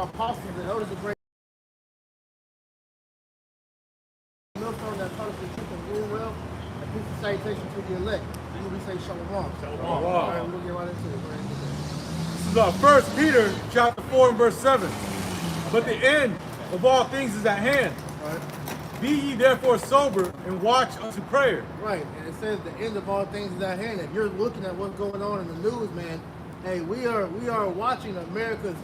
apostles and elders of great millstone that taught us the truth and rule well. And peace and salutation to the elect. We say shalom. Shalom. All right, we'll get right into it. This is 1 Peter chapter 4 and verse 7. But the end of all things is at hand. Right. Be ye therefore sober and watch unto prayer. Right, and it says the end of all things is at hand. If you're looking at what's going on in the news, man, hey, we are watching America's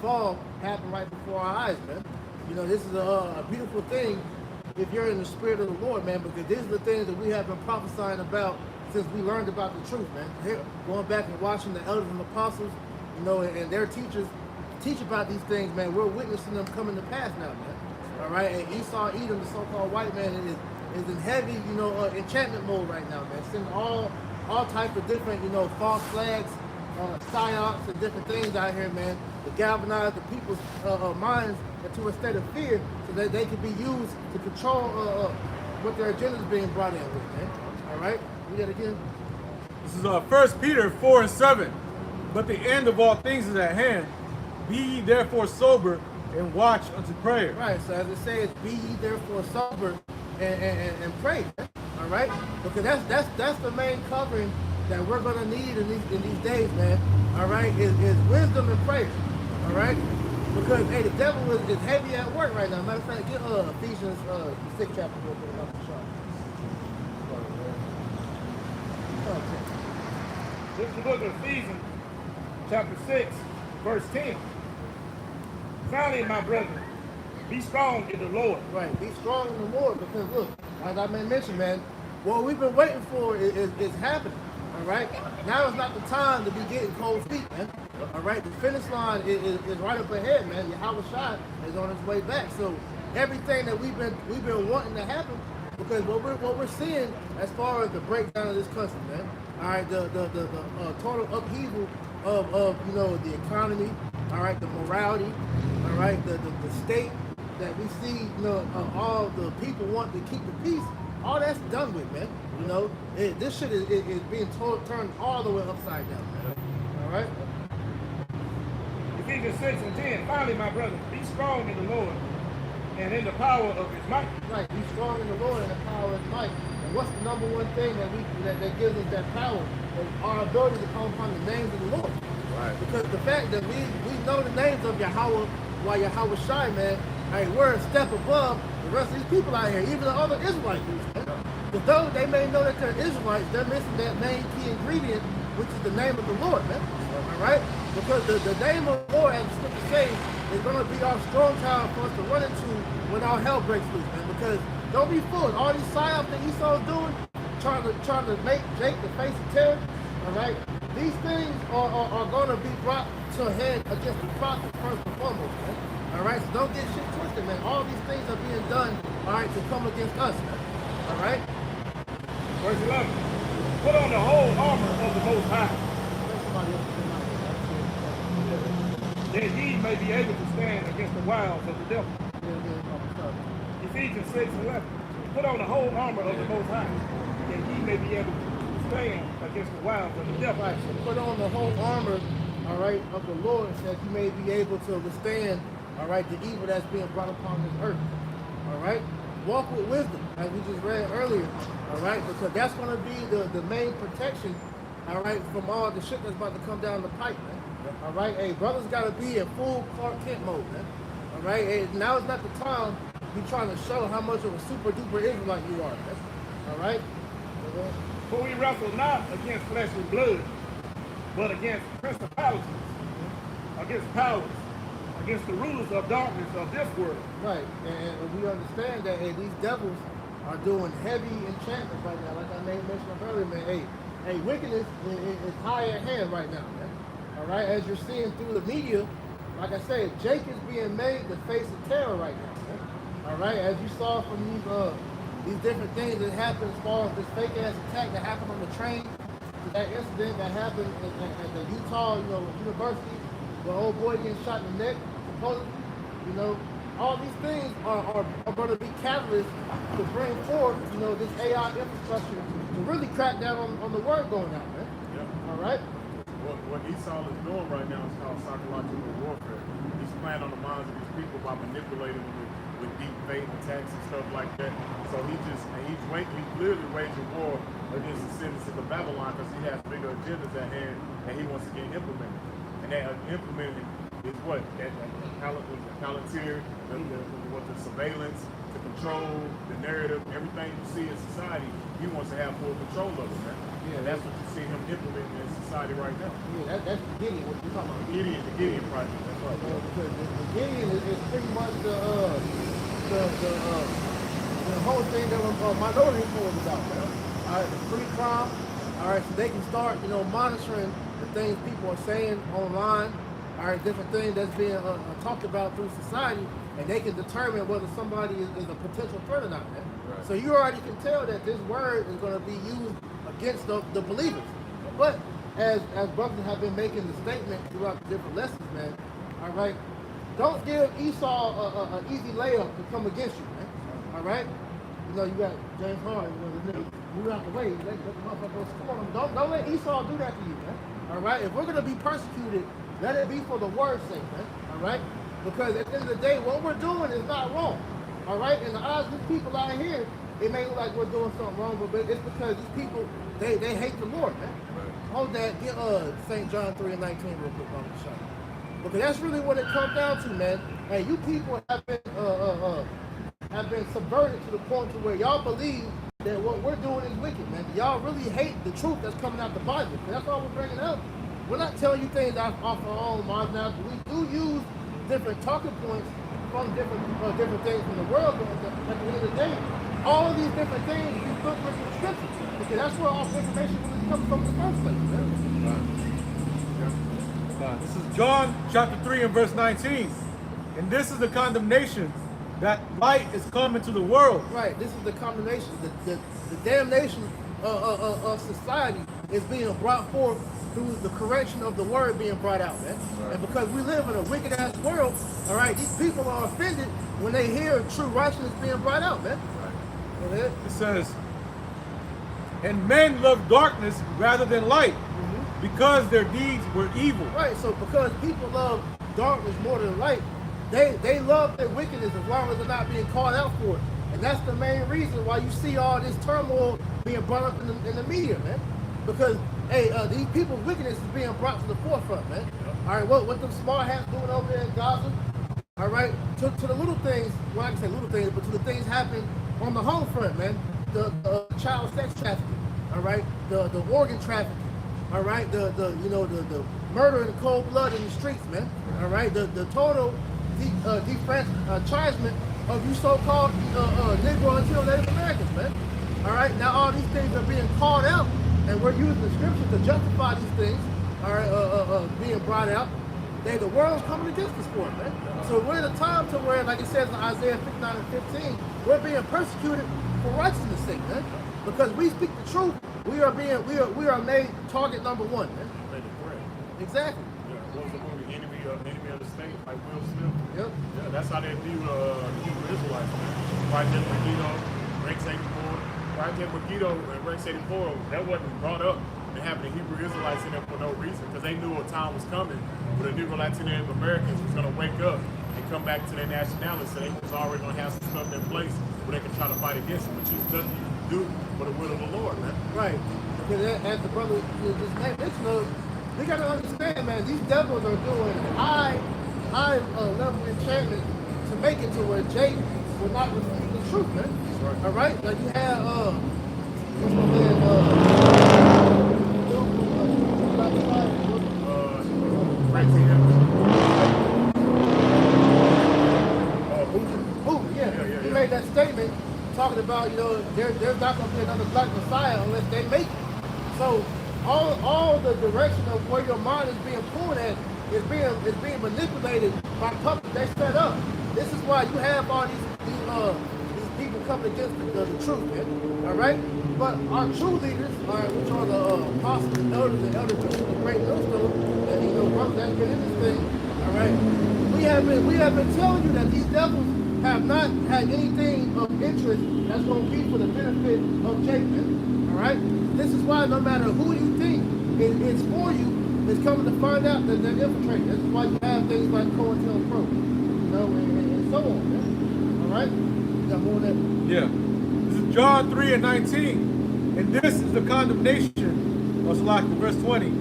fall happen right before our eyes, man. You know, this is a beautiful thing if you're in the spirit of the Lord, man, because these are the things that we have been prophesying about since we learned about the truth, man. Here, going back and watching the elders and apostles, you know, and their teachers teach about these things, man. We're witnessing them coming to pass now, man. All right, and Esau, Edom, the so-called white man, is in heavy, you know, enchantment mode right now, man. Sending all types of different, you know, false flags, psyops, and different things out here, man, to galvanize the people's minds into a state of fear, so that they can be used to control what their agenda is being brought in with, man. All right, read that again. This is 1 Peter 4 and 7. But the end of all things is at hand. Be ye therefore sober and watch unto prayer. Right, so as it says, be ye therefore sober and pray. All right, because that's the main covering that we're gonna need in these days, man. All right, is wisdom and prayer. All right, because hey, the devil is heavy at work right now. Matter of fact, get Ephesians 6 chapter real quick off the chart. This is the book of Ephesians, chapter 6, verse 10. Finally, my brethren, be strong in the Lord. Right, be strong in the Lord, because look, as I mentioned, man, what we've been waiting for is happening. All right, now is not the time to be getting cold feet, man. All right, the finish line is right up ahead, man. Yahweh Shai is on his way back. So everything that we've been wanting to happen, because what we're seeing as far as the breakdown of this country, man. All right, the total upheaval of you know, the economy. All right, the morality. All right, the state that we see, you know, all the people want to keep the peace. All that's done with, man. You know, this shit is being turned all the way upside down, man. All right. Ephesians 6 and 10. Finally, my brethren, be strong in the Lord and in the power of his might. Right, be strong in the Lord and the power of his might. And what's the number one thing that gives us that power? Is our ability to come upon the names of the Lord. Right. Because the fact that we know the names of Yahweh, while Yahweh Shai, man, hey, we're a step above the rest of these people out here, even the other Israelite groups, man. Because though they may know that they're Israelites, they're missing that main key ingredient, which is the name of the Lord, man. All right? Because the name of the Lord, as the scripture says, is going to be our strong tower for us to run into when all hell breaks loose, man. Because don't be fooled. All these psyops that Esau's doing, trying to make Jake the face of terror, all right? These things are going to be brought to a head against the prophet first and foremost, man. All right? So don't get shit twisted, man. All these things are being done, all right, to come against us, man. All right? Verse 11. Put on the whole armor of the Most High, that ye may be able to stand against the wiles of the devil. Ephesians 6 and 11. Put on the whole armor of the Most High, that ye may be able to stand against the wiles of the devil. Right, so put on the whole armor, all right, of the Lord, that you may be able to withstand, all right, the evil that's being brought upon this earth. All right? Walk with wisdom, as we just read earlier, all right? Because that's going to be the main protection, all right, from all the shit that's about to come down the pipe, man. All right? Hey, brothers got to be in full Clark Kent mode, man. All right? Hey, now is not the time to be trying to show how much of a super duper Israelite you are, man. All right? For we wrestle not against flesh and blood, but against principalities, against powers, against the rulers of darkness of this world. Right, and we understand that, hey, these devils are doing heavy enchantments right now. Like I mentioned earlier, man, hey, wickedness is high at hand right now, man. All right, as you're seeing through the media, like I said, Jake is being made the face of terror right now, man. All right, as you saw from these different things that happened as far as this fake ass attack that happened on the train, that incident that happened at the Utah, you know, university, the old boy getting shot in the neck, supposedly, you know, all these things are going to be catalysts to bring forth, you know, this AI infrastructure to really crack down on the word going out, man. Yeah. All right? What Esau is doing right now is called psychological warfare. He's playing on the minds of these people by manipulating them with deep faith attacks and stuff like that. So he's literally waging war against the citizens of Babylon because he has bigger agendas at hand and he wants to get implemented. And that implemented is what? That Palantir, the surveillance, to control the narrative, everything you see in society, he wants to have full control of it, man. Yeah, and that's what you see him implementing in society right now. Yeah, that's the Gideon, what you're talking about. The Gideon project, that's right. Because the Gideon is pretty much the whole thing that Minority Report was about, man. All right, the free crime. All right, so they can start, monitoring the things people are saying online. All right, different things that's being talked about through society, and they can determine whether somebody is a potential threat or not, man. Right. So you already can tell that this word is going to be used against the believers. But as brothers have been making the statement throughout the different lessons, man, all right, don't give Esau an easy layup to come against you, man. All right? You got James Harden, the nigga, move out the way. Let the motherfuckers, come on, don't let Esau do that to you, man. All right? If we're going to be persecuted, let it be for the word's sake, man. All right? Because at the end of the day, what we're doing is not wrong. All right? In the eyes of these people out here, it may look like we're doing something wrong, but it's because these people, they hate the Lord, man. Right. Hold that, get St. John 3:19 real quick on the shot. Because that's really what it comes down to, man. Hey, you people have been subverted to the point to where y'all believe that what we're doing is wicked, man. Y'all really hate the truth that's coming out the Bible. And that's all we're bringing up. We're not telling you things off our own minds now. We do use different talking points from different things from the world, but at the end of the day, all of these different things we put with the scriptures, because that's where all information really comes from in the first place, man. This is John chapter 3 and verse 19. And this is the condemnation, that light is coming to the world. Right, this is the condemnation, the damnation of society is being brought forth through the correction of the word being brought out, man. Right. And because we live in a wicked ass world, all right, these people are offended when they hear true righteousness being brought out, man. Right. It says, and men love darkness rather than light, because their deeds were evil. Right, so because people love darkness more than light, they love their wickedness as long as they're not being called out for it. And that's the main reason why you see all this turmoil being brought up in the media, man. Because, hey, these people's wickedness is being brought to the forefront, man. All right, what them smart hats doing over there in Gaza, all right, to the little things, well, I can say little things, but to the things happening on the home front, man. The child sex trafficking, all right, the organ trafficking, all right, the murder in cold blood in the streets, man. All right, the total defranchisement of you so-called Negro and Native Americans, man. All right, now all these things are being called out, and we're using the scriptures to justify these things, all right, being brought out. The world's coming against us for it, man. So we're in a time to where, like it says in Isaiah 59 and 15, we're being persecuted for righteousness' sake, man. Because we speak the truth, we are made target number one, man. Exactly. Yeah, what was the movie? Enemy of the State, like Will Smith. Yep. Yeah, that's how they view the Hebrew Israelites, man. Project Megiddo, Rex 84. Project Megiddo and Rex 84, that wasn't brought up and having the Hebrew Israelites in there for no reason, because they knew a time was coming where the Negro Latino Americans was going to wake up and come back to their nationality, so they was already going to have some stuff in place where they can try to fight against it, but you just do for the will of the Lord, man. Right. Because as the brother just mentioned, we got to understand, man, these devils are doing high level enchantment to make it to where Jake will not receive the truth, man. Right. All right? Like you have, what's my man, he made that statement talking about, there's not going to be another black Messiah unless they make it. So all the direction of where your mind is being pulled at is being manipulated by puppets they set up. This is why you have all these people coming against the truth, man. All right? But our true leaders, all right, which are the apostles and elders and elder bishops of great millstone, and brothers that's been in this thing, all right, we have been telling you that these devils have not had anything of interest that's going to be for the benefit of Jacob. All right? This is why no matter who you think is for you, is coming to find out that they're infiltrating. This is why you have things like COINTELPRO, you know, and so on, man. All right? You got more than that? Yeah. This is John 3:19. And this is the condemnation, or Salaki, verse 20.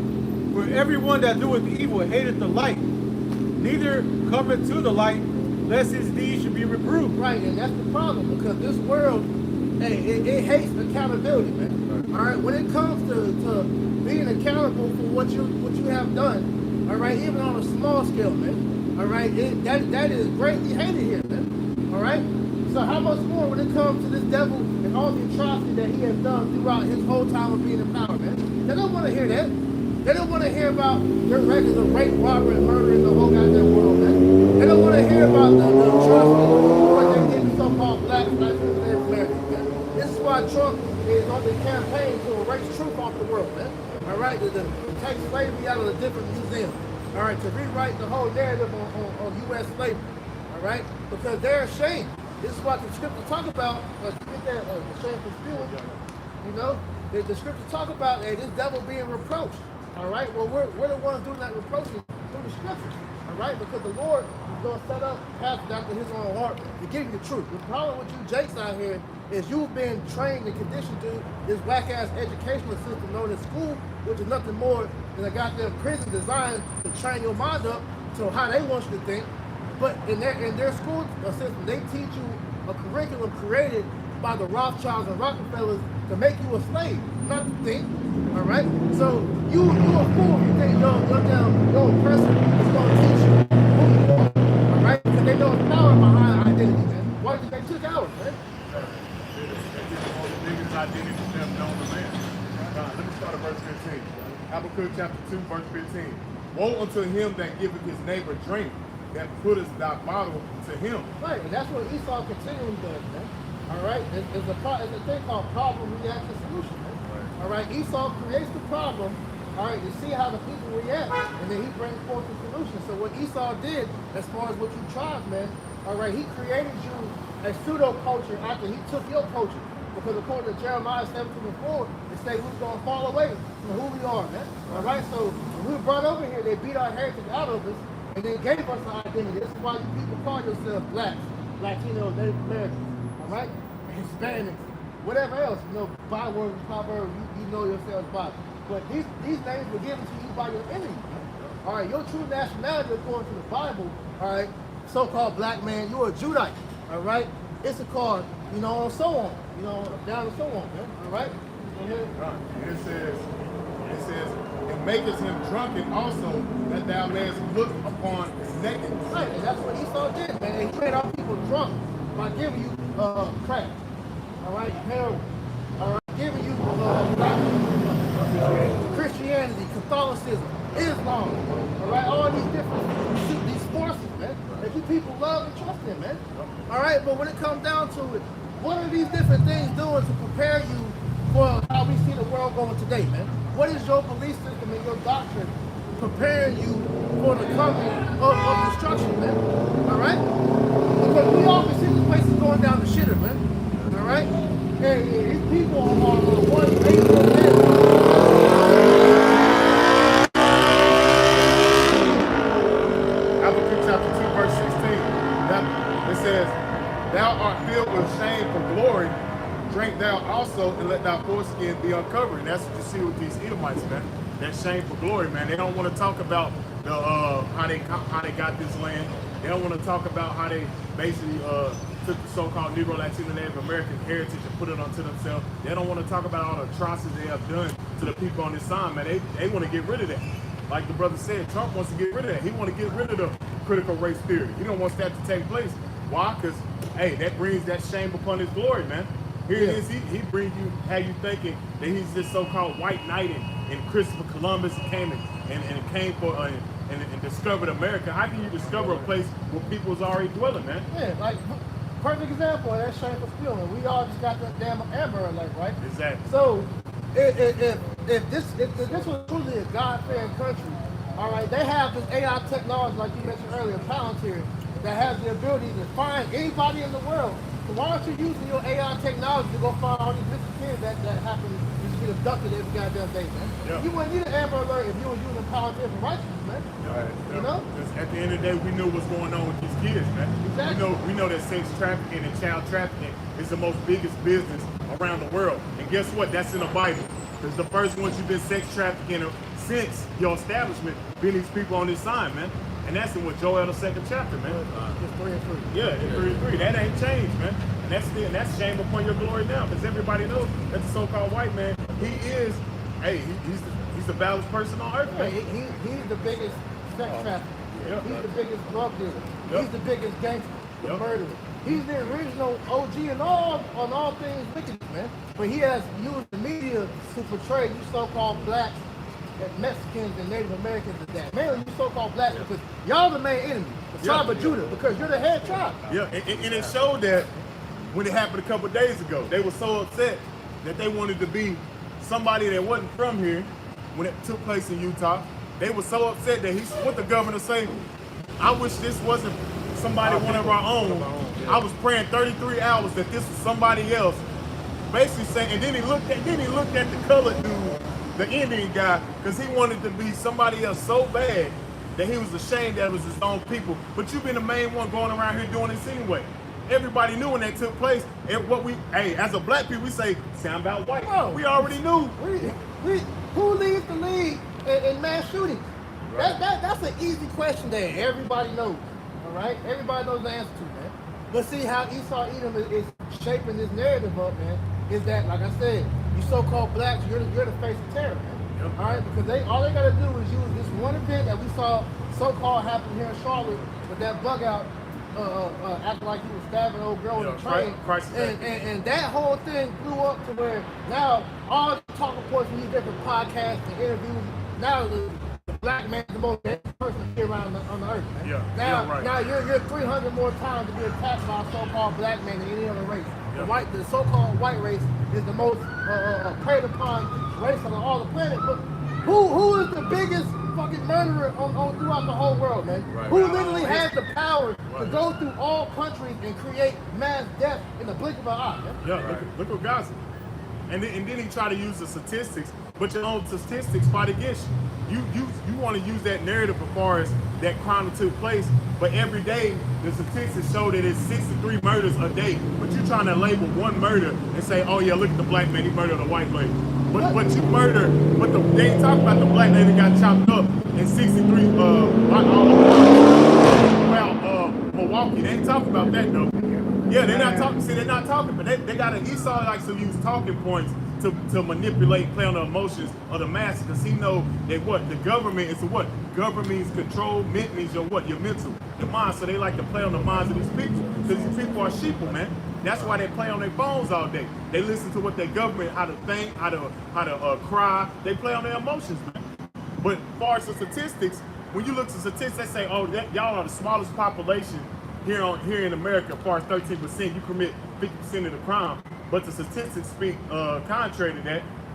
For everyone that doeth evil hateth the light, neither cometh to the light, lest his deeds should be reproved. Right, and that's the problem, because this world, hey, it hates accountability, man. All right, when it comes to being accountable for what you have done, all right, even on a small scale, man. All right, that is greatly hated here, man. All right, so how much more when it comes to this devil and all the atrocity that he has done throughout his whole time of being in power, man? They don't want to hear that. They don't want to hear about their records of rape, robbery, and murder in the whole goddamn world, man. They don't want to hear about the atrocity of what they did to so-called blacks, Native Americans, man. This is why Trump is on the campaign to erase truth off the world, man. All right, to take slavery out of the different museums. All right, to rewrite the whole narrative on U.S. slavery. All right, because they're ashamed. This is what the scriptures talk about. You get that shameful spewing. You know, the scriptures talk about this devil being reproached. All right, well, we're the ones doing that reproaching through the scriptures. All right, because the Lord is going to set up paths after his own heart to give you the truth. The problem with you jakes out here is you've been trained and conditioned to this whack-ass educational system known as school, which is nothing more than a goddamn prison designed to train your mind up to how they want you to think. But in their school system, they teach you a curriculum created by the Rothschilds and Rockefellers to make you a slave, not to think. All right? So you a fool if you think your person is going to teach you who you are. All right? Because they know it's power behind identity, man. Why did they took ours, man? The biggest identity for them known to man. Let me start at verse 15. Habakkuk chapter 2, verse 15. Woe unto him that giveth his neighbor drink, that putteth thy bottle to him. Right, and that's what Esau continually does, man. All right? It's a thing called problem, reaction, solution, man. Right. All right? Esau creates the problem, all right, to see how the people react, and then he brings forth the solution. So what Esau did, as far as what you tried, man, all right, he created you a pseudo-culture after he took your culture. Because according to Jeremiah 17:4, it says we're going to fall away from who we are, man. All right, so when we were brought over here, they beat our heritage out of us, and they gave us an identity. This is why you people call yourselves blacks, Latinos, Native Americans, all right? Hispanics, whatever else, you know, bywords, proverbs, you know yourselves by. But these names were given to you by your enemy. All right, your true nationality, according to the Bible, all right, so-called black man, you're a Judite, all right? Issachar, you know, and so on, you know, down and so on, man, all right? And it says, it maketh him drunken also, that thou mayest look upon his nakedness. Right, and that's what Esau did, man. And he made our people drunk by giving you crack, all right, heroin, all right, giving you Christianity, Catholicism, Islam, all right, all these forces, man, that you people love and trust in, man. All right, but when it comes down to it, what are these different things doing to prepare you for how we see the world going today, man? What is your belief system and your doctrine preparing you for the coming of destruction, man? All right? Because we all can see this place is going down the shitter, man. All right? And these people are one faithful man. Habakkuk chapter 2, verse 16. It says, thou art filled with shame for glory, drink thou also, and let thy foreskin be uncovered. And that's what you see with these Edomites, man. That shame for glory, man. They don't want to talk about the how they got this land. They don't want to talk about how they basically took the so-called Negro, Latino, Native American heritage and put it onto themselves. They don't want to talk about all the atrocities they have done to the people on this side, man. They want to get rid of that. Like the brother said, Trump wants to get rid of that. He want to get rid of the critical race theory. He don't want that to take place. Why? Because, hey, that brings that shame upon his glory, man. Here it is, he brings you, have you thinking that he's this so-called white knight and Christopher Columbus came and came for and discovered America. How can you discover a place where people was already dwelling, man? Yeah, like perfect example of that shameful spilling. We all just got that damn Amber Alert, right? Exactly. So if this was truly a God-fearing country, all right, they have this AI technology, like you mentioned earlier, Palantir, that has the ability to find anybody in the world. So why aren't you using your AI technology to go find all these missing kids that happen to get get abducted every goddamn day, man. Yeah. You wouldn't need an Amber Alert if you were using politics for righteousness, man. You know? Because at the end of the day, we knew what's going on with these kids, man. Exactly. We know that sex trafficking and child trafficking is the most biggest business around the world. And guess what? That's in the Bible. Because the first ones you've been sex trafficking since your establishment been these people on this sign, man. And that's in what Joel the 2nd chapter, man. It's 3 and 3. Yeah, in 3 and 3. That ain't changed, man. And that's shame upon your glory now, because everybody knows that the so-called white man, he is, he's the balanced person on earth, man. He's the biggest sex trafficker. Yeah. He's the biggest drug dealer. Yep. He's the biggest gangster, the Yep. murderer. He's the original OG and on all things wickedness, man. But he has used the media to portray you so-called blacks and Mexicans and Native Americans as that. Mainly you so-called blacks because y'all the main enemy, the tribe of Judah, because you're the head tribe. Yeah, and it showed that when it happened a couple of days ago, they were so upset that they wanted to be somebody that wasn't from here when it took place in Utah. They were so upset that what the governor say, I wish this wasn't somebody, one of our own. I was praying 33 hours that this was somebody else. Basically saying, and then he looked at the colored dude, the Indian guy, because he wanted to be somebody else so bad that he was ashamed that it was his own people. But you've been the main one going around here doing this anyway. Everybody knew when that took place. And as a black people, we say, sound about white. Bro, we already knew. Who leads the league in mass shootings? Right. That's an easy question that everybody knows. All right, everybody knows the answer to, man. But see how Esau Edom is shaping this narrative up, man. Is that, like I said, you so-called blacks, you're the face of terror, man. Yep. All right, because all they gotta do is use this one event that we saw so-called happen here in Charlotte with that bug out. Acting like he was stabbing an old girl in the train, and that whole thing blew up to where now all the talking points from these different podcasts and interviews, now the black man is the most dangerous person here around on the earth, man. Yeah, now you're 300 more times to be attacked by a so-called black man than any other race. Yeah. The so-called white race is the most preyed upon race on all the planet. But who is the biggest fucking murderer throughout the whole world, man? Who literally has the power to go through all countries and create mass death in the blink of an eye, man? Yeah, look what Gaza. And then he tried to use the statistics, but your own statistics fight against you. You want to use that narrative as far as that crime that took place, but every day the statistics show that it's 63 murders a day. But you're trying to label one murder and say, oh yeah, look at the black man, he murdered a white lady. But you murder, but they ain't talking about the black lady that got chopped up in 63 Milwaukee. They ain't talking about that though. Yeah, they're not talking. See, they're not talking, but they got Esau likes to use talking points to manipulate, play on the emotions of the masses, because he know that the government is what? Government means control, mint means your mental, your mind. So they like to play on the minds of these people, because these people are sheeple, man. That's why they play on their phones all day. They listen to what their government, how to think, how to cry. They play on their emotions, man. But as far as the statistics, when you look at statistics, they say, oh, y'all are the smallest population here in America. As far as 13%, you commit 50% of the crime. But the statistics speak contrary to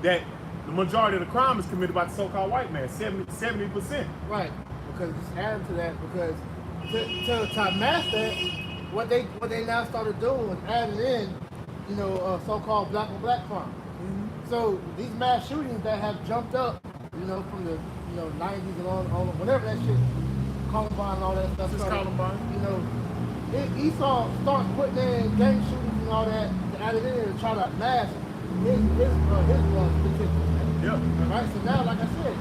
that the majority of the crime is committed by the so-called white man, 70%. Right, because just adding to that, because to mask that, what they now started doing was adding in, so-called black on black crime. Mm-hmm. So these mass shootings that have jumped up, from the 90s and on whenever that shit, Columbine and all that stuff. Just Columbine. Esau starts putting in gang shootings and all that to add it in to try to mask his statistics. Yeah. All right. So now, like I said,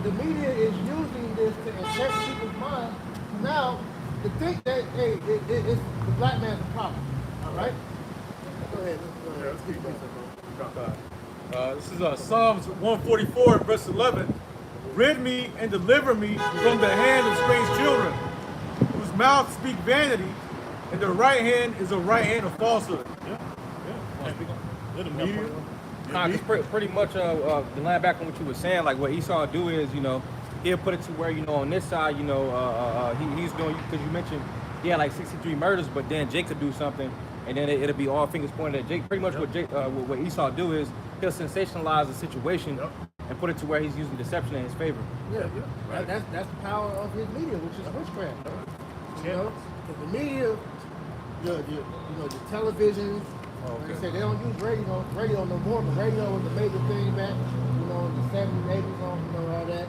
the media is using this to infect people's minds. Now, to think that it's the black man's problem. All right. Go ahead. Let's keep going. This is Psalms 144, verse 11. Rid me and deliver me from the hand of strange children, whose mouths speak vanity, and their right hand is a right hand of falsehood. The media. Pretty much the line back on what you were saying, like what Esau do is, he'll put it to where, on this side, he's doing, because you mentioned he had like 63 murders, but then Jake could do something, and then it'll be all fingers pointed at Jake. Pretty much what Esau do is he'll sensationalize the situation and put it to where he's using deception in his favor. Yeah. Right. That's the power of his media, which is witchcraft. Because the media, the televisions, Okay. They say they don't use radio no more, but radio was a major thing back, in the 70s, 80s, all that.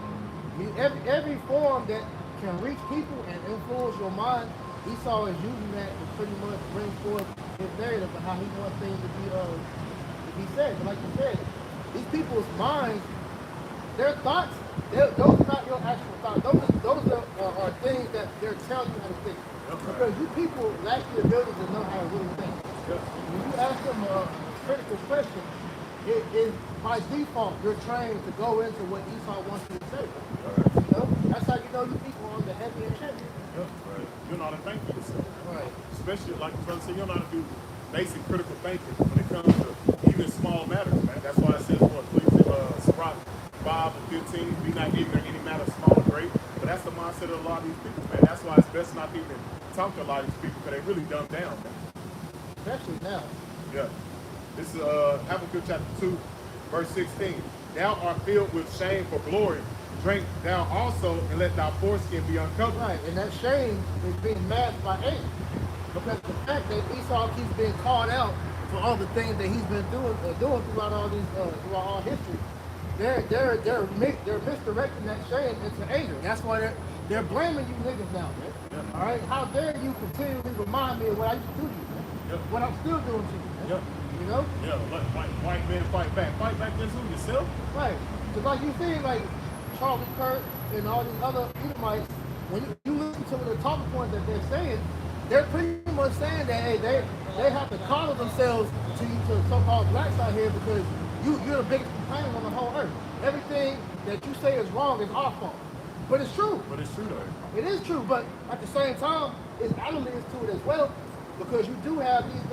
Every form that can reach people and influence your mind, Esau is using that to pretty much bring forth his narrative of how he wants things to be said. But like you said, these people's minds, their thoughts, those are not your actual thoughts. Those are things that they're telling you how to think. Because you people lack the ability to know how to really think. When you ask them a critical question, it is by default you're trained to go into what Esau wants you to say. That's how you know you people on the heavy and heavy. Right. You know how to think for yourself. Right. Especially like the brother said, you know how to do basic critical thinking when it comes to even small matters, man. That's why it says what Sirach 5 and 15, be not ignorant any matter small or great. But that's the mindset of a lot of these people, man. That's why it's best not to even talk to a lot of these people because they really dumb down, man. Especially now. Yeah. This is Habakkuk chapter 2, verse 16. Thou art filled with shame for glory. Drink thou also, and let thy foreskin be uncovered. Right, and that shame is being masked by anger. Because the fact that Esau keeps being called out for all the things that he's been doing throughout all these throughout all history, they're misdirecting that shame into anger. That's why they're blaming you niggas now, man. Yeah. All right, how dare you continually remind me of what I used to do to you, man? Yeah. What I'm still doing to you, man. Yeah. You know? Yeah, let white men fight back. Fight back against who? Yourself? Right. Because like you see, like Charlie Kirk and all these other Edomites, when you listen to the talking points that they're saying, they're pretty much saying that hey, they have to coddle themselves to so-called blacks out here because you're the biggest complainer on the whole earth. Everything that you say is wrong is our fault. But it's true. But it's true though. It is true, but at the same time, it's elements to it as well, because you do have these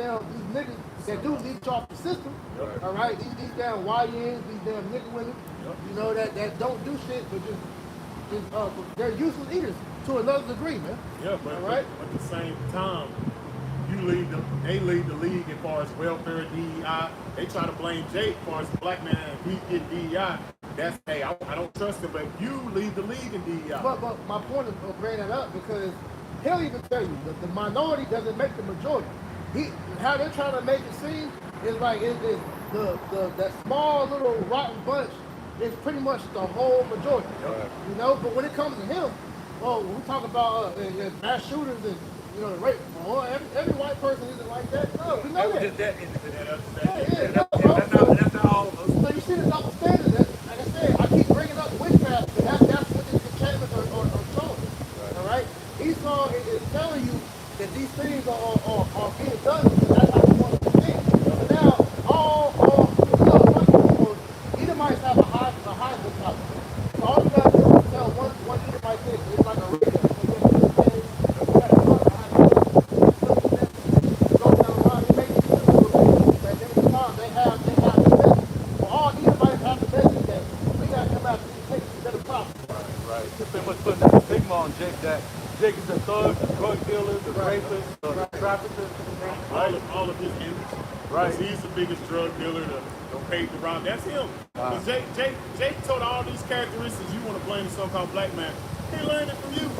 niggas that do leech off the system. Yep. All right, these damn YNs, these damn nigga women, that don't do shit, but just they're useless eaters to another degree, man. Yeah, but at the same time, they lead the league as far as welfare, DEI. They try to blame Jake as far as the black man, he get DEI. That's, hey, I don't trust him, but you lead the league in DEI. But my point is to bring that up because he'll even tell you that the minority doesn't make the majority. How they're trying to make it seem is like that small little rotten bunch is pretty much the whole majority. Right. But when it comes to him, when we talk about mass shooters and the rape, every white person isn't like that. No, we know that. That's not all of us. So you see the double standard. Like I said, I keep bringing up witchcraft, but that's what these enchantments are showing. Right. All right? Esau is telling you that these things are being done because that's how you want to think. So now, Edomites have a high mentality. So all you got to do is tell one Edomite this. It's like a reader. They have the message. Well, all Edomites have the message that we got to come out and take it to the problem. Right. Just pretty much putting that stigma on Jake that Jake is the thug, the drug dealer, the rapist, the trafficker. All of his enemies. Right. Because he's the biggest drug dealer to pave the route. That's him. Because Jake told all these characteristics you want to blame the so-called black man. He learned it from you.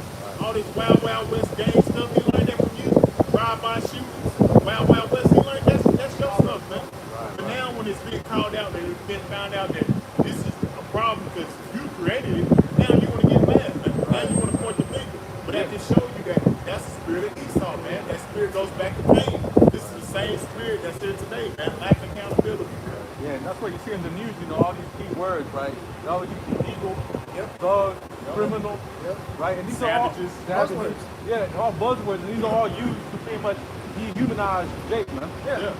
All this Wild Wild West gang stuff, he learned that from you. Drive-by shootings, Wild Wild West, he learned that's your stuff, man. But now when it's being called out, that it's been found out that this is a problem because you created it, now you want to get mad, man. Now you want to point the finger. But that just shows you that that's the spirit of Esau, man. That spirit goes back to Cain. This is the same spirit that's here today, man. Lack of accountability. Yeah, and that's what you see in the news, all these key words, right? They always use illegal, thug, criminal, right? And these Savages. are all buzzwords. Yeah, all buzzwords, and these are all used to pretty much dehumanize Jake, man. Yeah.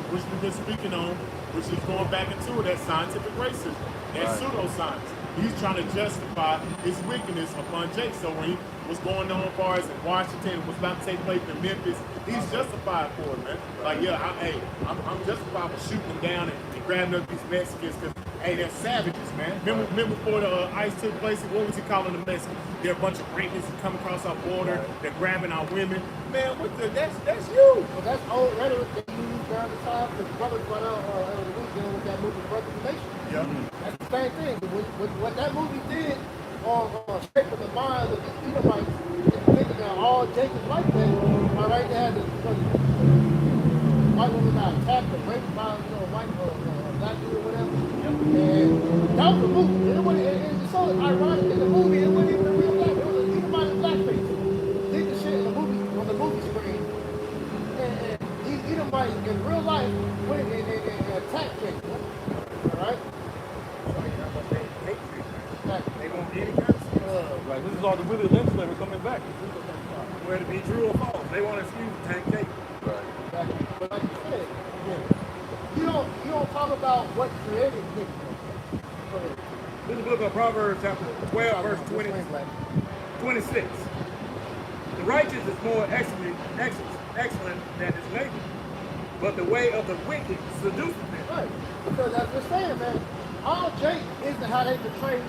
Which we've been speaking on, which is going back into that scientific racism, that pseudoscience. He's trying to justify his wickedness upon Jake. So when he was going on as far as in Washington, was about to take place in Memphis, he's justified for it, man. Like, I'm justified for shooting them down and grabbing up these Mexicans because, hey, they're savages, man. Remember before the ICE took place, what was he calling the Mexicans? They're a bunch of rapists who come across our border, they're grabbing our women. Man, that's you. Well, that's old rhetoric that you used during the time because brothers brought out over the weekend with that movie Brothers of the Nation. Yeah. That's the same thing. What that movie did on shaping the minds of the Edomites into thinking that all Jacobs like that, all right, they had to white woman got attacked or raped by, you know, a white black dude or whatever. And that was a movie. It wasn't, and it's so ironic in the movie, it wasn't even a real black. It was a Edomite in blackface. Did the shit in the movie on the movie screen. And these Edomites in real life went and attacked Jacob. All right. They gonna get it, guys. Right. This is all the Willie Lynch letter coming back. Whether it be true or false, they want to excuse Tank Jake. Exactly. But like you said, again, you don't talk about what created Jacob. Go ahead. This is the book of Proverbs, chapter 12, verse 26. The righteous is more excellent than his neighbor, but the way of the wicked seduces them. Right. Because as we're saying, man, all Jake isn't how they portray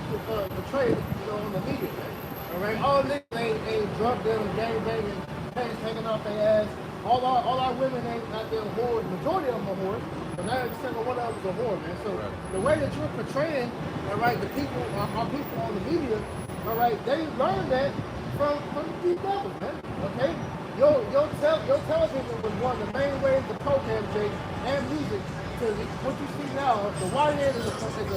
you know, on the media, man. All right, all niggas ain't drug dealing, gang banging, pants hanging off their ass. All our women ain't out there whores. Majority of them are whores, but not every single one of them is a whore, man. So the way that you're portraying, all right, the people, our people on the media, all right, they learned that from these brothers, man. Okay, your television was one of the main ways to program Jake and music. Because what you see now, the white end is a perfect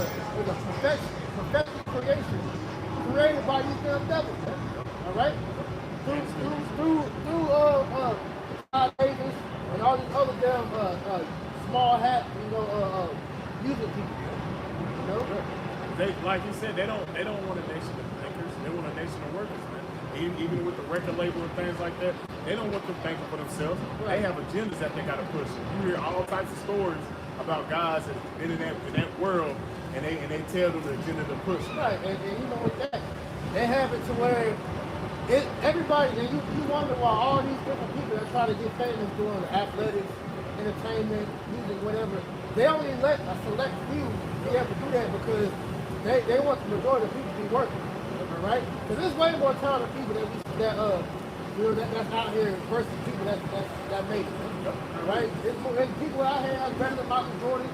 creation created by these damn devils, man. All right, through Davis and all these other damn small hat, you know, music people. You know, They, like you said, they don't want a nation of thinkers. They want a nation of workers, man. Even with the record label and things like that, they don't want them thinking for themselves. Right. They have agendas that they got to push. You hear all types of stories about guys that have been in that world, and they tell them the agenda to push. right, and you know with that, they have it to where everybody, and you wonder why all these different people that try to get famous doing athletics, entertainment, music, whatever, they only let a select few be able to do that because they want the majority of people to be working. All right, because there's way more talented people that's out here versus people that made it. All right, there's people out here that's better than Michael Jordan,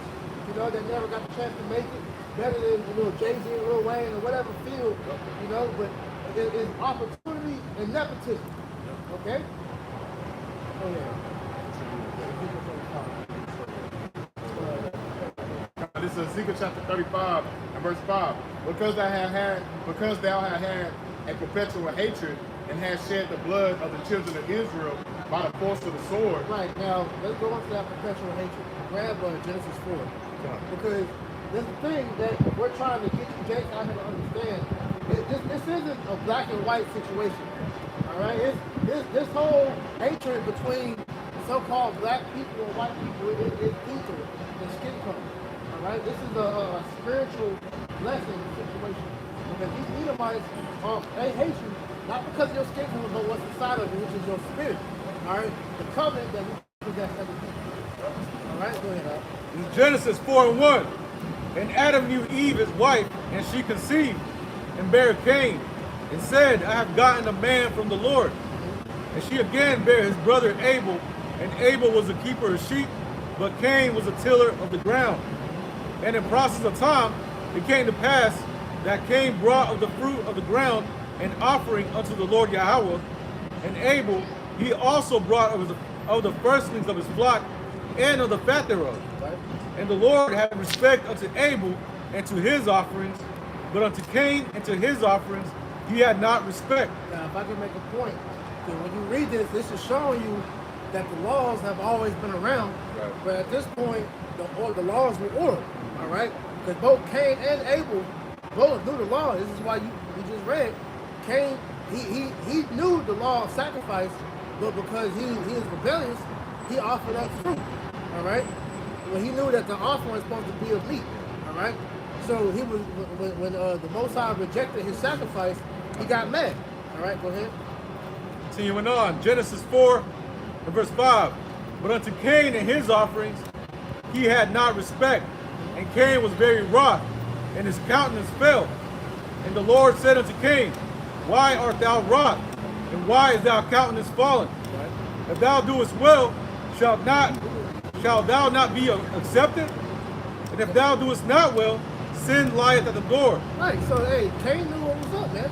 you know, that never got the chance to make it, better than, you know, Jay-Z and Lil Wayne or whatever field, you know, but it's opportunity and nepotism. Okay? Oh yeah. This is Ezekiel chapter 35 and verse 5. Because thou hast had a perpetual hatred and hast shed the blood of the children of Israel by the force of the sword. Right, now, let's go on to that perpetual hatred. Grab Genesis 4. Because this thing that we're trying to get you, Jake, out here to understand. This isn't a black and white situation. All right? This whole hatred between so-called black people and white people is deeper than skin color. All right? This is a spiritual blessing situation. Because these Edomites, they hate you, not because of your skin color, but what's inside of you, which is your spirit. All right? The covenant that we possess as a people. All right? Go ahead, Al. In Genesis 4:1, and Adam knew Eve his wife, and she conceived and bare Cain, and said, I have gotten a man from the Lord. And she again bare his brother Abel, and Abel was a keeper of sheep, but Cain was a tiller of the ground. And in process of time, it came to pass that Cain brought of the fruit of the ground an offering unto the Lord Yahweh, and Abel he also brought of the firstlings of his flock and of the fat thereof. And the Lord had respect unto Abel and to his offerings, but unto Cain and to his offerings he had not respect. Now, if I can make a point, then when you read this is showing you that the laws have always been around, Right. but at this point, the laws were oral, all right? Because both Cain and Abel both knew the law. This is why you just read. Cain, he knew the law of sacrifice, but because he is rebellious, he offered up fruit, all right? Well, he knew that the offering was supposed to be of meat, all right? So he was when the Most High rejected his sacrifice, he got mad. All right, go ahead. Continuing on, Genesis 4 and verse 5. But unto Cain and his offerings he had not respect, and Cain was very wroth, and his countenance fell. And the Lord said unto Cain, Why art thou wroth, and why is thy countenance fallen? If thou doest well, shalt thou not be accepted? And if thou doest not well, sin lieth at the door. Right, so hey, Cain knew what was up, man.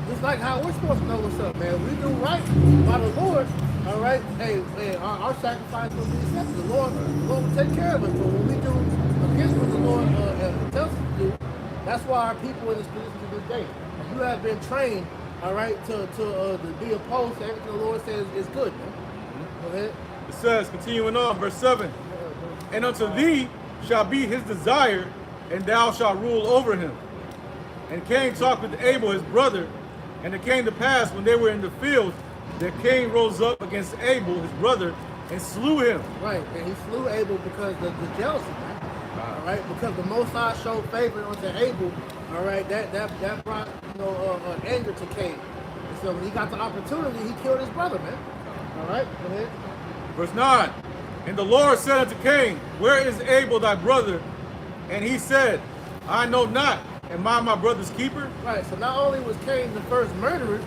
Just like how we're supposed to know what's up, man. We do right by the Lord, all right, hey, our sacrifice will be accepted. The Lord will take care of us. But when we do against what the Lord tells us to do, that's why our people in this position to this day. You have been trained, all right, to be opposed to everything the Lord says is good. Man. Go ahead. It says, continuing on, verse 7, and unto thee shall be his desire, and thou shalt rule over him. And Cain talked with Abel his brother, and it came to pass when they were in the field that Cain rose up against Abel his brother and slew him. Right, and he slew Abel because of the jealousy, man. All right, because the Most High showed favor unto Abel. All right, that brought anger to Cain. And so when he got the opportunity, he killed his brother, man. All right, go ahead. Verse 9, and the Lord said unto Cain, where is Abel thy brother? And he said, I know not. Am I my brother's keeper? Right, so not only was Cain the first murderer,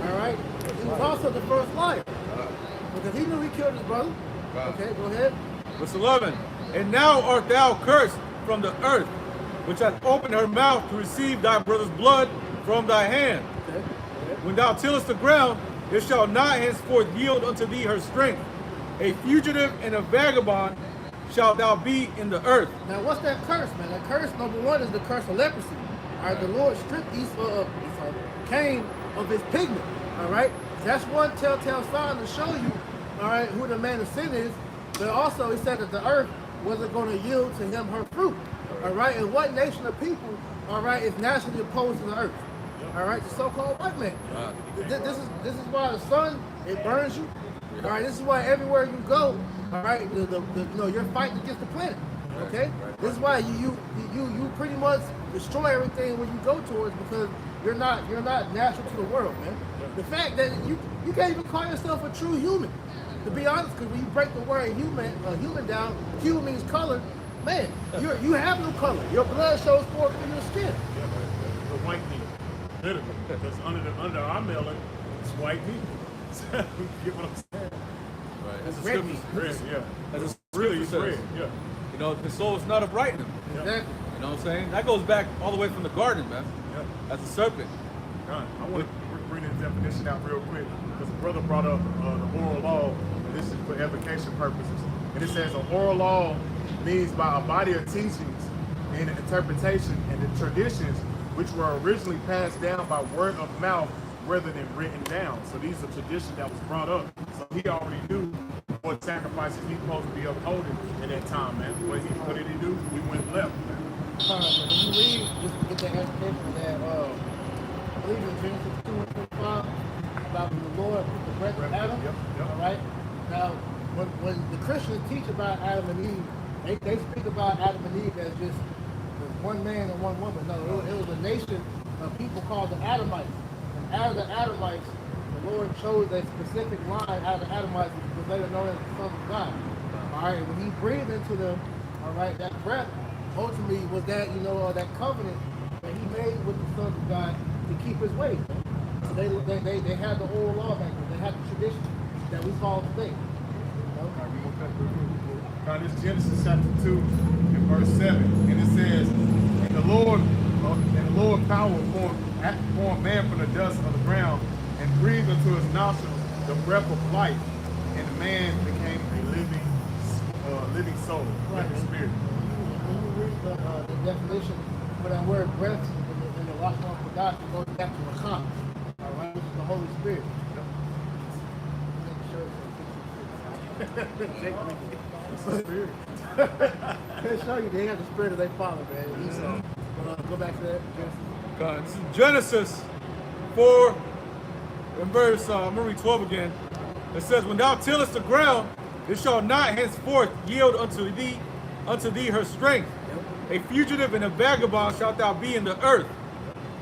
all right, he was also the first liar. Because he knew he killed his brother. Okay, go ahead. Verse 11, and now art thou cursed from the earth, which hath opened her mouth to receive thy brother's blood from thy hand. Okay. When thou tillest the ground, it shall not henceforth yield unto thee her strength. A fugitive and a vagabond shalt thou be in the earth. Now, what's that curse, man? That curse, number one, is the curse of leprosy. All right, the Lord stripped Cain of his pigment. All right, that's one telltale sign to show you, all right, who the man of sin is. But also, he said that the earth wasn't going to yield to him her fruit. All right, and what nation of people, all right, is naturally opposed to the earth? All right, the so-called white man. This is why the sun, it burns you. All right, this is why everywhere you go, all right, you're fighting against the planet. Okay, this is why you pretty much destroy everything when you go towards, because you're not natural to the world, man. The fact that you can't even call yourself a true human, to be honest, because when you break the word human down, hue means color. Man, you have no color. Your blood shows forth through your skin. Yeah, the white people, literally, because under our melanin, it's white people. You get what I'm saying? Right. As the Red scripture Red, yeah. As the Really, scripture it's says. red, yeah. You know, the soul is not upright in him. Exactly. You know what I'm saying? That goes back all the way from the garden, man. Yeah. As a serpent. I want to bring this definition out real quick, because the brother brought up the oral law, and this is for edification purposes. And it says an oral law means by a body of teachings and interpretation and the traditions which were originally passed down by word of mouth rather than written down. So these are traditions that was brought up. So he already knew what sacrifices he's supposed to be upholding in that time, man. What did he do? We went left, man. When you read, just to get that explanation that I believe in Genesis 2 and 25 about when the Lord put the breath of Adam. Yep. All right. Now, when the Christians teach about Adam and Eve, they speak about Adam and Eve as just one man and one woman. No, it was a nation of people called the Adamites. And out of the Adamites, the Lord chose a specific line out of the Adamites, which was later known as the sons of God. All right, and when He breathed into them, all right, that breath ultimately was that that covenant that He made with the sons of God to keep His ways. So they had the oral law back then. They had the tradition that we follow today. Now this is Genesis chapter 2 and verse 7, and it says, and the Lord power formed man from the dust of the ground and breathed into his nostrils the breath of life, and the man became a living soul, living spirit. When you read the definition for that word breath in the Washington Kodash, it goes back to Rakam, all right, which is the Holy Spirit. They show you they have the spirit of their father, man. Esau. Go back to that. God, this is Genesis 4 and verse, I'm going to read 12 again. It says, when thou tillest the ground, it shall not henceforth yield unto thee her strength. A fugitive and a vagabond shalt thou be in the earth.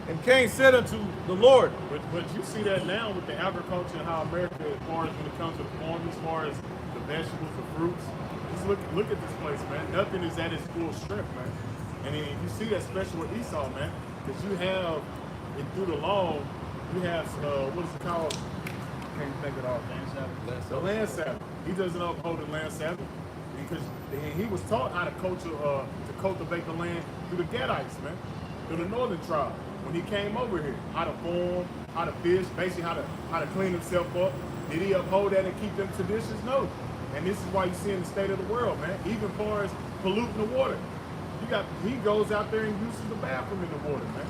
And Cain said unto the Lord. But you see that now with the agriculture and how America, as far as when it comes to the farm, as far as the vegetables, the fruits, just look at this place, man. Nothing is at its full strength, man. And then you see that especially with Esau, man, because you have, and through the law, you have, what is it called? I can't think of it all. The land Sabbath. He doesn't uphold the land Sabbath because he was taught how to cultivate the land through the Gadites, man, through the northern tribe. When he came over here, how to farm, how to fish, basically how to clean himself up. Did he uphold that and keep them traditions? No. And this is why you see in the state of the world, man. Even as far as polluting the water, he goes out there and uses the bathroom in the water, man.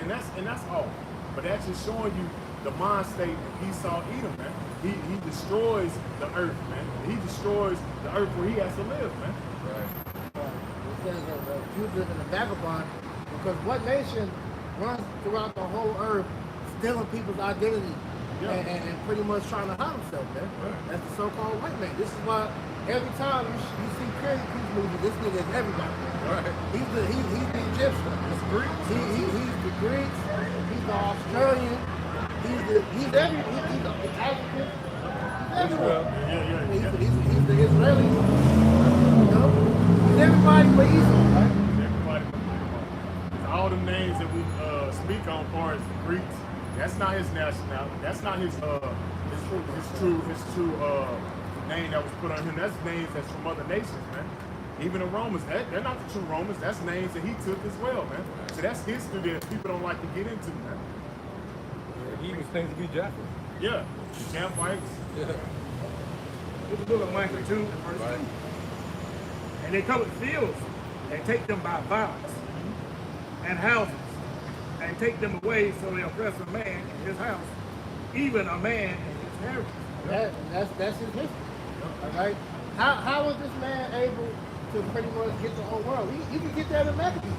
And that's all. But that's just showing you the mind state of Esau Edom, man. He destroys the earth, man. He destroys the earth where he has to live, man. Right. It says that fugitive and a vagabond, because what nation runs throughout the whole earth stealing people's identity and pretty much trying to hide himself, man? Right. That's the so-called white man. This is why every time you see period piece movies, this nigga is everybody. Right. He's the Egyptian. It's Greeks. He's the Greeks. He's the Australian. He's the African. Israel. He's the Israeli. You know? He's everybody but Esau, right? Everybody but Esau. All the names that we speak on, as far as the Greeks, that's not his nationality. That's not his true name that was put on him. That's names that's from other nations, man. Even the Romans, they're not the true Romans. That's names that he took as well, man. So that's history that people don't like to get into, man. He was claimed to be Japheth. Yeah, the Japhites. Yeah. This is the book of Micah 2 and verse 2. And they cover the fields and take them by violence, and houses, and take them away, so they oppress a man in his house, even a man in his heritage. That's his history. All right. How was this man able to pretty much get the whole world? You can get that in Maccabees.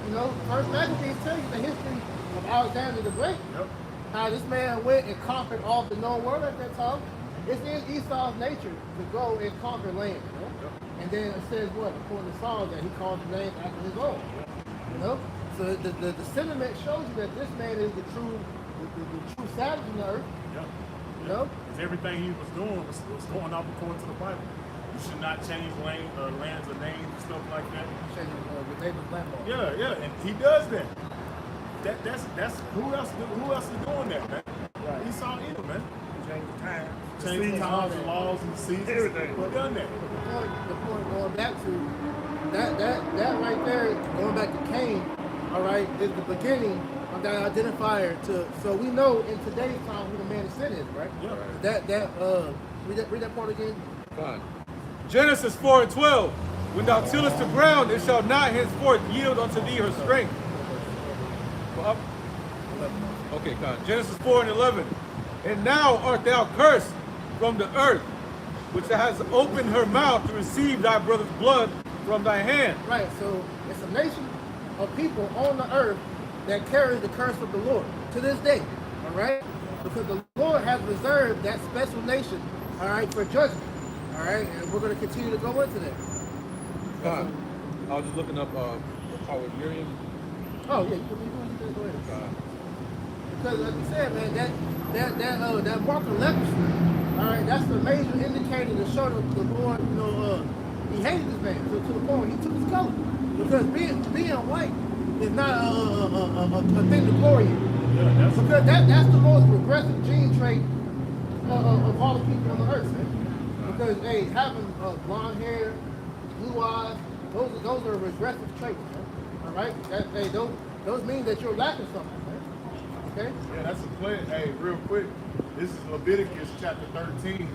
You know, First Maccabees tell you the history of Alexander the Great. Yep. How this man went and conquered all the known world at that time. It's in Esau's nature to go and conquer land. You know? Yep. And then it says what? According to Psalms, that he called the name after his own. You know? So the sentiment shows you that this man is the true savage in the earth. Yep. You know? Because everything he was doing was going off according to the Bible. You should not change lands or names and stuff like that. Changing your neighbor's landmark. Yeah, and he does that. That's who else is doing that, man? Right. Esau Edom, man. Change the time. Change the times, the laws, and the seasons. Everything. Who done that? The point going back to that right there, going back to Cain, all right, is the beginning of that identifier so we know in today's time who the man of sin is, right? Yeah. Read that part again. Fine. Genesis 4:12. When thou tillest the ground, it shall not henceforth yield unto thee her strength. Well, up. Okay, God. Genesis 4:11. And now art thou cursed from the earth, which has opened her mouth to receive thy brother's blood from thy hand. Right, so it's a nation of people on the earth that carries the curse of the Lord to this day, all right? Because the Lord has reserved that special nation, all right, for judgment, all right? And we're going to continue to go into that. God. I was just looking up how with Miriam. Oh, yeah, you can go ahead. God. Because like you said, man, that mark of leprosy, all right, that's the major indicator to show the Lord, you know, he hated this man to the point where he took his color. Because being white is not a thing to glory in. Yeah, Because that's the most progressive gene trait of all the people on the earth, man. Because hey, having blonde hair, blue eyes, those are regressive traits, man. All right, those mean that you're lacking something, man. Okay. Yeah, that's a play. Hey, real quick. This is Leviticus chapter 13.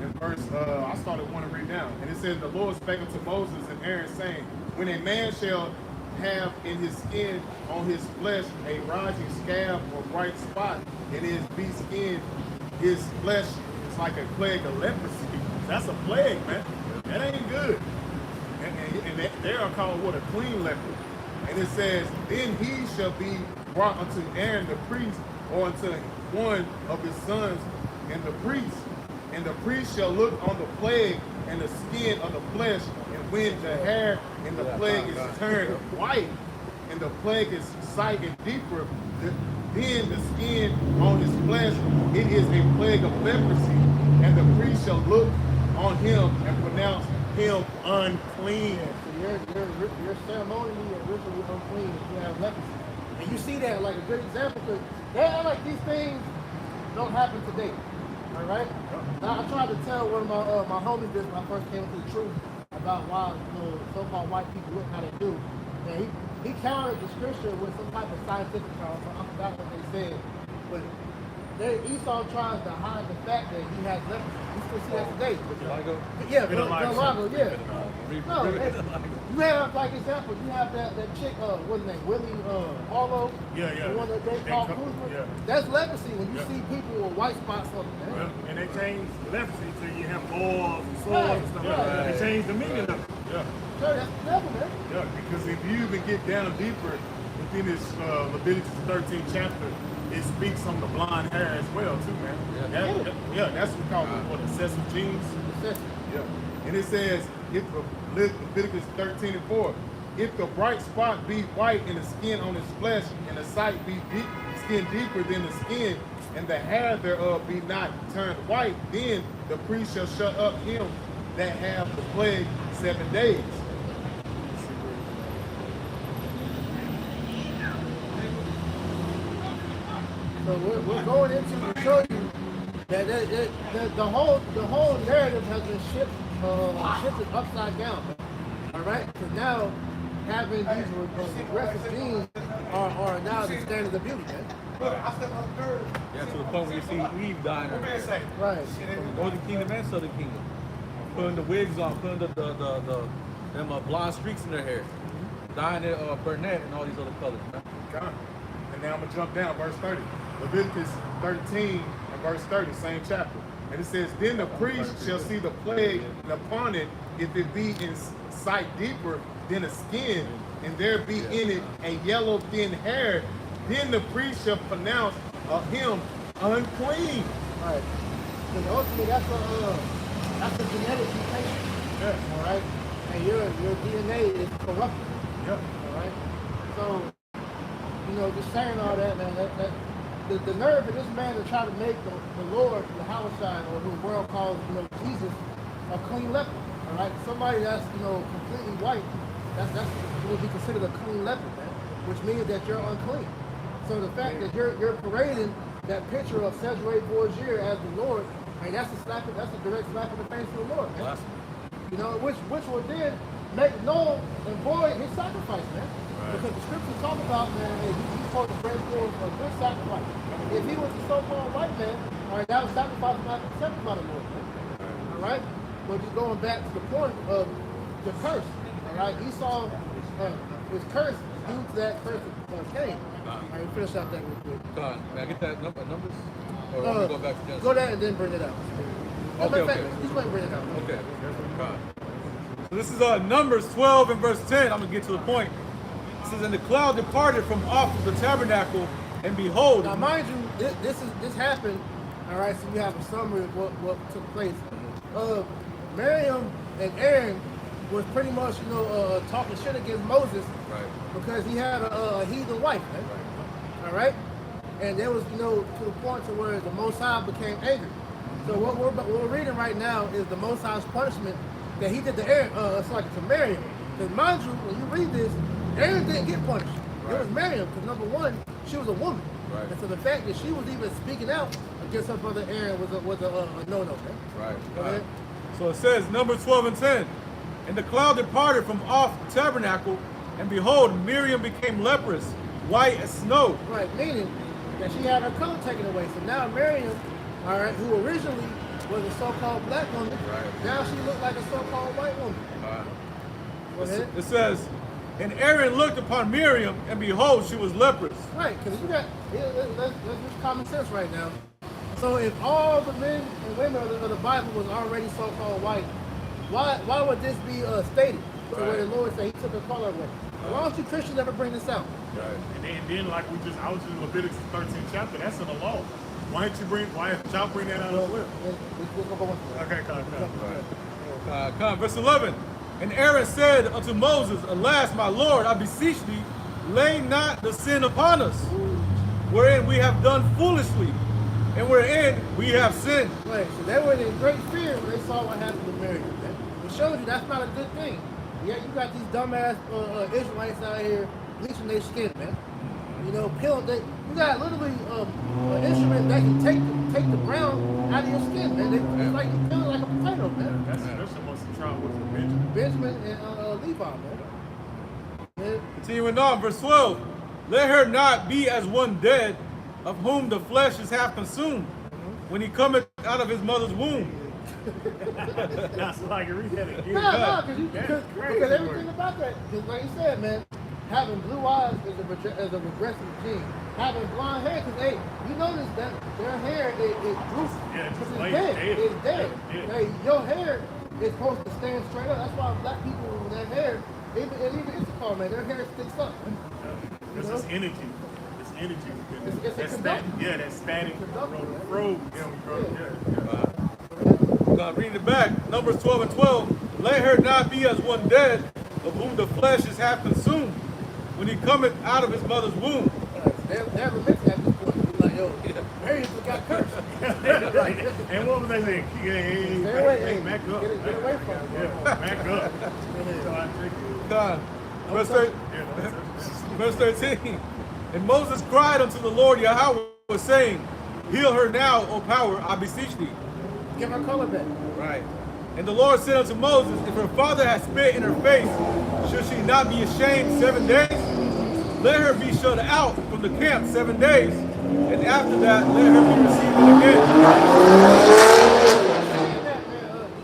And verse, I started want to read down. And it says, the Lord spake unto Moses and Aaron, saying, when a man shall have in his skin on his flesh a rising scab or bright spot in his beast skin, his flesh is like a plague of leprosy. That's a plague, man. That ain't good. And they are called what? A clean leper. And it says, then he shall be brought unto Aaron the priest, or unto one of his sons, and the priest shall look on the plague and the skin of the flesh, and when the hair in the plague is turned white, and the plague is sighted deeper, then the skin on his flesh, it is a plague of leprosy, and the priest shall look on him and pronounce him unclean. Yeah, so you're ceremonially or ritually unclean if you have leprosy. And you see that like a good example because they act like these things don't happen today. All right? Now, I tried to tell one of my homies this when I first came into the truth about why so-called white people look how they do. And he countered the scripture with some type of scientific term. I forgot what they said. But Esau tries to hide the fact that he has leprosy. You still see that today. Vitiligo? Yeah, Vitiligo. Vitiligo, yeah. No, you have, like example, you have that chick, what's her name, Willie Harlow. Yeah. The one that they call Kuzma. Yeah. That's leprosy when you see people with white spots on them. Man. And they changed leprosy to you have boils and sores and stuff like that. They changed the meaning of it. Yeah. Sure, that's the devil, man. Yeah, because if you even get down deeper within this Leviticus 13 chapter, it speaks on the blonde hair as well, too, man. That's what we call what excessive genes. Yeah. And it says, if Leviticus 13 and 4, if the bright spot be white in the skin on his flesh, and the sight be skin deeper than the skin, and the hair thereof be not turned white, then the priest shall shut up him that have the plague 7 days. So we're going into to show you that the whole narrative has been shifted upside down. All right, so now having these regressive genes are now the standard of beauty, man. Yeah, to the point where you see Eve dying. Right. Northern Kingdom and Southern Kingdom. Putting the wigs on, putting them blonde streaks in their hair. Dyeing it brunette and all these other colors, man. God. And now I'm going to jump down, verse 30. Leviticus 13 and verse 30, same chapter. And it says, then the priest shall see the plague upon it, if it be in sight deeper than the skin, and there be in it a yellow thin hair, then the priest shall pronounce him unclean. Right. Because ultimately that's a genetic mutation. Yeah. All right. And your DNA is corrupted. Yeah. All right. So, just saying all that, man, the nerve of this man to try to make the Lord, the Holocaust, or who the world calls, Jesus, a clean leper. All right. Somebody that's, completely white, that's would be considered a clean leper, man, which means that you're unclean. So the fact that you're parading that picture of Cedric Bourgier as the Lord, man, that's a direct slap in the face of the Lord, man. Which will then make null and void his sacrifice, man. Right. Because the scriptures talk about, man, he's supposed to bring forth a good sacrifice. If he was the so-called white man, all right, that was sacrifice not accepted by the Lord, man. All right? But just going back to the point of the curse, all right, Esau was cursed due to that curse of Cain. All right, we'll finish out that real quick. Can I get that numbers? Or go back to Genesis? Go there and then bring it out. Okay. Just go and bring it out. Okay. So this is Numbers 12 and verse 10. I'm going to get to the point. It says, and the cloud departed from off of the tabernacle, and behold. Now, mind you, this happened. All right, so we have a summary of what took place. Miriam and Aaron was pretty much, talking shit against Moses, right, because he had a heathen wife, right? Right. All right, and there was, to the point to where the Most High became angry. So what we're reading right now is the Most High's punishment that he did to Aaron, to Miriam. Because mind you, when you read this, Aaron didn't get punished. Right. It was Miriam, because number one, she was a woman. Right. And so the fact that she was even speaking out against her brother Aaron was a no-no. Okay? Right. Go ahead. So it says, Numbers 12 and 10. And the cloud departed from off the tabernacle, and behold, Miriam became leprous, white as snow. Right, meaning that she had her color taken away. So now Miriam, all right, who originally was a so-called black woman, right, now she looked like a so-called white woman. Go ahead. It says, and Aaron looked upon Miriam, and behold, she was leprous. Right, because let's use common sense right now. So if all the men and women of the Bible was already so-called white, why would this be stated? Right. So where the Lord said he took her color away. Why don't you Christians ever bring this out? Right. And then like I was in Leviticus 13 chapter, that's in the law. Why don't y'all bring that out as well? Okay, come. Verse 11. And Aaron said unto Moses, alas, my Lord, I beseech thee, lay not the sin upon us, wherein we have done foolishly, and wherein we have sinned. Right, so they were in great fear when they saw what happened to Miriam. It shows you that's not a good thing. Yeah, you got these dumbass Israelites out here bleaching their skin, man. You got literally an instrument that can take the brown out of your skin, man. It's like you feel like a potato, man. That's the most trial with Benjamin and Levi, man. Continuing on, verse 12. Let her not be as one dead, of whom the flesh is half consumed, when he cometh out of his mother's womb. That's like read that again. No, That's crazy because everything word. about that, because like you said, man, having blue eyes is a regressive gene. Having blonde hair, because hey, you notice that their hair is droopy. Yeah, it's just It's laid dead. dead. It's dead. Yeah. Hey, your hair is supposed to stand straight up. That's why black people with their hair, even Instagram, man, their hair sticks up. It's know? this energy. This energy. It's a That conductor. yeah, that static. Conductor. Road. Yeah. God, reading it back, Numbers 12 and 12. Let her not be as one dead, of whom the flesh is half consumed, when he cometh out of his mother's womb. They're mixed at this point. You're like, yo, Mary got cursed. Right. And what was they saying? Hey, back up. Get away from it. Yeah, back up. So I take it. God, verse, Yeah, verse 13. And Moses cried unto the Lord Yahweh, saying, Heal her now, O power, I beseech thee. Give her color back. Right. And the Lord said unto Moses, If her father hath spit in her face, should she not be ashamed 7 days? Let her be shut out from the camp 7 days, and after that, let her be received again.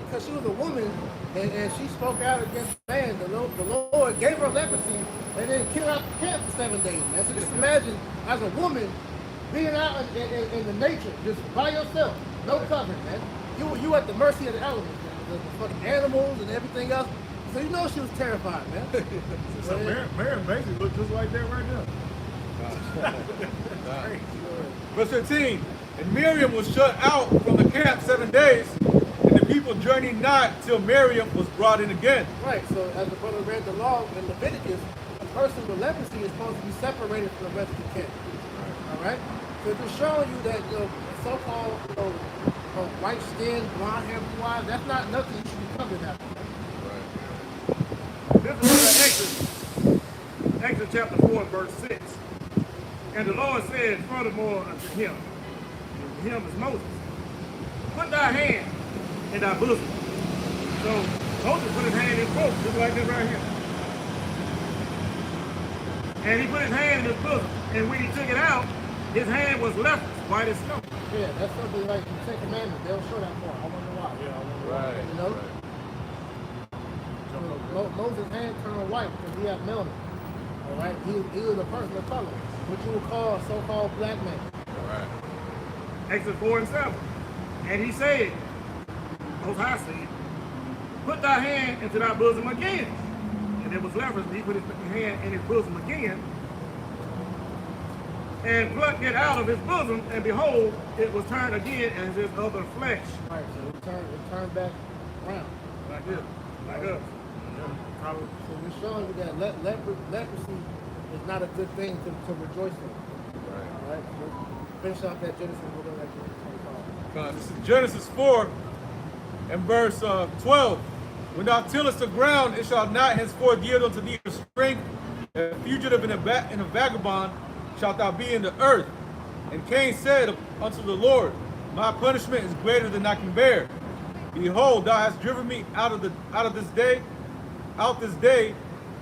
Because she was a woman and she spoke out against man, the Lord gave her leprosy and then kicked her out the camp for 7 days, man. So just imagine as a woman being out in the nature, just by yourself, no covering, man. You at the mercy of the elements, man. The fucking animals and everything else. So you know she was terrified, man. So Mary basically looked just like that right now. Verse 15. And Miriam was shut out from the camp 7 days, and the people journeyed not till Miriam was brought in again. Right, so as the brother read the law in Leviticus, a person with leprosy is supposed to be separated from the rest of the camp. All right? So it's showing you that so-called white skin, blonde hair, blue eyes, that's not nothing you should be covered after. This is Exodus chapter 4, verse 6. And the Lord said furthermore unto him, and him is Moses, put thy hand in thy bosom. So Moses put his hand in both, just like this right here. And he put his hand in his bosom, and when he took it out, his hand was left white as snow. Yeah, that's something like the Ten Commandments. They'll show that more. I wonder why. Yeah, I wonder Right. You know? Moses' hand turned white because he had melanin. All right? He was a person of color, which you would call a so-called black man. Right. Exodus 4 and 7. And he said, Most High said, put thy hand into thy bosom again. And it was leprosy. He put his hand in his bosom again, and plucked it out of his bosom, and behold, it was turned again as his other flesh. Right, so it turned back around. Like this, like us. So we're showing you that leprosy is not a good thing to rejoice in. All right? We'll finish off that Genesis. We'll go back to 25. This is Genesis 4 and verse 12. When thou tillest the ground, it shall not henceforth yield unto thee a strength. A fugitive and a vagabond shalt thou be in the earth. And Cain said unto the Lord, My punishment is greater than I can bear. Behold, thou hast driven me out this day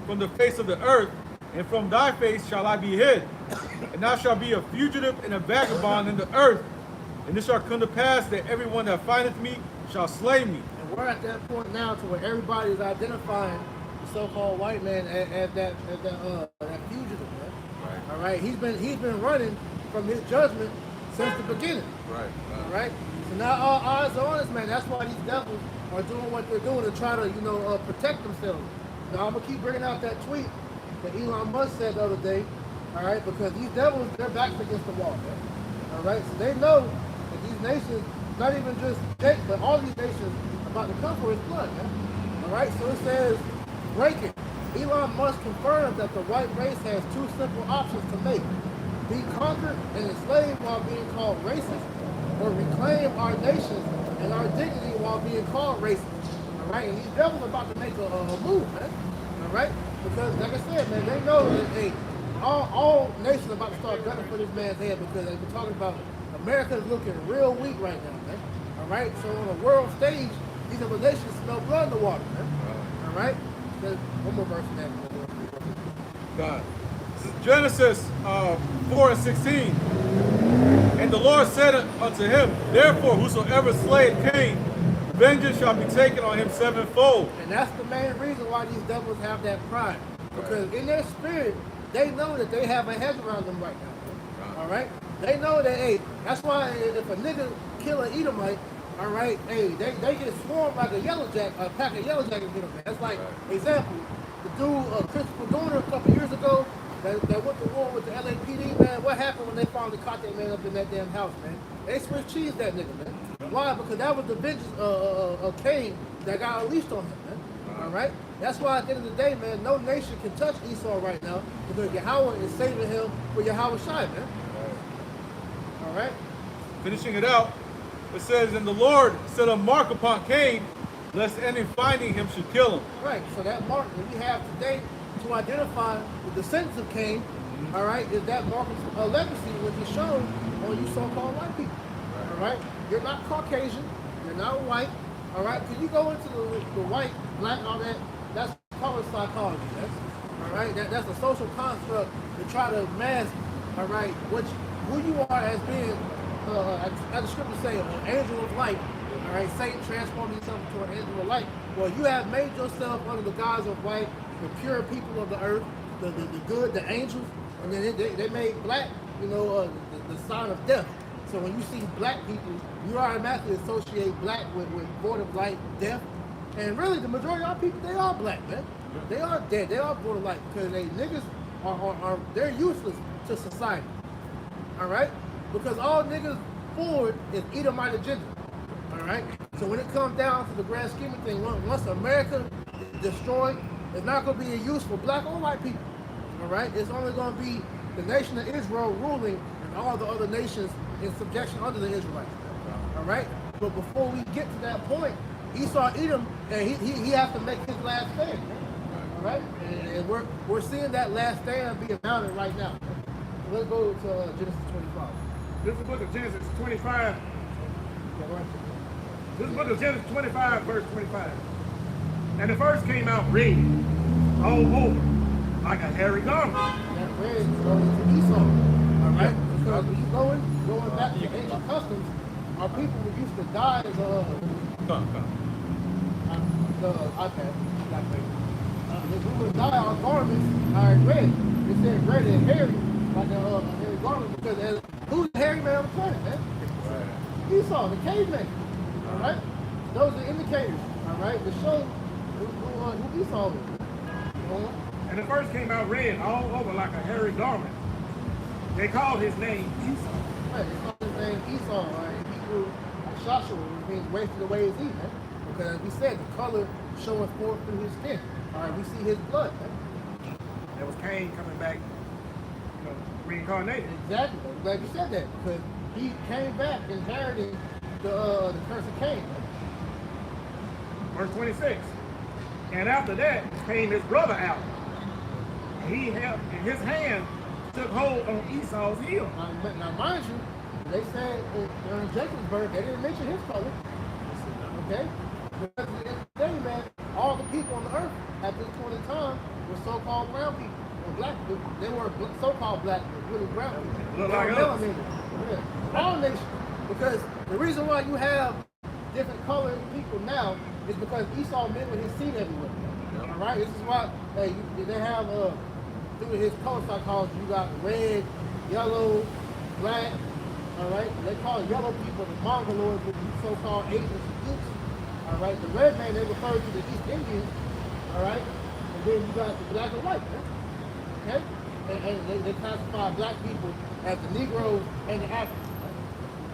from the face of the earth, and from thy face shall I be hid. And thou shalt be a fugitive and a vagabond in the earth. And it shall come to pass that everyone that findeth me shall slay me. And we're at that point now to where everybody is identifying the so-called white man as that fugitive, man. Right. All right, he's been running from his judgment since the beginning. Right. All right. So now all eyes are on us, man. That's why these devils are doing what they're doing to try to protect themselves. Now I'm gonna keep bringing out that tweet that Elon Musk said the other day. All right, because these devils, their backs against the wall, man. All right, so they know that these nations, not even just Jake, but all these nations, are about to come for his blood, man. All right, so it says, breaking. Elon Musk confirmed that the white race has two simple options to make: be conquered and enslaved while being called racist, or reclaim our nations and our dignity while being called racist. All right, and these devils are about to make a move, man. All right, because like I said, man, they know that hey, all nations are about to start gunning for this man's head because they've been talking about America is looking real weak right now, man. All right, so on a world stage, these other nations smell blood in the water, man. All right, there's one more verse in that. God. This is Genesis 4 and 16. And the Lord said unto him, therefore, whosoever slayeth Cain, vengeance shall be taken on him sevenfold. And that's the main reason why these devils have that pride. Because in their spirit, they know that they have a hedge around them right now. All right? They know that, hey, that's why if a nigga kill an Edomite, all right, hey, they get swarmed like a pack of yellow jackets get them. That's like, example, the dude, Christopher Dorner, a couple years ago, that went to war with the LAPD, man. What happened when they finally caught that man up in that damn house, man? They Swiss cheese that nigga, man. Why? Because that was the vengeance of Cain that got unleashed on him, man. All right? That's why at the end of the day, man, no nation can touch Esau right now because Yahweh is saving him with Yahweh Shai, man. All right? Finishing it out, it says, and the Lord set a mark upon Cain, lest any finding him should kill him. Right, so that mark that we have today to identify the descendants of Cain, all right, is that mark of legacy which is shown on you so-called white people. All right? You're not Caucasian, you're not white, all right? Because you go into the white, black, all that, that's color psychology. All right? That's a social construct to try to mask, all right, who you are as being, as the scriptures say, an angel of light. All right, Satan transformed himself into an angel of light. Well, you have made yourself under the guise of white, the pure people of the earth, the good, the angels, and then they made black, the sign of death. So when you see black people, you automatically associate black with void of light, death. And really, the majority of our people, they are black, man. They are dead. They are void of light because they niggas they're useless to society. All right? Because all niggas forward is Edomite agenda. All right? So when it comes down to the grand scheme of things, once America is destroyed, it's not going to be a use for black or white people. All right? It's only going to be the nation of Israel ruling and all the other nations in subjection under the Israelites. All right? But before we get to that point, Esau Edom, and he has to make his last stand. All right? And we're seeing that last stand being mounted right now. So let's go to Genesis 25. This is the book of Genesis 25. This is the book of Genesis 25, verse 25. And the first came out red, all over, like a hairy garment. That red is going to Esau. All right? Because when you going back to ancient customs, our people were used to dye as we would dye our garments red. They said red and hairy, like a hairy garment, because who's the hairy man on the planet, man? Esau, the caveman. All right? Those are indicators, all right, to show who Esau is. And the first came out red all over like a hairy garment. They called his name Esau. Right, they called his name Esau, right? In Hebrew, Shashua, which means wasted away his eat, man. Because as we said, the color showing forth through his skin. All right, we see his blood, man. That was Cain coming back, reincarnated. Exactly. I'm glad you said that, because he came back inheriting the curse of Cain. Man. Verse 26. And after that came his brother out. He held in his hand, took hold on Esau's heel. Now mind you, they said during Jacob's birth, they didn't mention his color. Okay? Because at the end of the day, man, all the people on the earth at this point in time were so-called brown people. Or black people. They were so-called black people, really brown people. Look like us. Yeah. All nations. Because the reason why you have different colored people now is because Esau met with his seed everywhere. All right? This is why they have, through his color psychology, you got red, yellow, black, all right? They call yellow people the Mongoloids, which is so-called Asians and Utes. All right? The red man, they refer to the East Indians, all right? And then you got the black and white, man. Okay? And they classify black people as the Negroes and the Africans.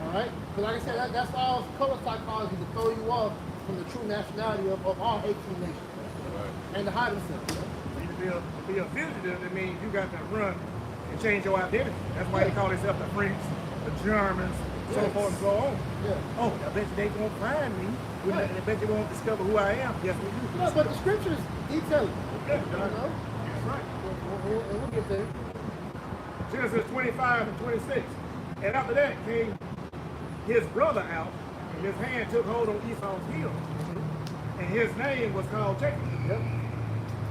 All right? So like I said, that's all color psychology to throw you off from the true nationality of all 18 nations. Right. And to hide themselves. To be a fugitive, that means you got to run and change your identity. That's why they call themselves the French, the Germans, so forth and so on. Yeah. Oh, I bet you they won't find me. I bet you won't discover who I am. Yes, we do. No, but the scriptures detail it. Yeah, You know? that's right. We'll get there. Genesis 25 and 26. And after that came his brother out, and his hand took hold on Esau's heel. And his name was called Jacob. Yep.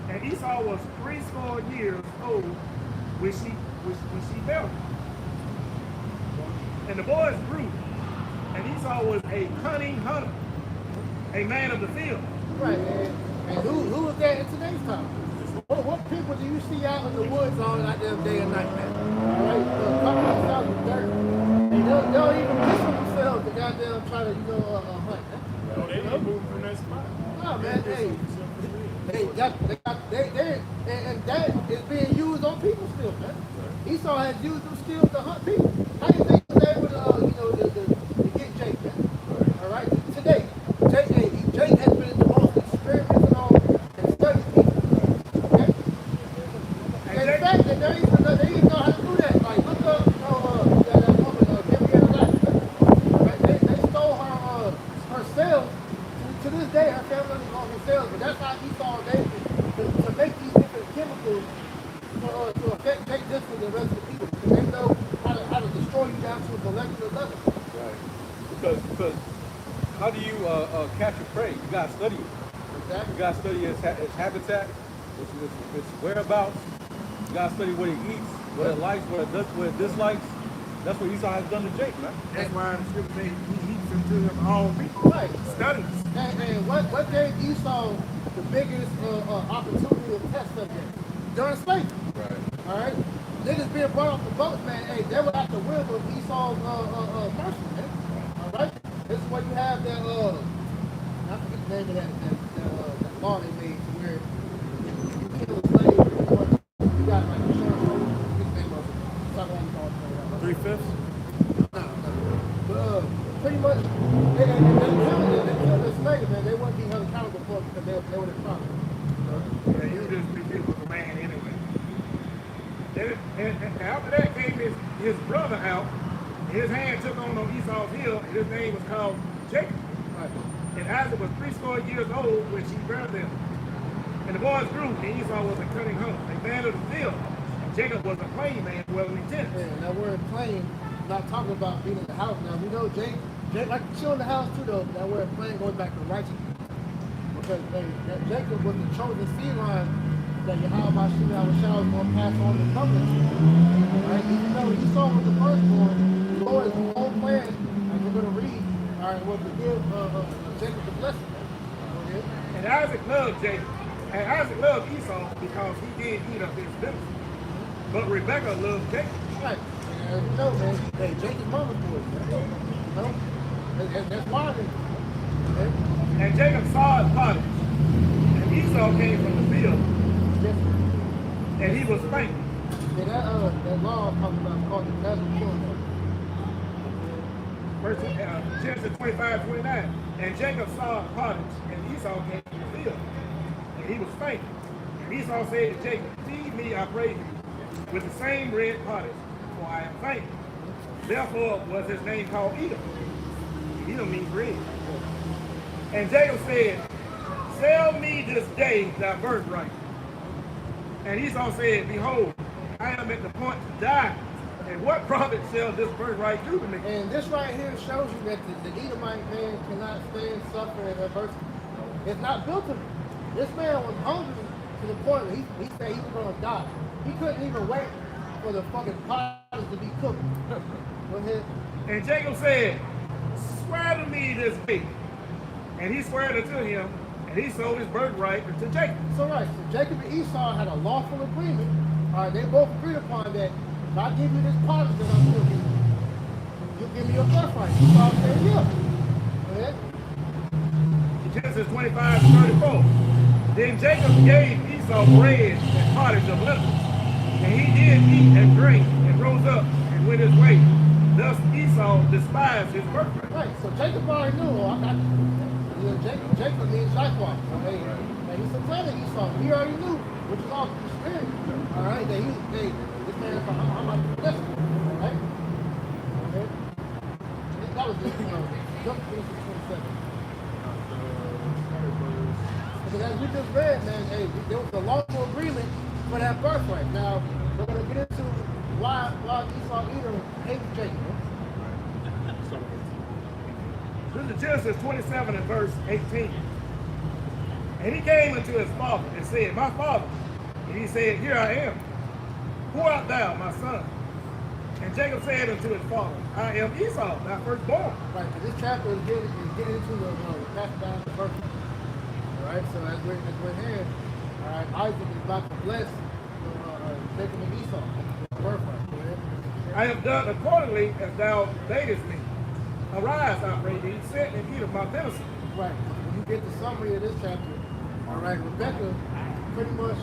And Esau was 80 years old when she fell. And the boys grew, and Esau was a cunning hunter, a man of the field. Right, and who was that in today's time? What people do you see out in the woods all out there day and night, man? All right, cover themselves with dirt. And they'll even piss on themselves to goddamn try to, hunt. No, they ain't moving from that spot. No, man, and that is being used on people still, man. Esau has used them skills to hunt people. How do you think he was able to get Jake, man? All right, today, Jake has been the most experimental and studied people. Okay? And the fact that they even know how to do that. Like, look up, that woman, Henrietta Lacks. Right? They stole her cells. To this day, her family doesn't call her cells, but that's how Esau was able to make these different chemicals to affect Jake different than the rest of the people. Because they know how to destroy you down to a molecular level. Right. Because how do you catch a prey? You gotta study it. Exactly. You gotta study its habitat, its whereabouts. You gotta study what it eats, what it likes, what it does, what it dislikes. That's what Esau has done to Jake, man. That's why the scripture says he heaps them to them all people. Right. Studies. And what gave Esau the biggest opportunity of test subject? During slavery. Right. All right? Niggas being brought off the boats, man, hey, they were at the will of Esau's mercy, man. All right? This is where you have that, I forget the name of that law they made to where you kill a slave, you got like insurance holder, his name of it. It's not what you call it. 3/5? No. But pretty much, they killed the slave, man. They wouldn't be held accountable for it because they were the problem. Yeah, he was just a beautiful man anyway. And after that came his brother out. His hand took on Esau's heel, and his name was called Jacob. Right. And Isaac was 60 years old when she buried them. And the boys grew, and Esau was a cunning hunter, a man of the field. And Jacob was a plain man dwelling in tents. Yeah, and that word plain, not talking about being in the house. Now, we know Jake like to chill in the house too, though. That word plain goes back to righteousness. Because that Jacob was the chosen seed line that Yahweh was going to pass on the covenant. Right? Even though Esau was the firstborn, the Lord's whole plan, as we're going to read, all right, was to give Jacob the blessing. Okay? And Isaac loved Jacob. And Isaac loved Esau because he did eat of his benefit. But Rebekah loved Jacob. Right. And as you know, man, hey, Jacob's mama's boy. You know? And that's why they. Okay? And Jacob saw his pottage. And Esau came from the field. And he was faint. Yeah, that law I'm talking about is called the Nazarene Covenant. Genesis 25:29. And Jacob saw his pottage, and Esau came from the field. And he was faint. And Esau said to Jacob, feed me, I pray you, with the same red pottage, for I am faint. Therefore was his name called Edom. Edom means red. And Jacob said, sell me this day thy birthright. And Esau said, behold, I am at the point to die. And what profit shall this birthright do to me? And this right here shows you that the Edomite man cannot stand suffering and adversity. It's not built of it. This man was hungry to the point where he said he was going to die. He couldn't even wait for the fucking pottage to be cooked. Go ahead. And Jacob said, swear to me this day. And he swore it to him, and he sold his birthright to Jacob. So right, so Jacob and Esau had a lawful agreement. All right, they both agreed upon that. If I give you this pottage that I'm cooking, you'll give me your birthright. Esau said, yeah. Go ahead. Genesis 25:34. Then Jacob gave Esau bread and pottage of lentils. And he did eat and drink and rose up and went his way. Thus Esau despised his birthright. Right, so Jacob already knew, I got Jacob means likewise. Okay? And he's supplanting Esau. He already knew, which is all the spirit. All right, that this man is I'm like this. Right? Okay? That was good. Jump to Genesis 27. Because as we just read, man, hey, there was a lawful agreement for that birthright. Now, we're going to get into why Esau Edom hated Jacob. This is Genesis 27 and verse 18. And he came unto his father and said, my father. And he said, here I am. Who art thou, my son? And Jacob said unto his father, I am Esau, thy firstborn. Right, but this chapter is getting into the passing down the birthright. All right, so as we're here, all right, Isaac is about to bless Jacob and Esau, the birthright. Go ahead. I have done accordingly as thou badest me. Arise, I pray thee, sit and eat of my venison. Right. When you get the summary of this chapter, all right, Rebecca pretty much,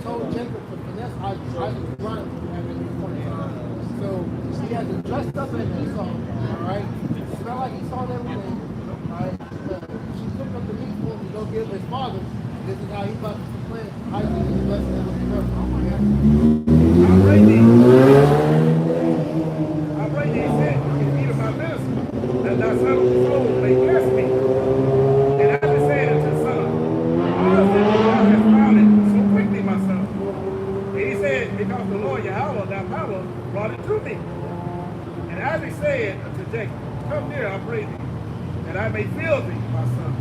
told Jacob to finesse Isaac. Isaac was blind at this point in time. So he had to dress up as Esau, all right? Smell like Esau and everything, all right? She took up the meat for him to go give his father. This is how he about to supplant Isaac and the blessing of his birth. I pray thee, sit and eat of my venison, that thy soul may bless me. And Isaac said unto his son, how is it that thou hast found it so quickly, my son? And he said, because the Lord Yahweh, thy power, brought it to me. And Isaac said unto Jacob, come near, I pray thee, that I may feel thee, my son,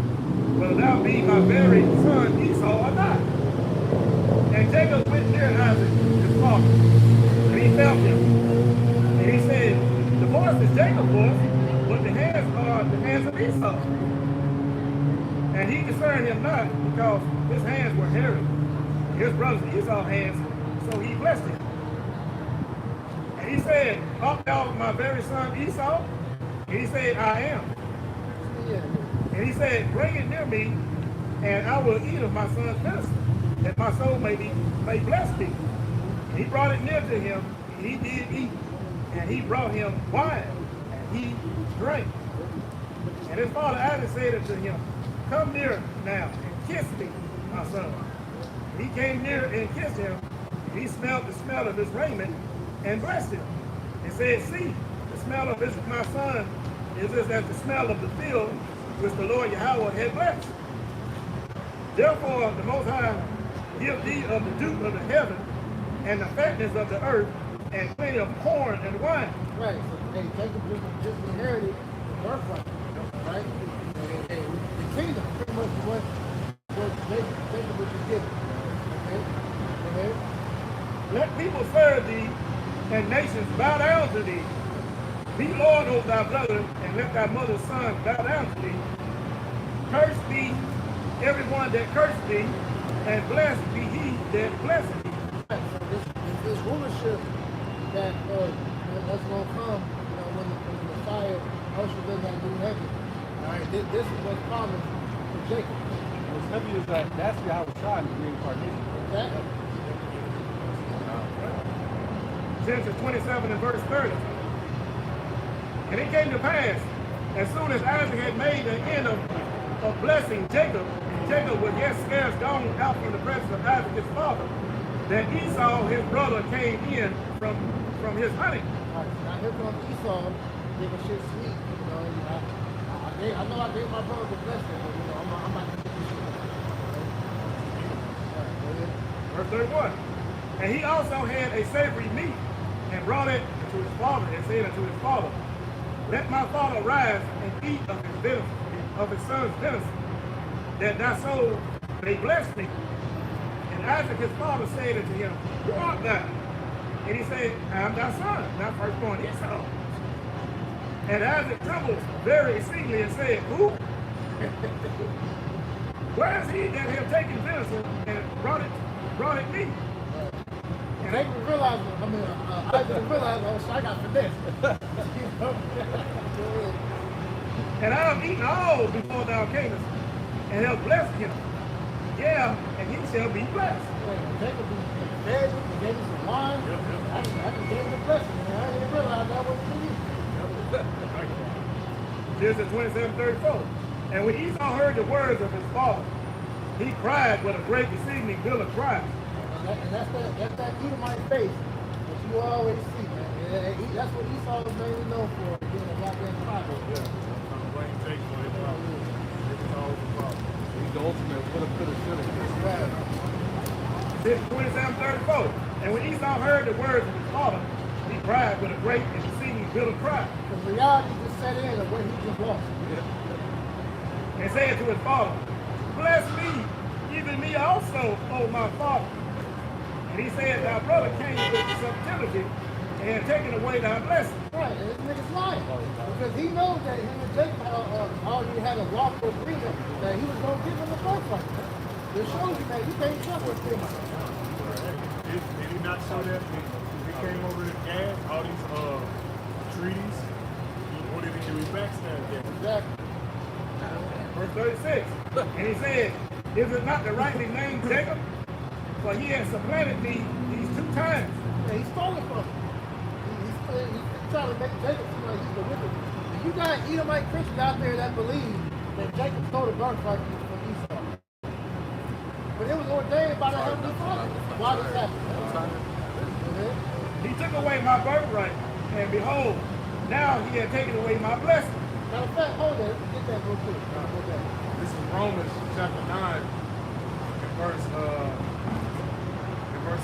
whether thou be my very son Esau or not. And Jacob went near Isaac, his father, and he felt him. And he said, the voice is Jacob's voice, but the hands are the hands of Esau. And he discerned him not, because his hands were hairy, his brother's Esau's hands, so he blessed him. And he said, art thou my very son Esau? And he said, I am. And he said, bring it near me, and I will eat of my son's venison, that my soul may bless thee. And he brought it near to him, and he did eat. And he brought him wine, and he drank. And his father Isaac said unto him, come near now, and kiss me, my son. And he came near and kissed him, and he smelled the smell of his raiment, and blessed him. And said, see, the smell of my son is as the smell of the field which the Lord Yahweh had blessed. Therefore the Most High give thee of the dew of the heaven, and the fatness of the earth, and plenty of corn and wine. Right, so hey, Jacob just inherited the birthright, right? And the kingdom pretty much is what Jacob was given. Okay? Okay? Let people serve thee, and nations bow down to thee. Be Lord over thy brother, and let thy mother's son bow down to thee. Curse be everyone that cursed thee, and blessed be he that blessed thee. Right, so this rulership that's going to come, when the Messiah ushers in that new heaven. All right, this is what's promised for Jacob. What's heavy is that's Yahweh's child in the reincarnation. Exactly. Genesis 27 and verse 30. And it came to pass, as soon as Isaac had made the end of blessing Jacob, Jacob was yet scarce gone out from the presence of Isaac his father, that Esau his brother came in from his hunting. All right, now here comes Esau, giving shit sweet. I know I gave my brother the blessing, but I'm not going to get this shit. All right, go ahead. Verse 31. And he also had a savory meat, and brought it to his father, and said unto his father, let my father rise and eat of his venison, of his son's venison, that thy soul may bless me. And Isaac his father said unto him, who art thou? And he said, I am thy son, thy firstborn Esau. And Isaac trembled very exceedingly and said, who? Where is he that have taken venison and brought it me? And they realized, Isaac realized, oh, so I got finesse. And I have eaten all before thou camest, and have blessed him. Yeah, and he shall be blessed. Jacob fed him, he gave him some wine. I just gave him the blessing. I didn't realize that was for you. Genesis 27:34. And when Esau heard the words of his father, he cried with a great exceeding bill of cries. And that's that Edomite face that you always see, man. That's what Esau was mainly known for, being a goddamn father. Yeah. I'm blaming Jake for his problem. It was always a problem. He's the ultimate coulda, shoulda. Genesis 27:34. And when Esau heard the words of his father, he cried with a great and exceeding bill of cries. Because reality just set in of what he just lost. And said to his father, bless me, even me also, O my father. And he said, thy brother came with subtlety, and taken away thy blessing. Right, and this nigga's lying. Because he knows that him and Jacob already had a lawful agreement that he was going to give him the birthright. It shows you that you can't trust with him. Did he not show that? He came over to gas, all these treaties. What did he do? He backstabbed them. Exactly. Verse 36. And he said, is it not the rightly named Jacob? For he has supplanted me these 2 times. Yeah, he's stolen from him. He's trying to make Jacob seem like he's the wicked. And you got Edomite Christians out there that believe that Jacob stole the birthright from Esau. But it was ordained by the Heavenly Father. Why this happened? He took away my birthright, and behold, now he had taken away my blessing. Matter of fact, hold that. Get that real quick. Hold that. This is Romans chapter 9, in verse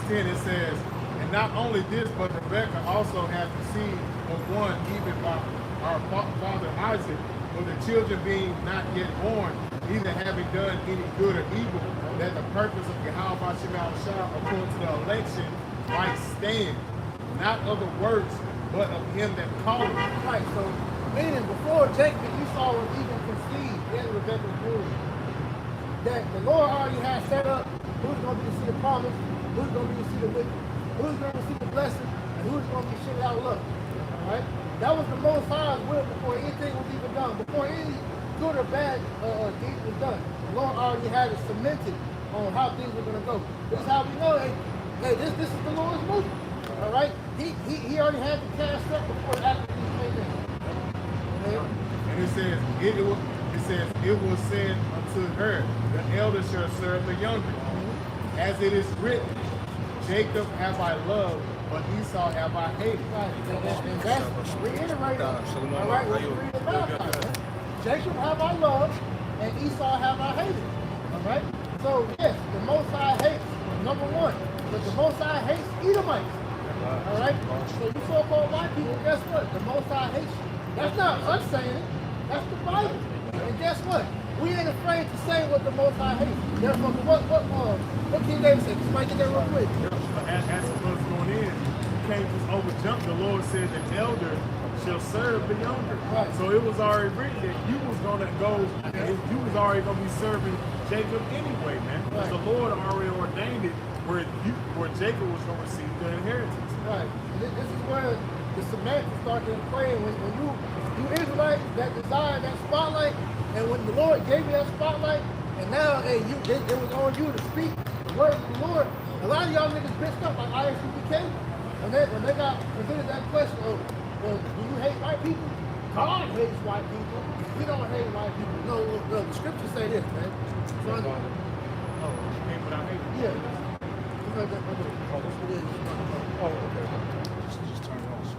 10. It says, and not only this, but Rebekah also hath the seed of one, even by our father Isaac, for the children being not yet born, neither having done any good or evil, that the purpose of Yahweh Shah according to the election might stand, not of the works, but of him that called. Right, so meaning before Jacob and Esau was even conceived in Rebekah's womb, that the Lord already had set up who's going to be to see the promise, who's going to be to see the wicked, who's going to see the blessing, and who's going to be shit out of luck. All right? That was the Most High's will before anything was even done, before any good or bad deed was done. The Lord already had it cemented on how things were going to go. This is how we know, hey, this is the Lord's movement. All right? He already had the cast up before the act came in. And it says, it was said unto her, the elder shall serve the younger. As it is written, Jacob have I loved, but Esau have I hated. Right, and that's reiterated. All right, what we read about that. Jacob have I loved, and Esau have I hated. All right? So, yes, the Most High hates, number one, but the Most High hates Edomites. All right? So you so-called white people, guess what? The Most High hates you. That's not us saying it. That's the Bible. And guess what? We ain't afraid to say what the Most High hates. Therefore, what King David said? Just might get that real quick. As it was going in, you can't just overjump. The Lord said the elder shall serve the younger. Right. So it was already written that you was gonna go, you was already gonna be serving Jacob anyway, man. Because the Lord already ordained it where Jacob was gonna receive the inheritance. Right. This is where the semantics start to play. When you Israelites that desire that spotlight, and when the Lord gave you that spotlight, and now it was on you to speak the word of the Lord. A lot of y'all niggas bitched up like ISUPK, when they got presented that question of, well, do you hate white people? God hates white people. We don't hate white people. No, the scriptures say this, man. So, Hate without hate. yeah. Oh, okay.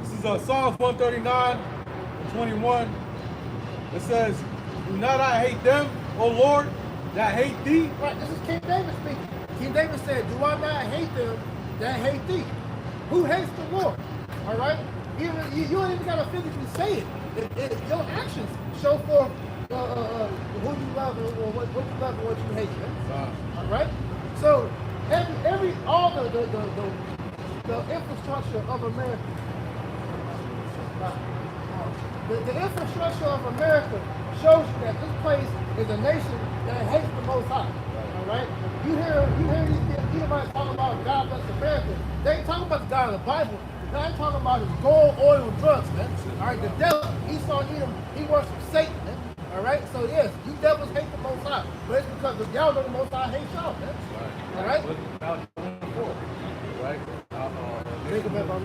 This is Psalms 139 and 21. It says, do not I hate them, O Lord, that hate thee? Right, this is King David speaking. King David said, do I not hate them that hate thee? Who hates the Lord? All right? You don't even got to physically say it. If your actions show forth who you love or what you love and what you hate. All right? So, all the infrastructure of America, the infrastructure of America shows you that this place is a nation that hates the Most High. All right? You hear these Edomites talking about God bless America. They ain't talking about the God of the Bible. The God ain't talking about is gold, oil, and drugs, man. All right? The devil, Esau, Edom, he worships Satan, man. All right? So, yes, you devils hate the Most High. But it's because of y'all know the Most High hates y'all, man. All right? Right? Think about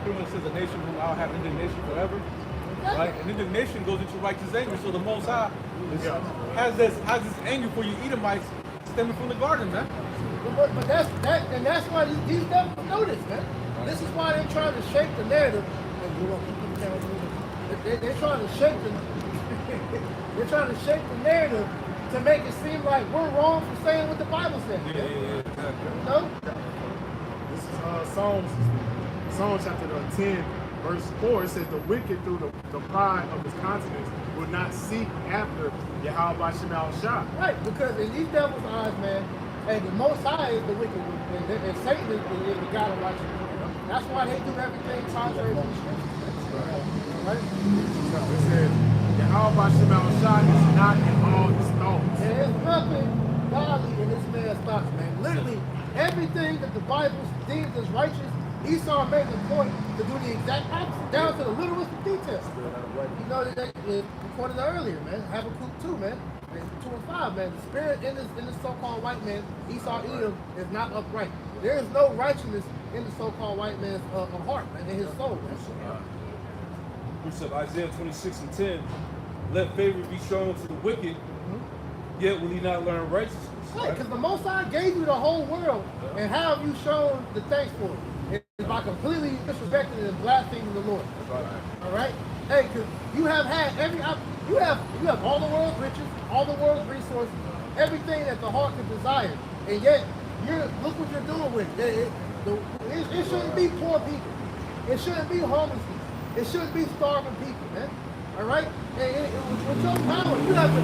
Pretty much says a nation who I'll have indignation forever. Right? And indignation goes into righteous anger. So the Most High has this anger for you Edomites stemming from the garden, man. But that's why these devils know this, man. This is why they're trying to shake the narrative. They're trying to shake the narrative to make it seem like we're wrong for saying what the Bible says. Yeah, exactly. You know? This is Psalms chapter 10, verse 4. It says, the wicked through the pride of his countenance will not seek after Yahweh Shah. Right, because in these devils' eyes, man, and the Most High is the wicked one, and Satan is the God of righteousness. That's why they do everything contrary to the scriptures. Right? It says, Yahweh Shema Shai is not in all his thoughts. There is nothing godly in this man's thoughts, man. Literally, everything that the Bible deems as righteous, Esau made the point to do the exact opposite, down to the littlest of details. You know that we pointed out earlier, man. Habakkuk 2, man. 2 and 5, man. The spirit in this so-called white man, Esau Edom, is not upright. There is no righteousness in the so-called white man's heart, man, in his soul, man. Precept Isaiah 26 and 10. Let favor be shown to the wicked, yet will he not learn righteousness. Right, because the Most High gave you the whole world, and how have you shown the thanks for it? It's by completely disrespecting and blaspheming the Lord. All right? Hey, because you have had you have all the world's riches, all the world's resources, everything that the heart could desire, and yet look what you're doing with it. It shouldn't be poor people. It shouldn't be homeless people. It shouldn't be starving people, man. All right? And with your power, you have the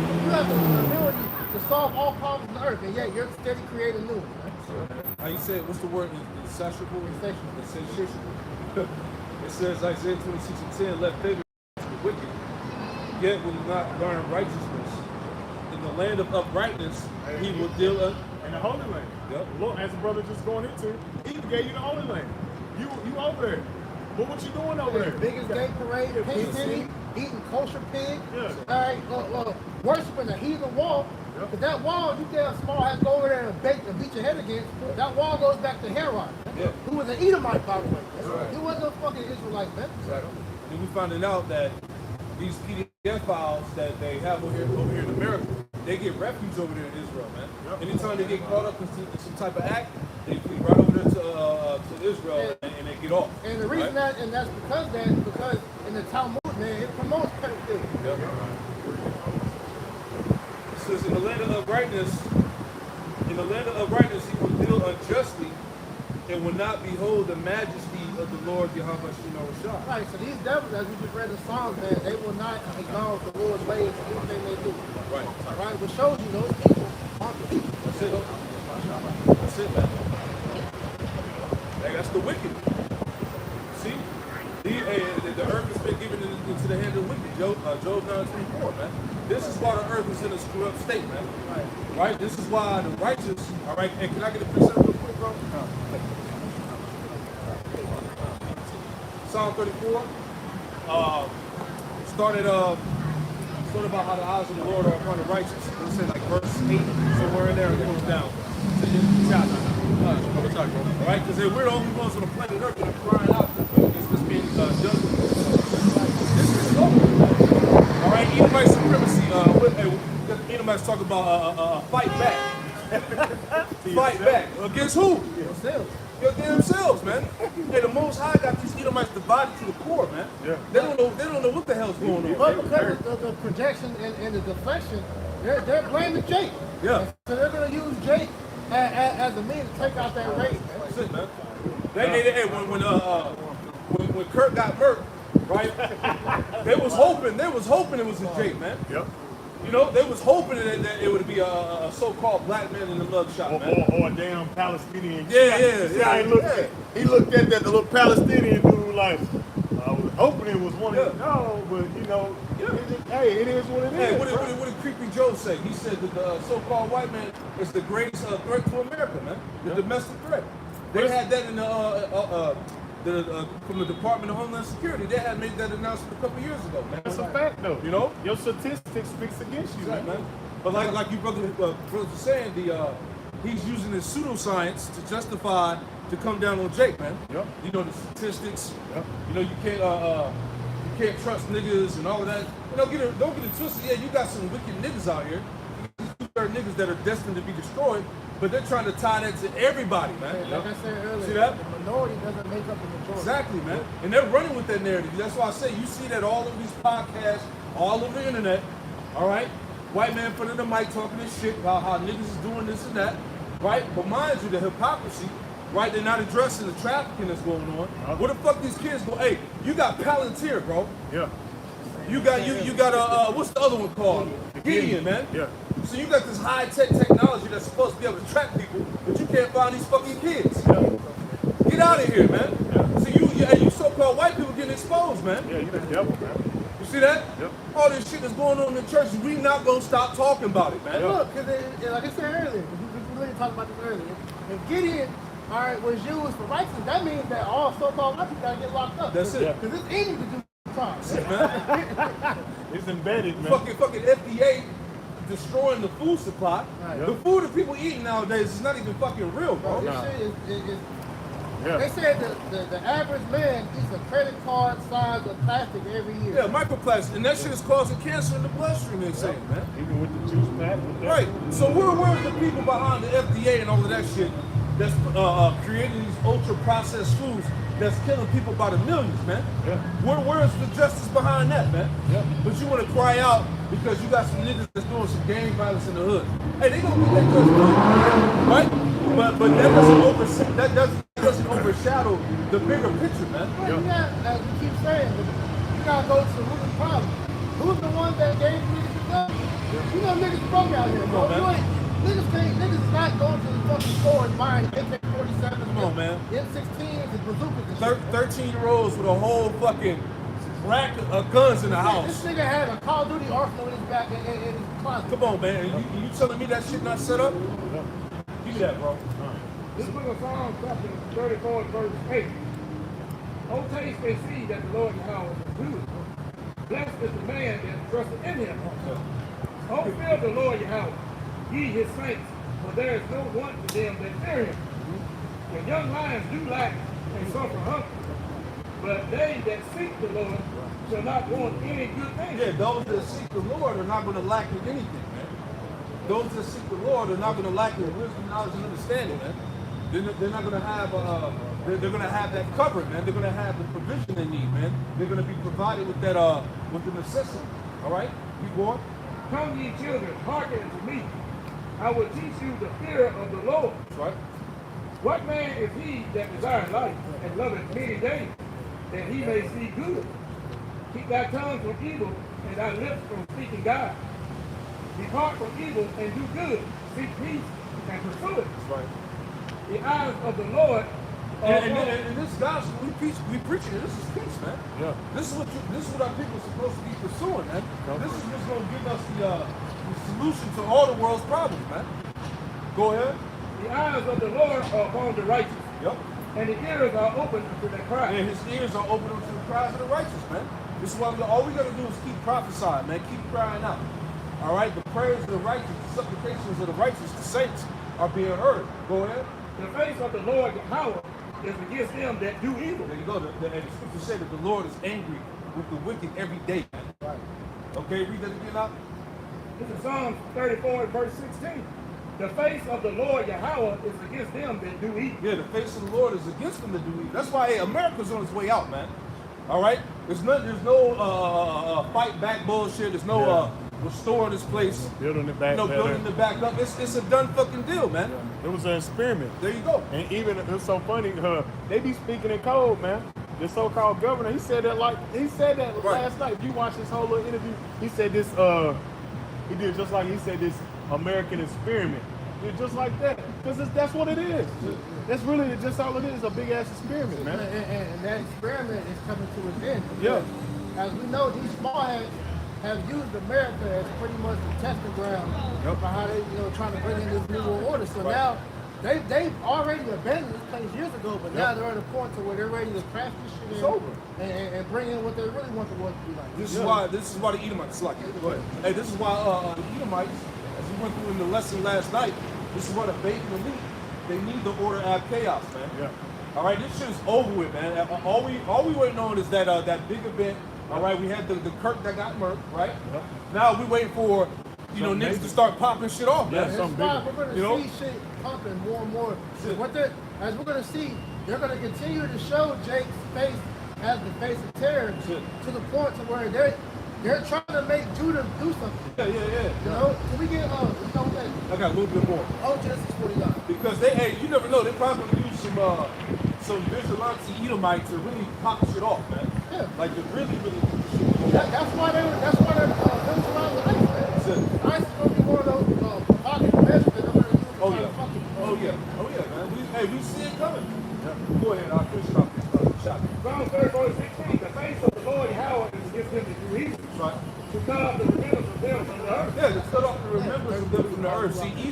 ability to solve all problems on the earth, and yet you're steady creating new ones. Right? How you say it? What's the word? Insatiable? Insatiable. It says Isaiah 26 and 10. Let favor be to the wicked, yet will he not learn righteousness. In the land of uprightness, he will deal in the Holy Land. Yep. Look, as the brother just going into, he gave you the Holy Land. You over there. But what you doing over there? Biggest gay parade in Pig City, eating kosher pig, Yeah. all right, worshiping a heathen wall. Yep. But that wall, you damn small, has to go over there and beat your head against. That wall goes back to Herod, Yeah. who was an Edomite, by the way. Right. He wasn't no fucking Israelite, man. Exactly. And we finding out that these PDF files that they have over here in America, they get refuge over there in Israel, man. Yep. Anytime they get caught up in some type of act, they flee right over there to Israel and they get off. And the reason right? that's because in the Talmud, man, it promotes pedophilia. Yep. It says in the land of uprightness, he will deal unjustly and will not behold the majesty of the Lord Yahweh Shema. Right, so these devils, as we just read in Psalms, man, they will not acknowledge the Lord's ways in anything they do. Right. Right, which shows you those people aren't the people. That's it. That's it, man. That's the wicked. See? The earth has been given into the hand of the wicked. Job 9:24, man. This is why the earth is in a screwed up state, man. Right? This is why the righteous, all right, and can I get a precept real quick, bro? Psalm 34. Started about how the eyes of the Lord are upon the righteous. It said like verse 8, somewhere in there, it goes down to the end of the chapter. All right, because we're the only ones on the planet Earth that are crying out against this being done. This is over. All right, Edomite supremacy. Edomites talk about fight back. Fight back. Against who? Themselves. Themselves, man. Hey, the Most High got these Edomites divided to the core, man. Yeah. They don't know what the hell's going on. But because of the projection and the deflection, they're blaming Jake. Yeah. So they're going to use Jake as a means to take out that race. That's it, man. When Kurt got murked, right? they was hoping it was a Jake, man. Yep. You know, they was hoping that it would be a so-called black man in the mug shot, man. Or a damn Palestinian. Yeah. See how he looked at that, the little Palestinian dude like, I was hoping it was one of them. No, but you know, hey, it is what it is. Hey, what did Creepy Joe say? He said that the so-called white man is the greatest threat to America, man. The domestic threat. They had that in from the Department of Homeland Security. They had made that announcement a couple years ago, man. That's a fact, though. You know, your statistics speaks against you, exactly, man. But like you brothers were saying, he's using his pseudoscience to justify to come down on Jake, man. Yep. You know the statistics. Yep. You know you can't trust niggas and all of that. You know, don't get it twisted. Yeah, you got some wicked niggas out here. These are niggas that are destined to be destroyed, but they're trying to tie that to everybody, man. Like I said earlier, See that? the minority doesn't make up the majority. Exactly, man. And they're running with that narrative. That's why I say you see that all over these podcasts, all over the internet. All right, white man in front of the mic talking this shit about how niggas is doing this and that, right? But mind you, the hypocrisy, right? They're not addressing the trafficking that's going on. Where the fuck these kids go? Hey, you got Palantir, bro. Yeah. You got what's the other one called? Gideon, man. Yeah. So you got this high-tech technology that's supposed to be able to track people, but you can't find these fucking kids. Yeah. Get out of here, man. about white people getting exposed, man. Yeah, you the devil, man. You see that? Yep. All this shit that's going on in the church, we not gonna stop talking about it, man. And look, because like I said earlier, we really talked about this earlier. If Gideon, all right, was used for righteousness, that means that all so-called white people gotta get locked up. That's it. Because it's easy to do crimes. It's embedded, man. Fucking FDA destroying the food supply. Right. The food that people eating nowadays is not even fucking real, bro. This shit is Yeah. they said the average man eats a credit card size of plastic every year. Yeah, microplastic, and that shit is causing cancer in the bloodstream. They say, man. Even with the juice pack. With that. Right. So where's the people behind the FDA and all of that shit that's creating these ultra processed foods that's killing people by the millions, man? Yeah. Where's the justice behind that, man? Yeah. But you want to cry out because you got some niggas that's doing some gang violence in the hood. Hey, they gonna get that justice, right? But that doesn't overshadow the bigger picture, man. But you got, as we keep saying, you gotta go to the root of the problem. Who's the one that gave niggas the gun? You know niggas broke out here, bro. Come on, man. Niggas is not going to the fucking store and buying AK-47s, Come on, man. M16s and bazookas and shit. 13-year-olds with a whole fucking rack of guns in the This house. nigga had a Call of Duty arsenal in his back in his closet. Come on, man. You telling me that shit not set up? Give me that, bro. This book of Psalms, chapter 34, verse 8. Oh, taste and see that the Lord Yahweh is good. Blessed is the man that trusteth in him. Oh, fear the Lord Yahweh, ye his saints, for there is no want to them that fear him. The young lions do lack and suffer hunger, but they that seek the Lord shall not want any good thing. Yeah, those that seek the Lord are not going to lack in anything, man. Those that seek the Lord are not going to lack in wisdom, knowledge, and understanding, man. They're not going to have they're going to have that covered, man. They're going to have the provision they need, man. They're going to be provided with that with the necessity. All right, you go on. Come ye children, hearken unto me. I will teach you the fear of the Lord. That's right. What man is he that desires life and loveth many days, that he may see good? Keep thy tongue from evil and thy lips from speaking God. Depart from evil and do good. Seek peace and pursue it. That's right. The eyes of the Lord are And this gospel we preaching, this is peace, man. Yeah. This is what our people are supposed to be pursuing, man. This is what's going to give us the solution to all the world's problems, man. Go ahead. the eyes of the Lord are upon the righteous, Yep. and the ears are open unto their cry. And his ears are open to the cries of the righteous, man. This is why all we got to do is keep prophesying, man. Keep crying out. All right? The prayers of the righteous, the supplications of the righteous, the saints are being heard. Go ahead. The face of the Lord Yahweh is against them that do evil. There you go. And the scripture say that the Lord is angry with the wicked every day. Right. Okay, read that again out. This is Psalms 34 and verse 16. The face of the Lord Yahweh is against them that do evil. Yeah, the face of the Lord is against them that do evil. That's why, hey, America's on its way out, man. All right? There's no fight back bullshit. There's no restoring this place. Building it back better. Building it back up. It's a done fucking deal, man. It was an experiment. There you go. And even it's so funny, they be speaking in code, man. The so-called governor, he said that Right. last night. If you watch this whole little interview, he said this. He did just like he said this American experiment. It's just like that, because that's what it is. That's really just all it is—a big ass experiment, man. And that experiment is coming to its end. Yeah. As we know, these small heads have used America as pretty much the testing ground for how they, trying to bring in this new world order. So now they've already abandoned this place years ago, but now they're at a point to where they're ready to crash this shit It's over. and bring in what they really want the world to be like. This is why the Edomites like it. Go ahead. Hey, this is why the Edomites, as we went through in the lesson last night, this is why the bait and the meat, they need the order to have chaos, man. Yeah. All right, this shit is over with, man. All we waiting on is that big event. All right, we had the Kirk that got murked, right? Yep. Now we waiting for Something niggas major. to start popping shit off, Yeah, man. That's something why bigger. we're going You know? to see shit pumping more and more. Shit. As we're going to see, they're going to continue to show Jake's face as the face of terror Shit. to the point to where they're trying to make Judah do something. Yeah. You know? Can we get that? I got a little bit more. Oh, Genesis 49. Because you never know, they probably gonna use some vigilante Edomites to really pop shit off, man. Yeah. Like to really do shit. That's why they're built around the ICE, man. That's it. ICE is going to be one of those provocative measures that they're going to use to try to fucking Oh yeah, man. We see it coming. Yeah. Go ahead, I'll finish it off this shot. Psalms 34 and 16.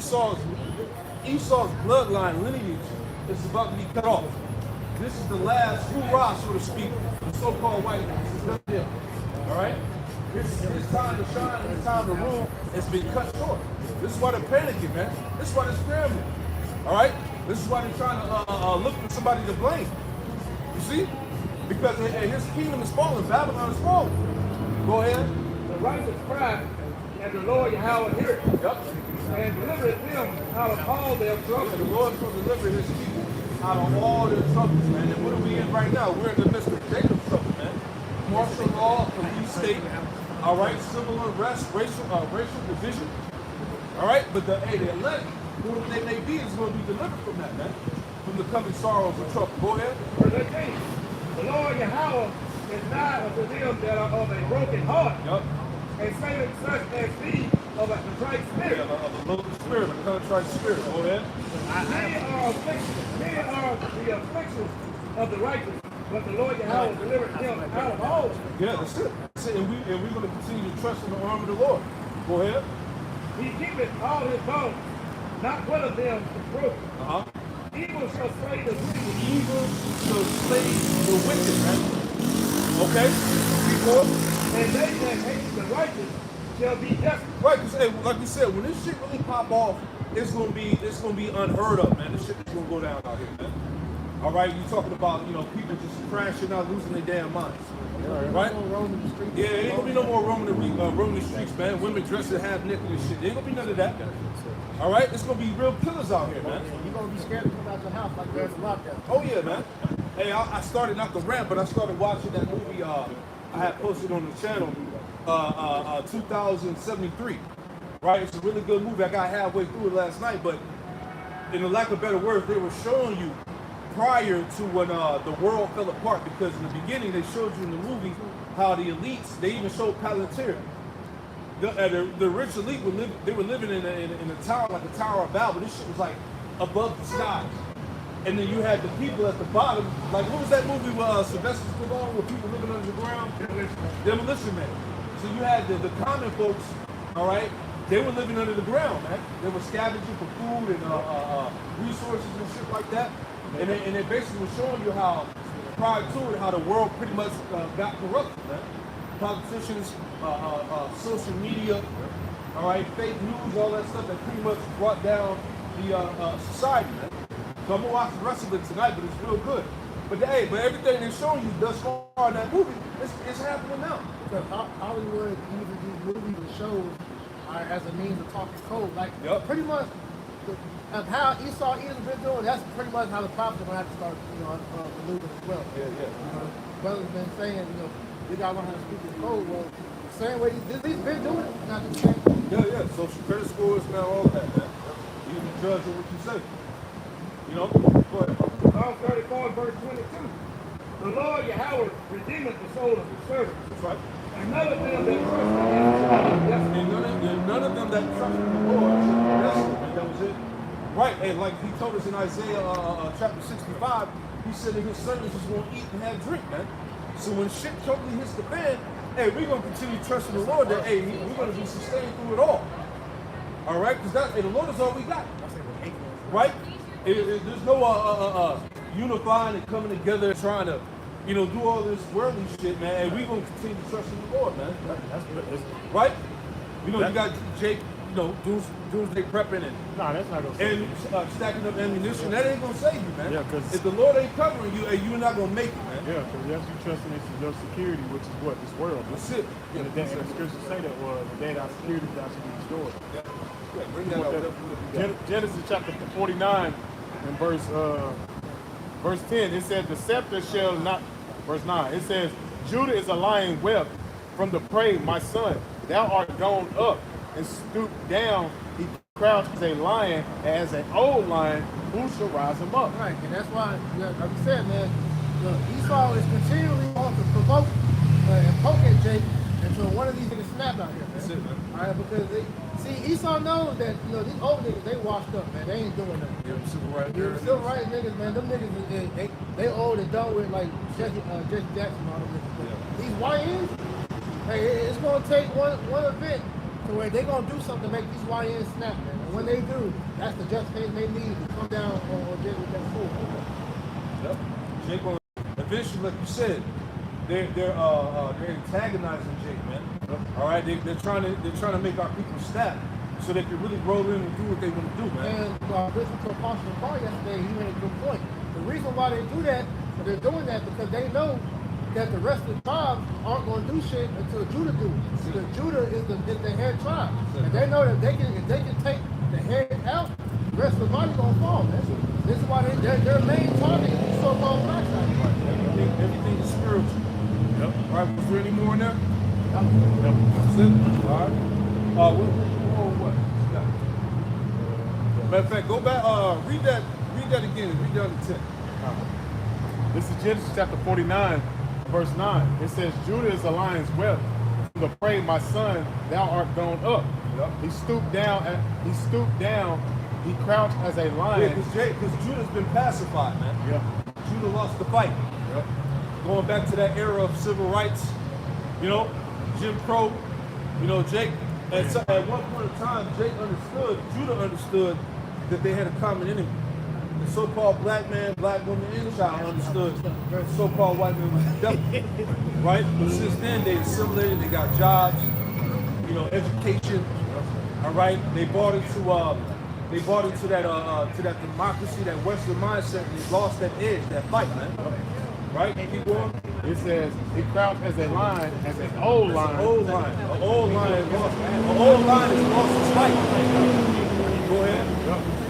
Esau's bloodline lineage is about to be cut off. This is the last hoorah, so to speak, the so-called white man. This is done deal. All right? His time to shine, his time to rule has been cut short. This is why they're panicking, man. This is why they're scrambling. All right? This is why they're trying to look for somebody to blame. You see? Because his kingdom is falling. Babylon is falling. Go ahead. The righteous cry, and the Lord Yahweh hear it. Yep. And deliver them out of all their troubles. The Lord's going to deliver his people out of all their troubles, man. And what are we in right now? We're in the midst of Jacob's trouble, man. Martial law, police state, all right, civil unrest, racial division, all right. But the elect, who they may be, is going to be delivered from that, man, from the coming sorrows and trouble. Go ahead. Verse 18. The Lord Yahweh is nigh unto them that are of a broken heart, Yup. and saving such as thee of a contrite spirit. Of a little spirit, a contrite spirit. Go ahead. Many are the afflictions of the righteous, but the Lord Yahweh delivered them out of all. Yeah, that's it. That's it. And we're going to continue to trust in the arm of the Lord. Go ahead. He keepeth all his bones, not one of them is broken. Uh-huh. Evil shall slay the wicked. Evil shall slay the wicked, man. Okay? Keep going. And they that hate the righteous shall be desolate. Right, because hey, like we said, when this shit really pop off, it's gonna be unheard of, man. This shit is gonna go down out here, man. All right, you talking about people just crashing out, losing their damn minds, right? Yeah, ain't gonna be no more roaming the streets, man. Women dressed half naked and shit. Ain't gonna be none of that. All right, it's gonna be real killers out here, man. You're gonna be scared to come out your house like there's a lockdown. Oh yeah, man. Hey, I started not to rant, but I started watching that movie. I had posted on the channel, 2073. Right, it's a really good movie. I got halfway through it last night, but in the lack of better words, they were showing you prior to when the world fell apart. Because in the beginning, they showed you in the movie how the elites. They even showed Palantir. The rich elite they were living in a tower like a Tower of Babel. This shit was like above the sky. And then you had the people at the bottom. Like, what was that movie with Sylvester Stallone where people living under the ground? Demolition Man. So you had the common folks, all right? They were living under the ground, man. They were scavenging for food and resources and shit like that. And they basically were showing you how, prior to it, how the world pretty much got corrupted, man. Politicians, social media, all right, fake news, all that stuff that pretty much brought down the society, man. So I'm gonna watch the rest of it tonight, but it's real good. But everything they're showing you thus far in that movie, it's happening now. Because Hollywood uses these movies and shows as a means of talking code. Like, pretty much, how Esau has been doing, that's pretty much how the prophets are going to have to start, believing as well. Yeah. Brothers been saying, we got to learn how to speak this code. Well, the same way he's been doing it, not the same. Yeah. Social credit scores, man, all of that, man. You can judge on what you say. Go ahead. Psalm 34, verse 22. The Lord Yahweh redeemeth the soul of his servants. That's right. And none of them that trust in him. And none of them that trust in the Lord shall be desolate. That was it. Right, and like he told us in Isaiah chapter 65, he said that his servants is going to eat and have drink, man. So when shit totally hits the fan, we're going to continue trusting the Lord that, we're going to be sustained through it all. All right? Because the Lord is all we got. Right? There's no unifying and coming together and trying to, do all this worldly shit, man. And we're going to continue to trust in the Lord, man. That's right? You got Jake, doomsday prepping and that's not gonna save and stacking up ammunition. That ain't gonna save you, man. Yeah, 'cause if the Lord ain't covering you, you're not gonna make it, man. Yeah, because you have to trust in your security, which is what this world. That's it. And the scriptures say that the day that our security is out to be destroyed. Yeah, bring that out. Genesis chapter 49 and verse 10, it says, the scepter shall not, verse 9, it says, Judah is a lion whelp from the prey, my son. Thou art gone up and stooped down. He crouched as a lion, as an old lion, who shall rise him up? Right, and that's why, like you said, man, Esau is continually on to provoke and poke at Jake until one of these niggas snap out here, man. That's it, man. All right, because Esau knows that, these old niggas, they washed up, man. They ain't doing nothing. Yeah, civil rights. Civil rights niggas, man, them niggas, they old and done with, like, Jesse Jackson and all them niggas. Yeah. These YNs, it's going to take one event to where they're going to do something to make these YNs snap, man. when they do, that's the justification they need to come down on Jake with that sword. Yep. Jake will eventually, like you said, they're antagonizing Jake, man. All right, they're trying to make our people snap so they can really roll in and do what they want to do, man. And listen to Apostle Paul yesterday, he made a good point. The reason why they do that, they're doing that because they know that the rest of the tribes aren't going to do shit until Judah do it. Because Judah is the head tribe. And they know that if they can take the head out, the rest of the body going to fall, man. This is why their main target is the so-called black side. Everything is spiritual. Yep. All right, was there any more in there? Yep. That's it? All right. What? Matter of fact, go back, read that again. Read down to 10. This is Genesis chapter 49, verse 9. It says, Judah is the lion's whelp. From the prey, my son, thou art gone up. Yep. He stooped down, he crouched as a lion. Yeah, because Judah's been pacified, man. Yeah. Judah lost the fight. Yep. Going back to that era of civil rights, you know, Jim Crow, you know, Jake, at one point in time, Judah understood that they had a common enemy. The so-called black man, black woman, and child understood the so-called white man was the devil, right? But since then, they assimilated, they got jobs, you know, education, all right? They bought into that democracy, that Western mindset, and they lost that edge, that fight, man. Right? Keep going. It says, he crouched as a lion, as an old lion. An old lion has lost his fight. Go ahead.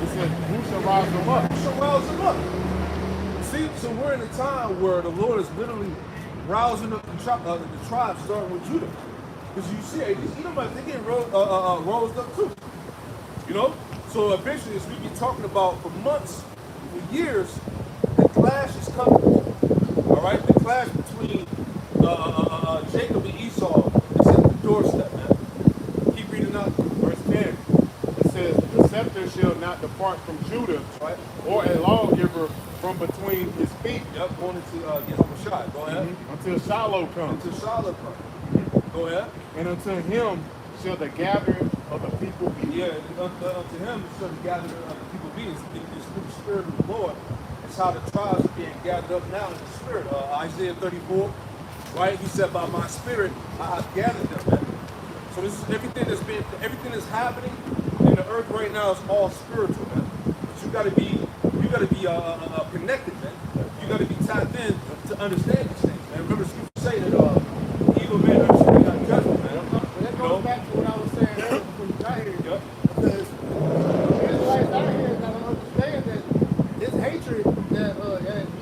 It says, who shall rouse him up? Who shall rouse him up? See, so we're in a time where the Lord is literally rousing up the tribes, starting with Judah. Because you see, these Edomites, they're getting roused up too. You know? So eventually, as we be talking about for months, for years, the clash is coming. All right? The clash between Jacob and Esau is at the doorstep, man. Keep reading out. Verse 10. It says, the scepter shall not depart from Judah, Right? or a lawgiver from between his feet. Yep, going into get him a shot. Go ahead. Until Shiloh comes. Until Charlotte comes. Go ahead. And unto him shall the gathering of the people be. Yeah, unto him shall the gathering of the people be. It's through the Spirit of the Lord. It's how the tribes are being gathered up now in the Spirit. Isaiah 34, right? He said, by my Spirit I have gathered them, man. So this is everything that's happening in the earth right now is all spiritual, man. But you gotta be connected, man. You gotta be tapped in to understand these things, man. Remember, scripture say that evil men understand not judgment, man. That goes back to what I was saying earlier before you got here. Yep. Because the Israelites out here gotta understand that this hatred that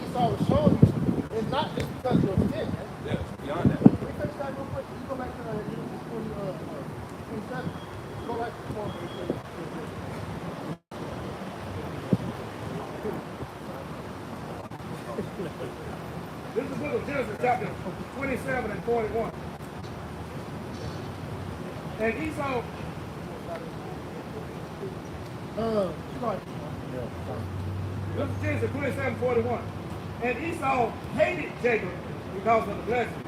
Esau was showing you is not just because of your skin, man. Yeah, it's beyond that. Let me finish that real quick. You go back to Genesis 27. Go back to 4. This is the book of Genesis, chapter 27 and 41. And Esau, this is Genesis 27, 41. And Esau hated Jacob because of the blessing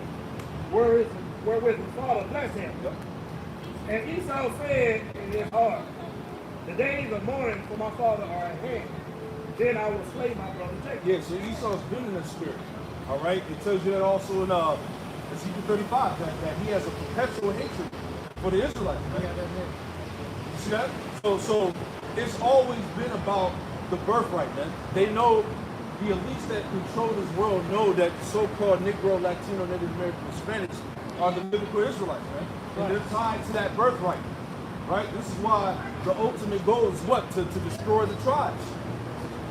wherewith his father blessed him. And Esau said in his heart, the days of mourning for my father are at hand. Then I will slay my brother Jacob. Yeah, so Esau's been in the spirit. All right? It tells you that also in Ezekiel 35, that he has a perpetual hatred for the Israelites. Right? You see that? So it's always been about the birthright, man. They know, the elites that control this world know that the so-called Negro, Latino, Native American, Hispanics are the biblical Israelites, man. And they're tied to that birthright. Right? This is why the ultimate goal is what? To destroy the tribes.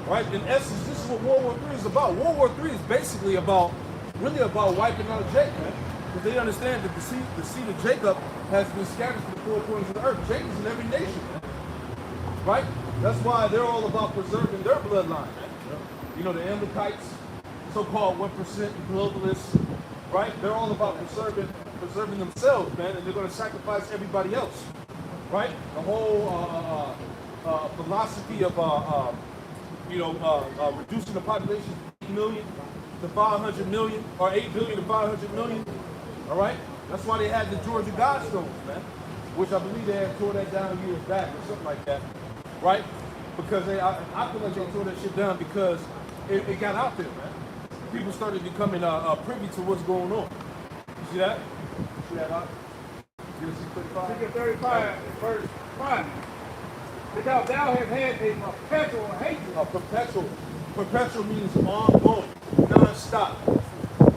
Right? In essence, this is what World War III is about. World War III is basically really about wiping out Jacob, man. Because they understand that the seed of Jacob has been scattered to the four corners of the earth. Jacob's in every nation, man. Right? That's why they're all about preserving their bloodline, man. You know, the Amalekites, so-called 1% globalists, right? They're all about preserving themselves, man, and they're going to sacrifice everybody else, right? The whole philosophy of reducing the population from 8 million to 500 million, or 8 billion to 500 million, all right? That's why they had the Georgia Guidestones, man, which I believe they had tore that down years back or something like that. right? Because I feel like they tore that shit down because it got out there, man. People started becoming privy to what's going on. You see that? See that? Genesis 35. Ezekiel 35, verse 5. Because thou hast had a perpetual hatred. Perpetual means ongoing, non-stop.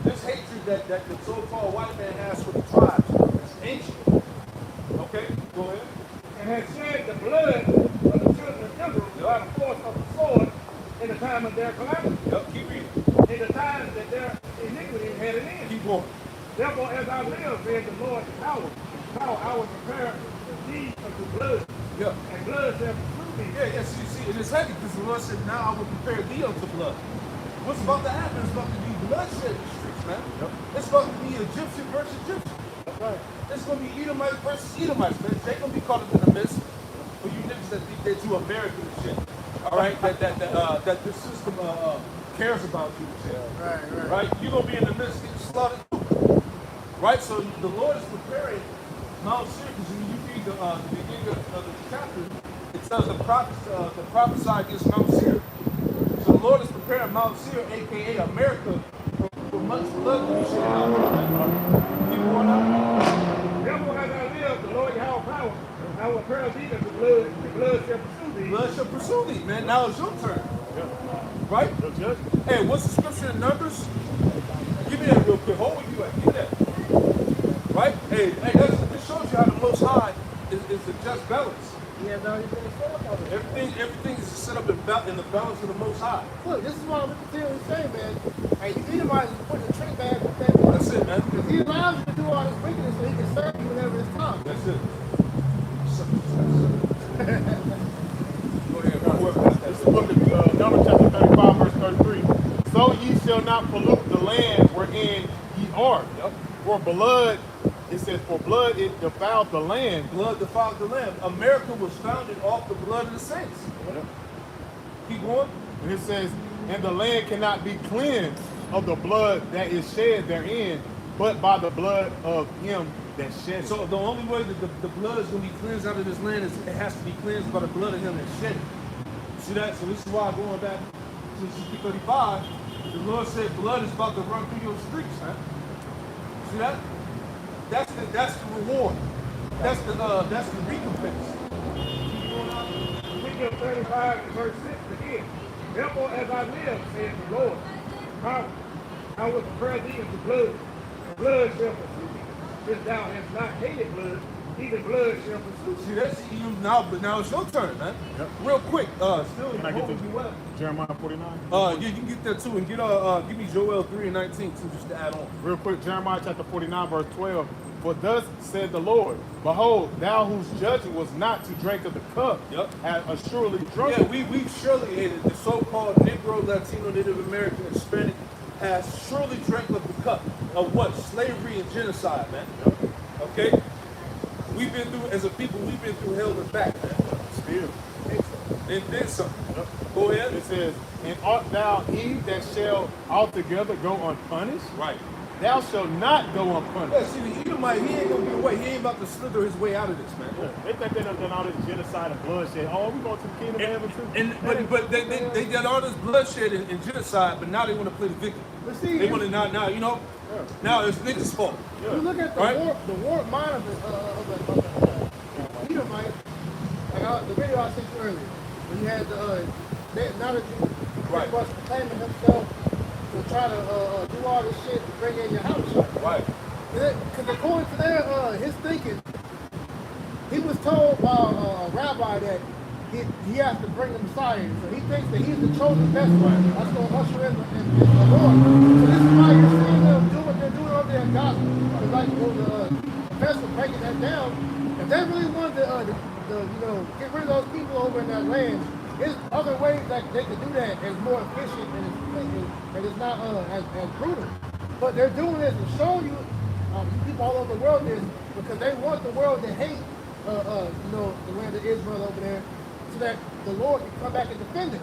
This hatred that the so-called white man has for the tribes is ancient. Okay, go ahead. And has shed the blood of the children of Israel by the force of the sword in the time of their calamity, Yep, keep reading. in the time that their iniquity had an end. Keep going. Therefore, as I live, said the Lord power, I will prepare the deed of the blood, Yeah. and blood shall pursue thee. Yeah, so you see, and it's heavy because the Lord said, now I will prepare thee unto blood. What's about to happen is about to be bloodshed in the streets, man. Yep. It's about to be Egyptian versus Egyptian. That's right. It's going to be Edomites versus Edomites, man. They're going to be caught up in the midst for you niggas that think that you American and shit. All right? that the system cares about you and shit. Right? You're going to be in the midst getting slaughtered too. Right? So the Lord is preparing Mount Seir, because when you read the beginning of the chapter, it says the prophesy against Mount Seir. So the Lord is preparing Mount Seir, aka America, for much blood to be shed out. Keep going up. Therefore, as I live, the Lord Yahweh power, I will prepare thee that the blood shall pursue thee. Blood shall pursue thee, man. Now it's your turn. Right? Hey, what's the scripture in Numbers? Give me that real quick. Hold where you at. Give me that. Right? Hey, this shows you how the Most High is the just balance. Yeah, no, he's gonna set up on it. Everything is set up in the balance of the Most High. Look, this is what I'm continually saying, man. Hey, you Edomites is putting a trick bag with that. That's it, man. Because he allows you to do all this wickedness so he can serve you whenever it's time. That's it. Go ahead. This is the book of Numbers chapter 35, verse 33. So ye shall not pollute the land wherein ye are. Yep. For blood, it says, for blood it defiled the land. Blood defiled the land. America was founded off the blood of the saints. Yep. Keep going. And it says, and the land cannot be cleansed of the blood that is shed therein, but by the blood of him that shed it. So the only way that the blood is going to be cleansed out of this land is it has to be cleansed by the blood of him that shed it. See that? So this is why going back to Ezekiel 35, the Lord said blood is about to run through your streets, man. See that? That's the reward. That's the recompense. Ezekiel 35, verse 6 again. Therefore, as I live, saith the Lord, power, I will prepare thee into blood, and blood shall pursue thee. Since thou hast not hated blood, even blood shall pursue thee. See, that's you now, but now it's your turn, man. Yep. Real quick, still Can I get holding to you up. Jeremiah 49? Yeah, you can get that too, and get give me Joel 3 and 19 too, just to add on. Real quick, Jeremiah chapter 49, verse 12. For thus said the Lord, behold, thou whose judgment was not to drink of the cup, Yep. hast assuredly drunk. Yeah, we surely hated the so-called Negro, Latino, Native American, Hispanic has surely drank of the cup of what? Slavery and genocide, man. Okay? We've been through, as a people, we've been through hell and back, man. Still. And then some. Yep. Go ahead. It says, and art thou he that shall altogether go unpunished? Right. Thou shalt not go Yeah, unpunished. see, the Edomite, he ain't gonna get away. He ain't about to slither his way out of this, man. They think they done done all this genocide and bloodshed. Oh, we going to the kingdom of heaven too. But they did all this bloodshed and genocide, but now they want to play the victim. But see, They want to now, you know, now it's niggas' fault. you look at the Right. warp mind of the Edomite, like the video I sent you earlier, when you had now that you Right. was proclaiming himself to try to do all this shit to bring in your house. Right. Because according to their his thinking, he was told by a rabbi that he has to bring the Messiah in. So he thinks that he's the chosen vessel. That's going to usher in the Lord. So this is why you're seeing them do what they're doing over there in Gaza. It's like the vessel breaking that down. If they really wanted to get rid of those people over in that land, there's other ways that they could do that as more efficient and it's not as brutal. But they're doing this and showing you people all over the world this because they want the world to hate the land of Israel over there so that the Lord can come back and defend it.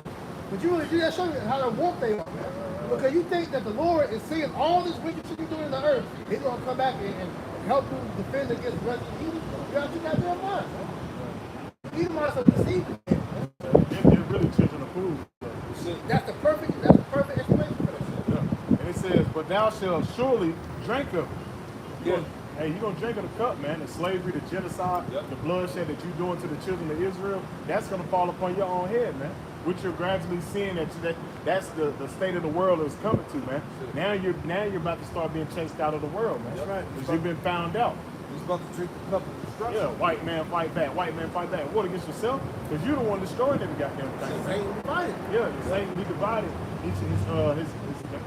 But you really do that show you how warped they are, man. Because you think that the Lord is seeing all this wicked shit you're doing in the earth, he's gonna come back and help you defend against the rest of evil. You got your goddamn mind, man. Edomites are deceiving, man. thou shalt surely drink of it. Yeah. Hey, you're going to drink of the cup, man. The slavery, the genocide, Yep. the bloodshed that you're doing to the children of Israel, that's going to fall upon your own head, man. Which you're gradually seeing that's the state of the world is coming to, man. Now you're about to start being chased out of the world, man. That's right. Because you've been found out. He's about to drink the cup of destruction. Yeah, white man fight back. White man fight back. What, against yourself? Because you're the one destroying every goddamn thing. Satan divided. Yeah, the Satan be divided. His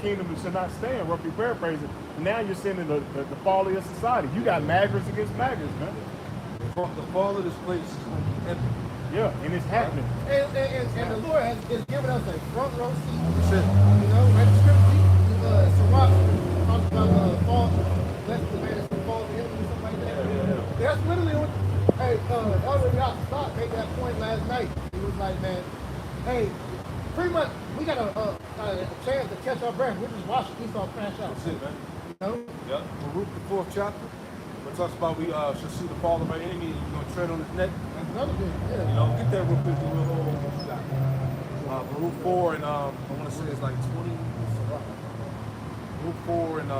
kingdom should not stand, roughly paraphrasing. Now you're seeing the fall of your society. You got maggers against maggers, man. The fall of this place is going to be epic. Yeah, and it's happening. And the Lord has given us a front row seat. That's it. You know, right the scripture, Sirach talks about fall, blessed the man that's going to fall to him or something like that. That's literally what, hey, Elder Yahweh made that point last night. He was like, man, hey, pretty much, we got a chance to catch our breath. We're just watching Esau crash out. That's it, man. You know? Yeah. Baruch, the 4th chapter. It talks about we shall see the fall of our enemy and you're going to tread on his neck. That's another thing, yeah. You know, get that real quick. Real hold what you got. Baruch 4 and I want to say it's like 20. Baruch 4 and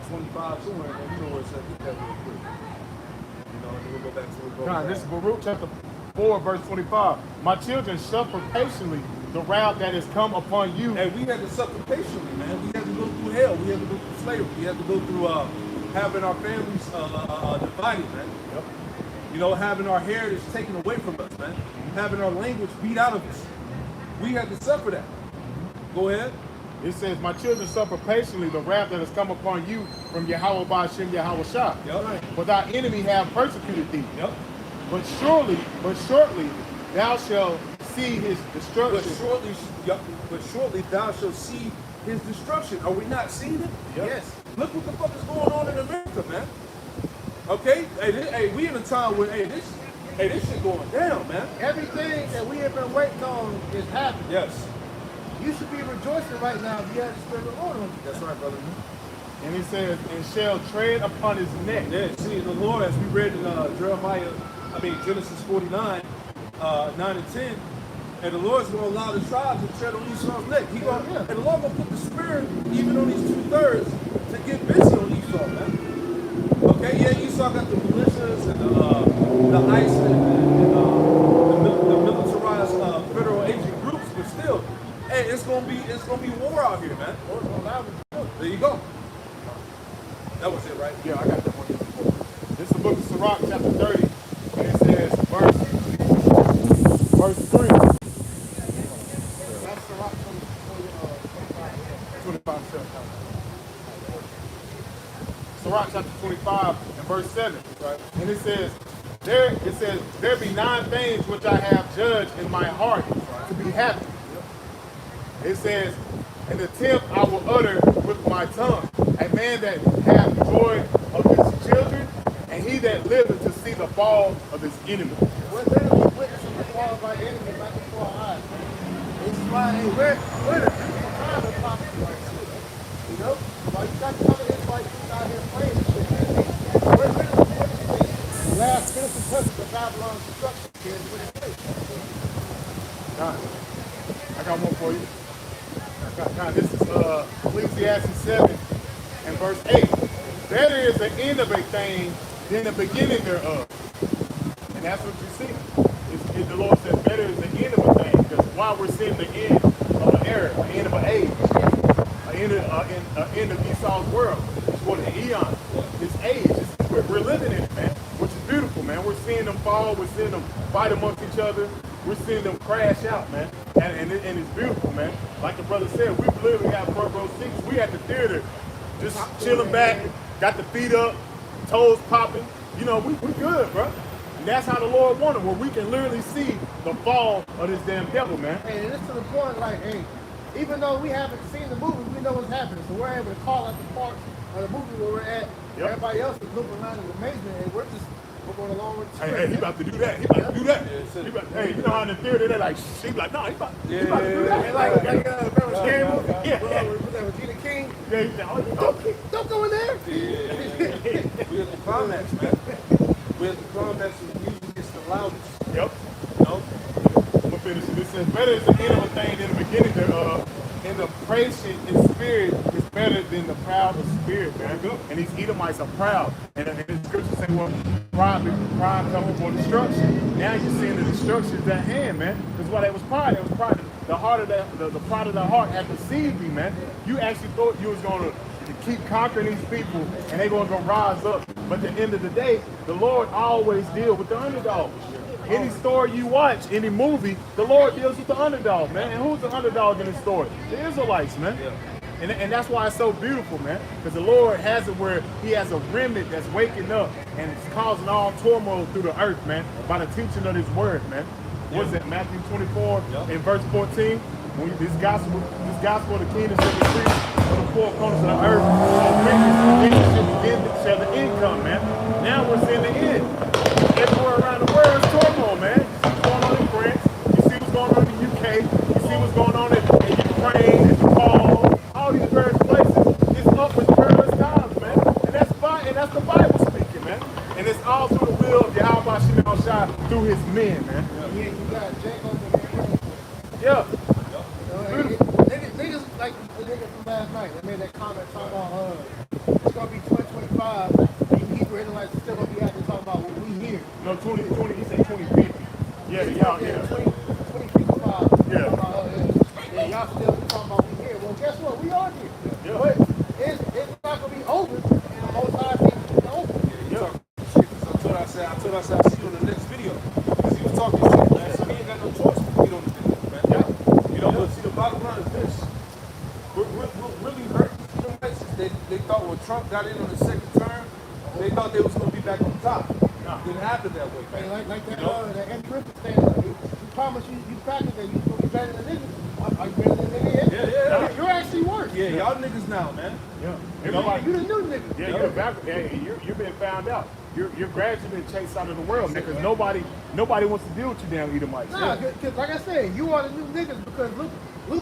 25 somewhere. You know where it's at. Get that real quick. You know, and then we'll go back to it. God, this is Baruch chapter 4, verse 25. My children suffer patiently the wrath that has come upon you. And we had to suffer patiently, man. We had to go through hell. We had to go through slavery. We had to go through having our families divided, man. Yep. You know, having our heritage taken away from us, man. Having our language beat out of us. We had to suffer that. Go ahead. It says, my children suffer patiently the wrath that has come upon you from Yahweh Ba'ashem Yahweh Shah. Yep. For thy enemy have persecuted thee. Yep. But shortly thou shalt see his destruction. But shortly thou shalt see his destruction. Are we not seeing it? Yep. Yes. Look what the fuck is going on in America, man. Okay? Hey, we in a time where, this shit going down, man. Everything that we have been waiting on is happening. Yes. You should be rejoicing right now if you have the Spirit of the Lord on you. That's right, brother. And he says, and shall tread upon his neck. Yeah, see, the Lord, as we read in Genesis 49, 9 and 10, and the Lord's going to allow the tribes to tread on Esau's neck. And the Lord going to put the Spirit even on these 2/3 to get busy on Esau, man. Okay, yeah, Esau got the militias and the ICE and the militarized federal agent groups, but still, hey, it's gonna be war out here, man. There you go. That was it, right? Yeah, I got that one. This is the book of Sirach, chapter 30, and it says, verse 3. That's the rock 25. Sirach chapter 25 and verse 7. Right. And it says, there be 9 things which I have judged in my heart to be happy. It says, and the 10th I will utter with my tongue. A man that hath joy of his children, and he that liveth to see the fall of his enemy. We're literally witnessing the fall of our enemy right before our eyes. This is why, hey, we're the time of prophecy right now. You know? While you got some of this like you out here playing and shit, man. We're literally witnessing the last finishing touches of Babylon's destruction here in 20 days. I got one for you. This is Ecclesiastes 7 and verse 8. Better is the end of a thing than the beginning thereof. And that's what you see. The Lord says better is the end of a thing, because while we're seeing the end of an era, the end of an age, an end of Esau's world, it's for the eon, this age, we're living in it, man, which is beautiful, man. We're seeing them fall, we're seeing them fight amongst each other, we're seeing them crash out, man, and it's beautiful, man. Like the brother said, we literally have front row seats. We at the theater, just chilling back, got the feet up, toes popping. You know, we good, bro. And that's how the Lord wanted, where we can literally see the fall of this damn devil, man. Hey, and it's to the point like, hey, even though we haven't seen the movie, we know what's happening. So we're able to call out the parts of the movie where we're at. Yep. Everybody else is looking around in amazement, and we're going along with the Hey, he about to do that. He about to do that. Hey, you know how in the theater they're like, he like, no, he about to do that. And like remember Scary Movie? Yeah. With Regina King? Yeah, he's like, Don't go in there. We're at the climax, man. We're at the climax and the music gets the loudest. Yep. You know? I'm gonna finish it. It says, better is the end of a thing than the beginning thereof. And the patient in spirit is better than the proud of spirit, man. And these Edomites are proud. And the scriptures say, well, pride comes before destruction. Now you're seeing the destruction is at hand, man. Because what it was pride. It was pride. The heart of the pride of the heart had deceived me, man. You actually thought you was going to keep conquering these people and they're going to rise up. But at the end of the day, the Lord always deals with the underdog. Any story you watch, any movie, the Lord deals with the underdog, man. And who's the underdog in this story? The Israelites, man. And that's why it's so beautiful, man. Because the Lord has it where he has a remnant that's waking up and it's causing all turmoil through the earth, man, by the teaching of his word, man. What's that, Matthew 24 in verse 14? When this gospel of the kingdom shall be preached on the four corners of the earth, shall the end come, man. Now we're seeing the end. Everywhere around the world is turmoil, man. You see what's going on in France. You see what's going on in the UK. You see what's going on in Ukraine, and Nepal, all these various places. It's up with perilous times, man. And that's the Bible speaking, man. And it's all through the will of Yahweh Shemel Shai through his men, man. Yeah, you got Jacob and Yeah. Niggas like the nigga from last night that made that comment talking about it's gonna be 2025. Hebrew Israelites still gonna be out there talking about what we hear. No, 2020. He said 2050. Yeah, y'all. Yeah. 2055. Yeah. Yeah, y'all still be talking about we here. Well, guess what? We are here. Yeah. But it's not gonna be over. And most times it's over. Yeah. I told I said, I'll see you on the next video. Because he was talking shit, man. So he ain't got no choice but to get on the video, man. Yeah. You know, but see, the bottom line is this. What really hurt the Edomites is they thought when Trump got in on his second term, they thought they was going to be back on top. No. It didn't happen that way, man. Hey, like that, you know? that Andy Griffith thing, you promise you practice that you're going to be better than niggas. Are you better than niggas? Yeah. You're actually worse. Yeah, y'all niggas now, man. Yeah. You the new nigga. Yeah, you're being found out. You're gradually being chased out of the world, man, because nobody wants to deal with you damn Edomites. Nah, because like I said, you are the new niggas because look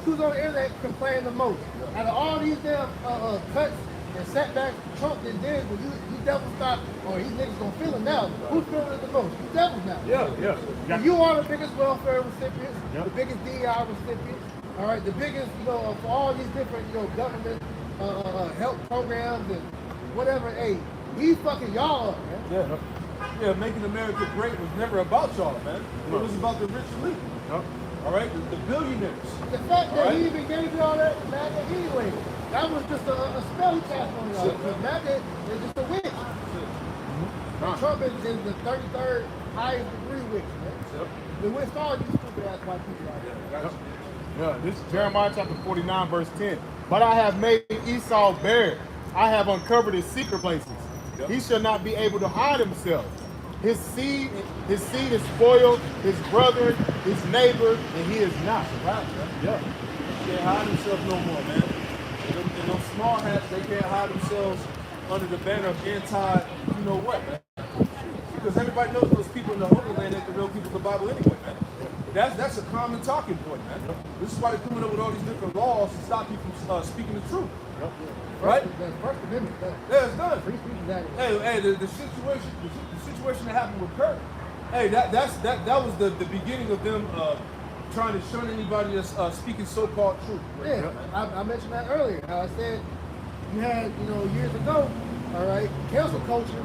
who's on the internet complaining the most. Out of all these damn cuts and setbacks Trump did, but you devil stop, or these niggas gonna feel it now. Who's feeling it the most? You devils now. Yeah. You are the biggest welfare recipients, Yep. the biggest DEI recipients, all right, the biggest, for all these different, government health programs and whatever. Hey, we fucking y'all up, man. Yeah, making America great was never about y'all, man. It was about the rich elite. All right, the billionaires. The fact that All right. he even gave you all that MAGA anyway, that was just a spell he cast on y'all. Because MAGA is just a witch. Trump is the 33rd highest degree witch, man. The witch all you stupid ass white people out there. Yeah, this is Jeremiah chapter 49, verse 10. But I have made Esau bare. I have uncovered his secret places. He shall not be able to hide himself. His seed is spoiled, his brother, his neighbor, and he is not. Right, Yeah. They can't hide themselves no more, man. And those small hats, they can't hide themselves under the banner of anti, you know what, man. Because everybody knows those people in the Holy Land ain't the real people of the Bible anyway, man. That's a common talking point, man. This is why they're coming up with all these different laws to stop you from speaking the truth. Right? The First Amendment done. Yeah, it's done. Free speech is out Hey, the situation that happened with Kirk. Hey, that was the beginning of them trying to shun anybody that's speaking so-called truth. Yeah, I mentioned that earlier. How I said you had, years ago, all right, cancel culture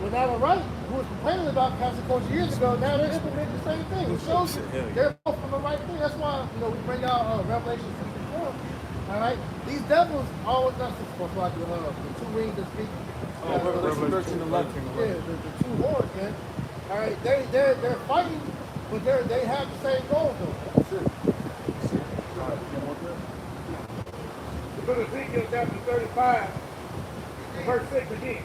without a right. Who was complaining about cancel culture years ago? Now they're implementing the same thing. It shows they're both from the right thing. That's why we bring out Revelation 64. All right, these devils always not supposed to like the two wings that speak. Revelation 13 and 11. Yeah, the two horns, man. All right, they're fighting, but they have the same goal though. That's it. The book of Ezekiel chapter 35, verse 6 again.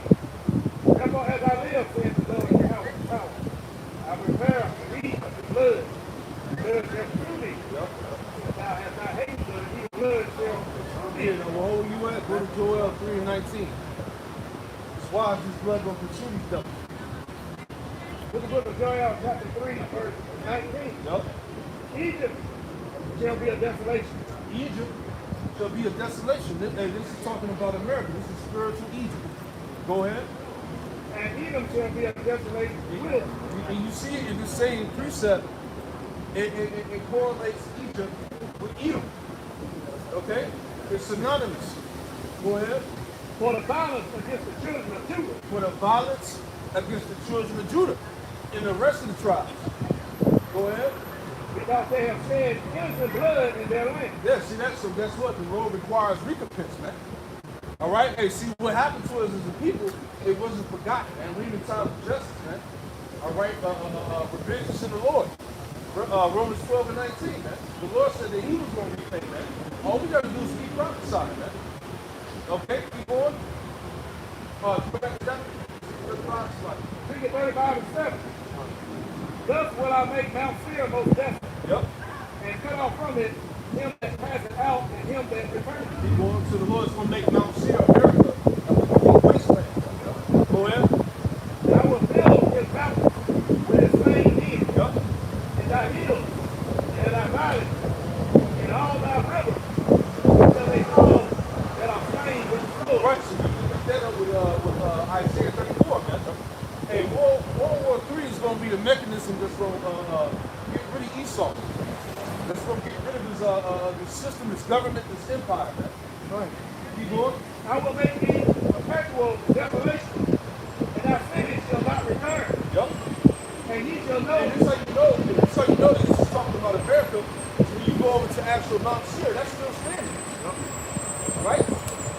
Therefore, as I live, says the Lord, in your house and power, I prepare a reed of the blood shall through thee. Thou hast not hated blood, even blood shall through thee. Now, where you at? Go to Joel 3 and 19. That's why is this blood going to consume these devils? With the book of Joel chapter 3, verse 19. Yup. Egypt shall be a desolation. Egypt shall be a desolation. Hey, this is talking about America. This is spiritual Egypt. Go ahead. And Edom shall be a desolation. And you see it in the same precept. It correlates Egypt with Edom. Okay? It's synonymous. Go ahead. For the violence against the children of Judah. For the violence against the children of Judah and the rest of the tribes. Go ahead. Because they have shed innocent blood in their land. Yeah, see that? So guess what? The Lord requires recompense, man. All right? Hey, see what happened to us as a people, it wasn't forgotten, man. We in times of justice, man. All right? Revenge is in the Lord. Romans 12 and 19, man. The Lord said that he was going to repay, man. All we got to do is keep prophesying, man. Okay, keep going. Go back to that. Ezekiel 35 and 7. Thus will I make Mount Seir most desolate. Yep. And cut off from it him that passeth out and him that returneth. Keep going. So the Lord's going to make Mount Seir America a wasteland. Go ahead. And I will fill his mountains with his slain men. Yep. And thy hills, and thy valleys, and all thy rivers, until they fall that are slain with the sword. Right, so you can pick that up with Isaiah 34, man. Hey, World War III is going to be the mechanism that's going to get rid of Esau. That's going to get rid of this system, this government, this empire, man. Right. Keep going. I will make thee a perpetual desolation, and thy city shall not return. Yep. And ye shall know. And it's like you know that this is talking about America. So when you go over to actual Mount Seir, that's still standing. Right?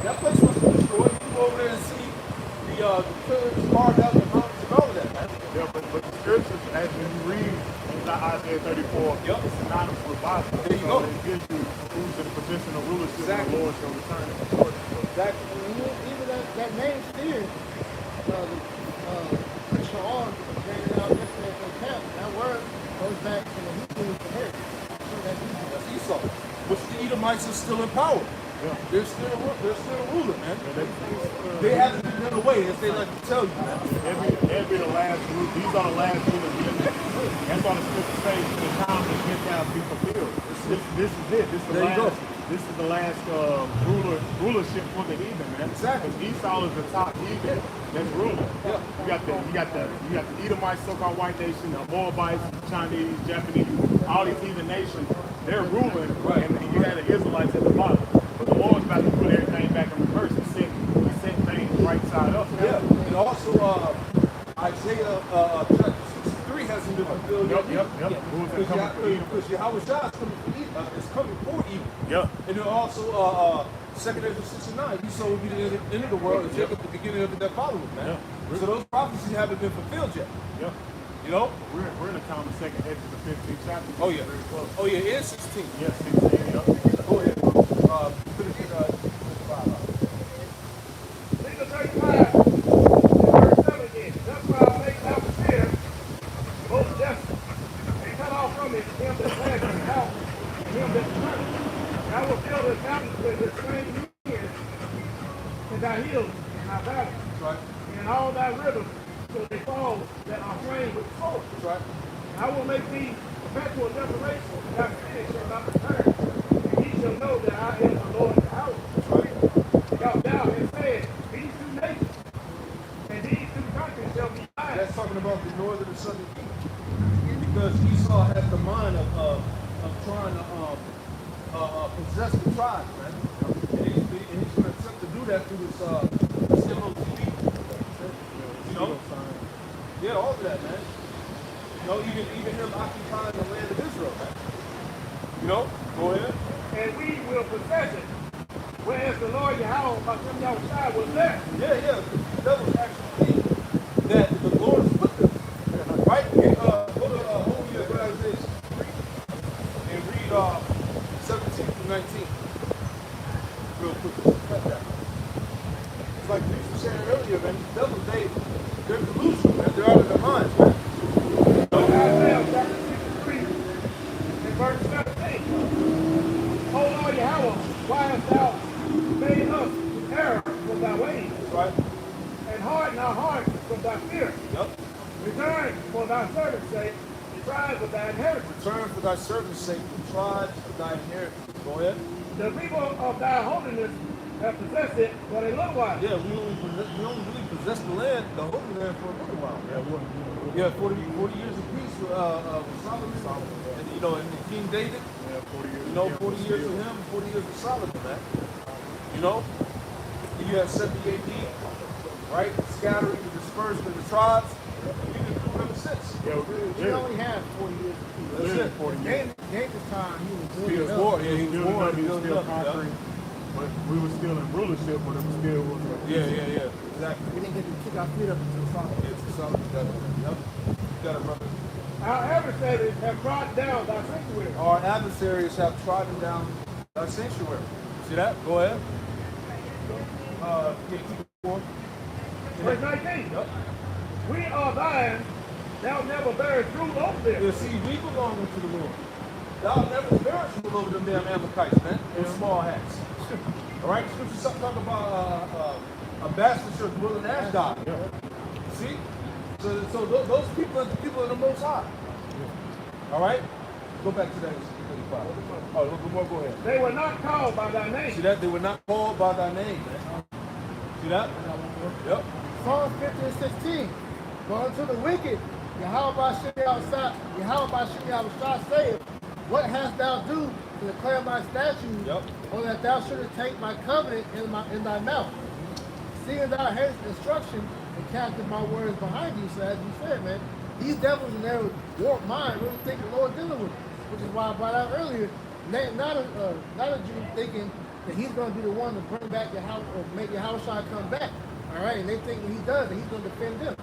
That place was destroyed. You can go over there and see the pillars carved out in the mountains and all of that, man. Yeah, but the scriptures, as when you read Isaiah 34, Yep. it's synonymous with Bible. There you so go. It gives you who's in the position of rulership Exactly. and the Lord shall return it. Exactly. Even that name steer, Shawn bringing out yesterday from camp, that word goes back to the Hebrews for her. So that's Esau. That's Esau. Which the Edomites are still in power. Yeah. They're still a ruler, man. Yeah, They haven't been done away, as they like to tell you, man. Every the last group, these are the last rulers. That's why the scripture says the time the Gentiles be fulfilled. This is it. This is the There you last. go. This is the last rulership for the heathen, man. Exactly. Because Esau is the top heathen that's ruling. Yeah. You got the Edomites, so-called white nation, the Moabites, Chinese, Japanese, all these heathen nations. They're ruling, Right. and you had the Israelites at the bottom. But the Lord's about to put everything back in reverse and set things right side up. Yeah. And also, Isaiah chapter 63 hasn't been fulfilled yet. Yep. Who is that coming for evil? Because Yahweh Shah is coming for evil. Yeah. And then also, 2nd Ezra 69, Esau will be the end of the world, and Jacob the beginning of it that follows, man. Yeah. So those prophecies haven't been fulfilled yet. Yeah. You know? We're in the count of 2nd Ezra, the 15th chapter. Oh, yeah. Very close. Oh, yeah, and 16. Yes, 16, yep. Go ahead. Finish it, 5. Ezekiel 35, verse 7 again. That's why I make Mount Seir most desolate, and cut off from it him that passeth out, and him that returneth. And I will fill his mountains with his slain men, and thy hills, and thy valleys, That's right. and all thy rivers, till they fall that are slain with the sword. That's right. And I will make thee perpetual desolation, and thy city shall not return. And ye shall know that I am the Lord Yahweh. That's right. Because thou hast said, these two nations and these two countries shall be mine. That's talking about the northern and southern kingdom. Because Esau has the mind of trying to possess the tribes, man. And he's going to attempt to do that through this MOTV. You know? Yeah, all of that, man. You know, even him occupying the land of Israel, man. You know? Go ahead. And we will possess it. Whereas the Lord Yahweh, Hashem Yahushua, was there. Yeah. The devil actually think that the Lord is with them. Right? And, go to Isaiah 3 and read 17 through 19. Real quick. It's like we were saying earlier, man. The devil, they're delusional, man. They're out of their minds, man. Isaiah chapter 63 and verse 17. O Lord Yahweh, why hast thou made us to err from thy ways, That's right. and harden our hearts from thy fear? Yep. Return for thy servant's sake, the tribes of thy inheritance. Return for thy servant's sake, the tribes of thy inheritance. Go ahead. The people of thy holiness have possessed it but a little while. Yeah, we only really possessed the land, the Holy Land, for a little while. Yeah, 40 years of peace with Solomon. And You know, and King David, Yeah, 40 years. you know, 40 years of him, 40 years of Solomon, man. You know? You have 70 AD, right? Scattering and dispersed in the tribes. You've been through ever since. Yeah, He only had 40 years of peace. That's it. 40 years. David's time, he was He building was up. born. Yeah, he was Building born. up, he was building still up, conquering, but we were still in rulership, but it was still was Yeah. Exactly. We didn't get to kick our feet up until Solomon. It's a solid. Yep. You got it, brother. Our adversaries have trodden down thy sanctuary. Our adversaries have trodden down our sanctuary. See that? Go ahead. Yeah, keep it going. Verse 19. Yep. We are thine, thou never bearest rule over them. Yeah, see, we belong unto the Lord. Thou never bearest rule over them damn Amalekites, man. In small hats. All right? Scripture talk about ambassadors willing as God. See? So those people are the people of the Most High. All right? Go back to that. Oh, look more. Go ahead. They were not called by thy name. See that? They were not called by thy name, man. See that? Yep. Psalms 50 and 16. But unto the wicked, Yahweh saith, what hast thou do to declare my statutes, Yep. or that thou shouldest take my covenant in thy mouth? Seeing thou hast instruction and casted my words behind you. So as you said, man, these devils in their warped mind really think the Lord dealing with them, which is why I brought out earlier, not a Jew thinking that he's going to be the one to bring back your house or make your house come back. All right, and they think when he does, that he's going to defend them.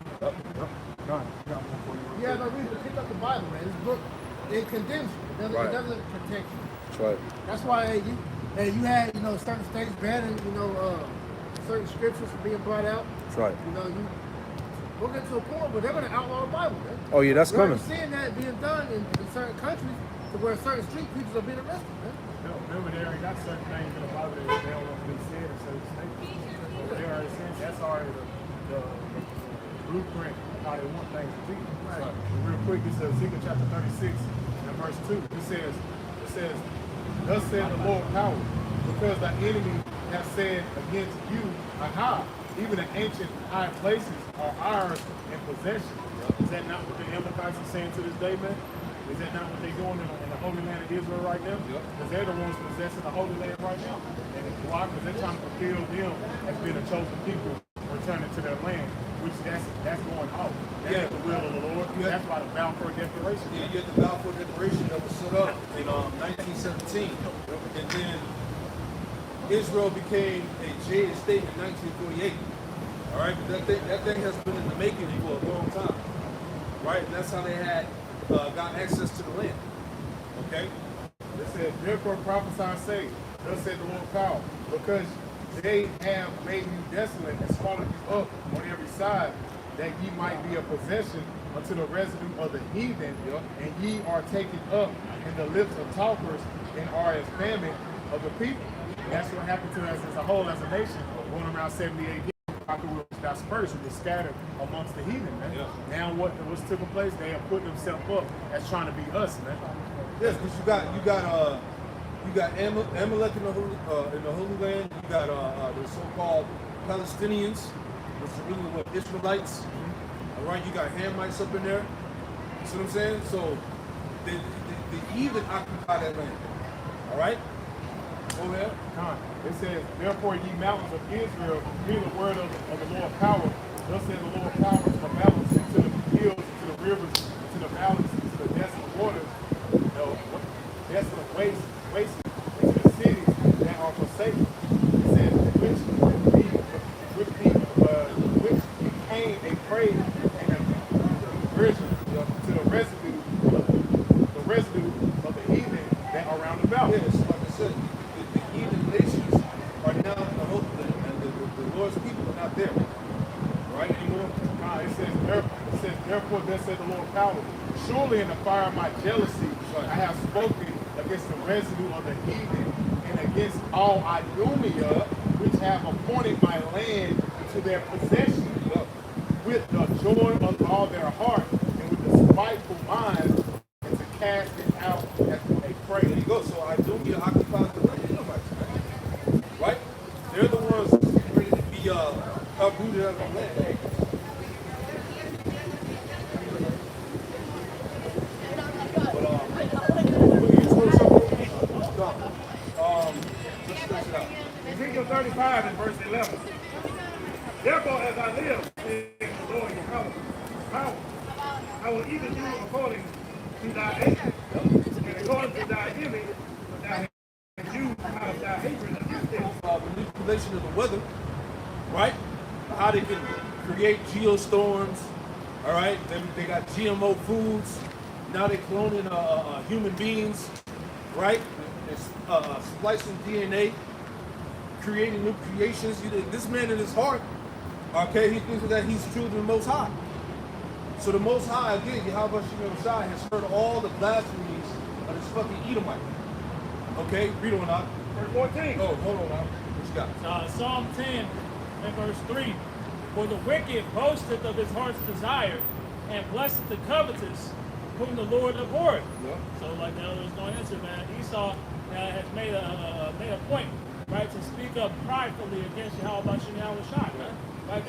You have no reason to pick up the Bible, man. This book, it condemns you. It doesn't protect you. That's right. That's why you had certain states banning certain scriptures from being brought out. That's right. We'll get to a point where they're going to outlaw the Bible, man. Oh yeah, that's We're coming. already seeing that being done in certain countries, to where certain street preachers are being arrested, man. Remember, they already got certain things in the Bible that they don't want to be said in certain states. So they already said that's already the blueprint of how they want things to be. Right. Real quick, this is Ezekiel chapter 36 and verse 2. It says, thus said the Lord power, because the enemy has said against you, aha, even the ancient high places are ours in possession. Is that not what the Amalekites are saying to this day, man? Is that not what they're doing in the Holy Land of Israel right now? Because they're the ones possessing the Holy Land right now. And why? Because they're trying to fulfill them as being a chosen people returning to their land, which that's going out. That's the will of the Lord. That's why the Balfour Declaration. Yeah, you had the Balfour Declaration that was set up in 1917. And then Israel became a jaded state in 1948. All right, but that thing has been in the making for a long time. Right, and that's how they had got access to the land. Okay? It said, therefore prophesy and say, thus said the Lord power, because they have made you desolate and swallowed you up on every side, that ye might be a possession unto the residue of the heathen, and ye are taken up in the lips of talkers, and are as famine of the people. And that's what happened to us as a whole, as a nation, going around 70 AD. After we were dispersed, we were scattered amongst the heathen, man. Now what's taking place? They are putting themselves up as trying to be us, man. Yes, but you got Amalek in the Holy Land. You got the so-called Palestinians, which are really what Israelites. All right, you got Hamites up in there. You see what I'm saying? So the heathen occupy that land. All right. Go ahead. It says, therefore ye mountains of Israel, hear the word of the Lord power. Thus says the Lord power to the mountains, to the hills, to the rivers, to the valleys, to the desolate waters, desolate wastes, and to the cities that are forsaken. It says, which became a prey and a diversion to the residue of the heathen that are round about. Yes, like I said, the heathen nations are now in the Holy Land, and the Lord's people are not there. Right anymore? It says, therefore, thus said the Lord power. Surely in the fire of my jealousy, I have spoken against the residue of the heathen and against all Idumea, which have appointed my land to their possession with the joy of all their heart and with the spiteful mind, and to cast it out as a prey. There you go. So Idumea occupies the land. Edomites, right? They're the ones ready to be uprooted out of the land. But 35 and verse 11. Therefore, as I live, says the Lord your power, I will even do according to thy age, and according to thy image, thou hast used out of thy hatred against them. Manipulation of the weather, right? How they can create geostorms, all right? They got GMO foods. Now they're cloning human beings, right? They're splicing DNA, creating new creations. This man in his heart, okay, he thinks that he's true to the Most High. So the Most High, again, Yahweh Shem Shai has heard all the blasphemies of this fucking Edomite. Okay, read on out. Verse 14. Oh, hold on now. What you got? Psalm 10 and verse 3. For the wicked boasteth of his heart's desire, and blesseth the covetous, whom the Lord abhorreth. Yeah. So, like the elder was going to answer, man, Esau has made a point, right, to speak up pridefully against Yahweh Shai, right? Right?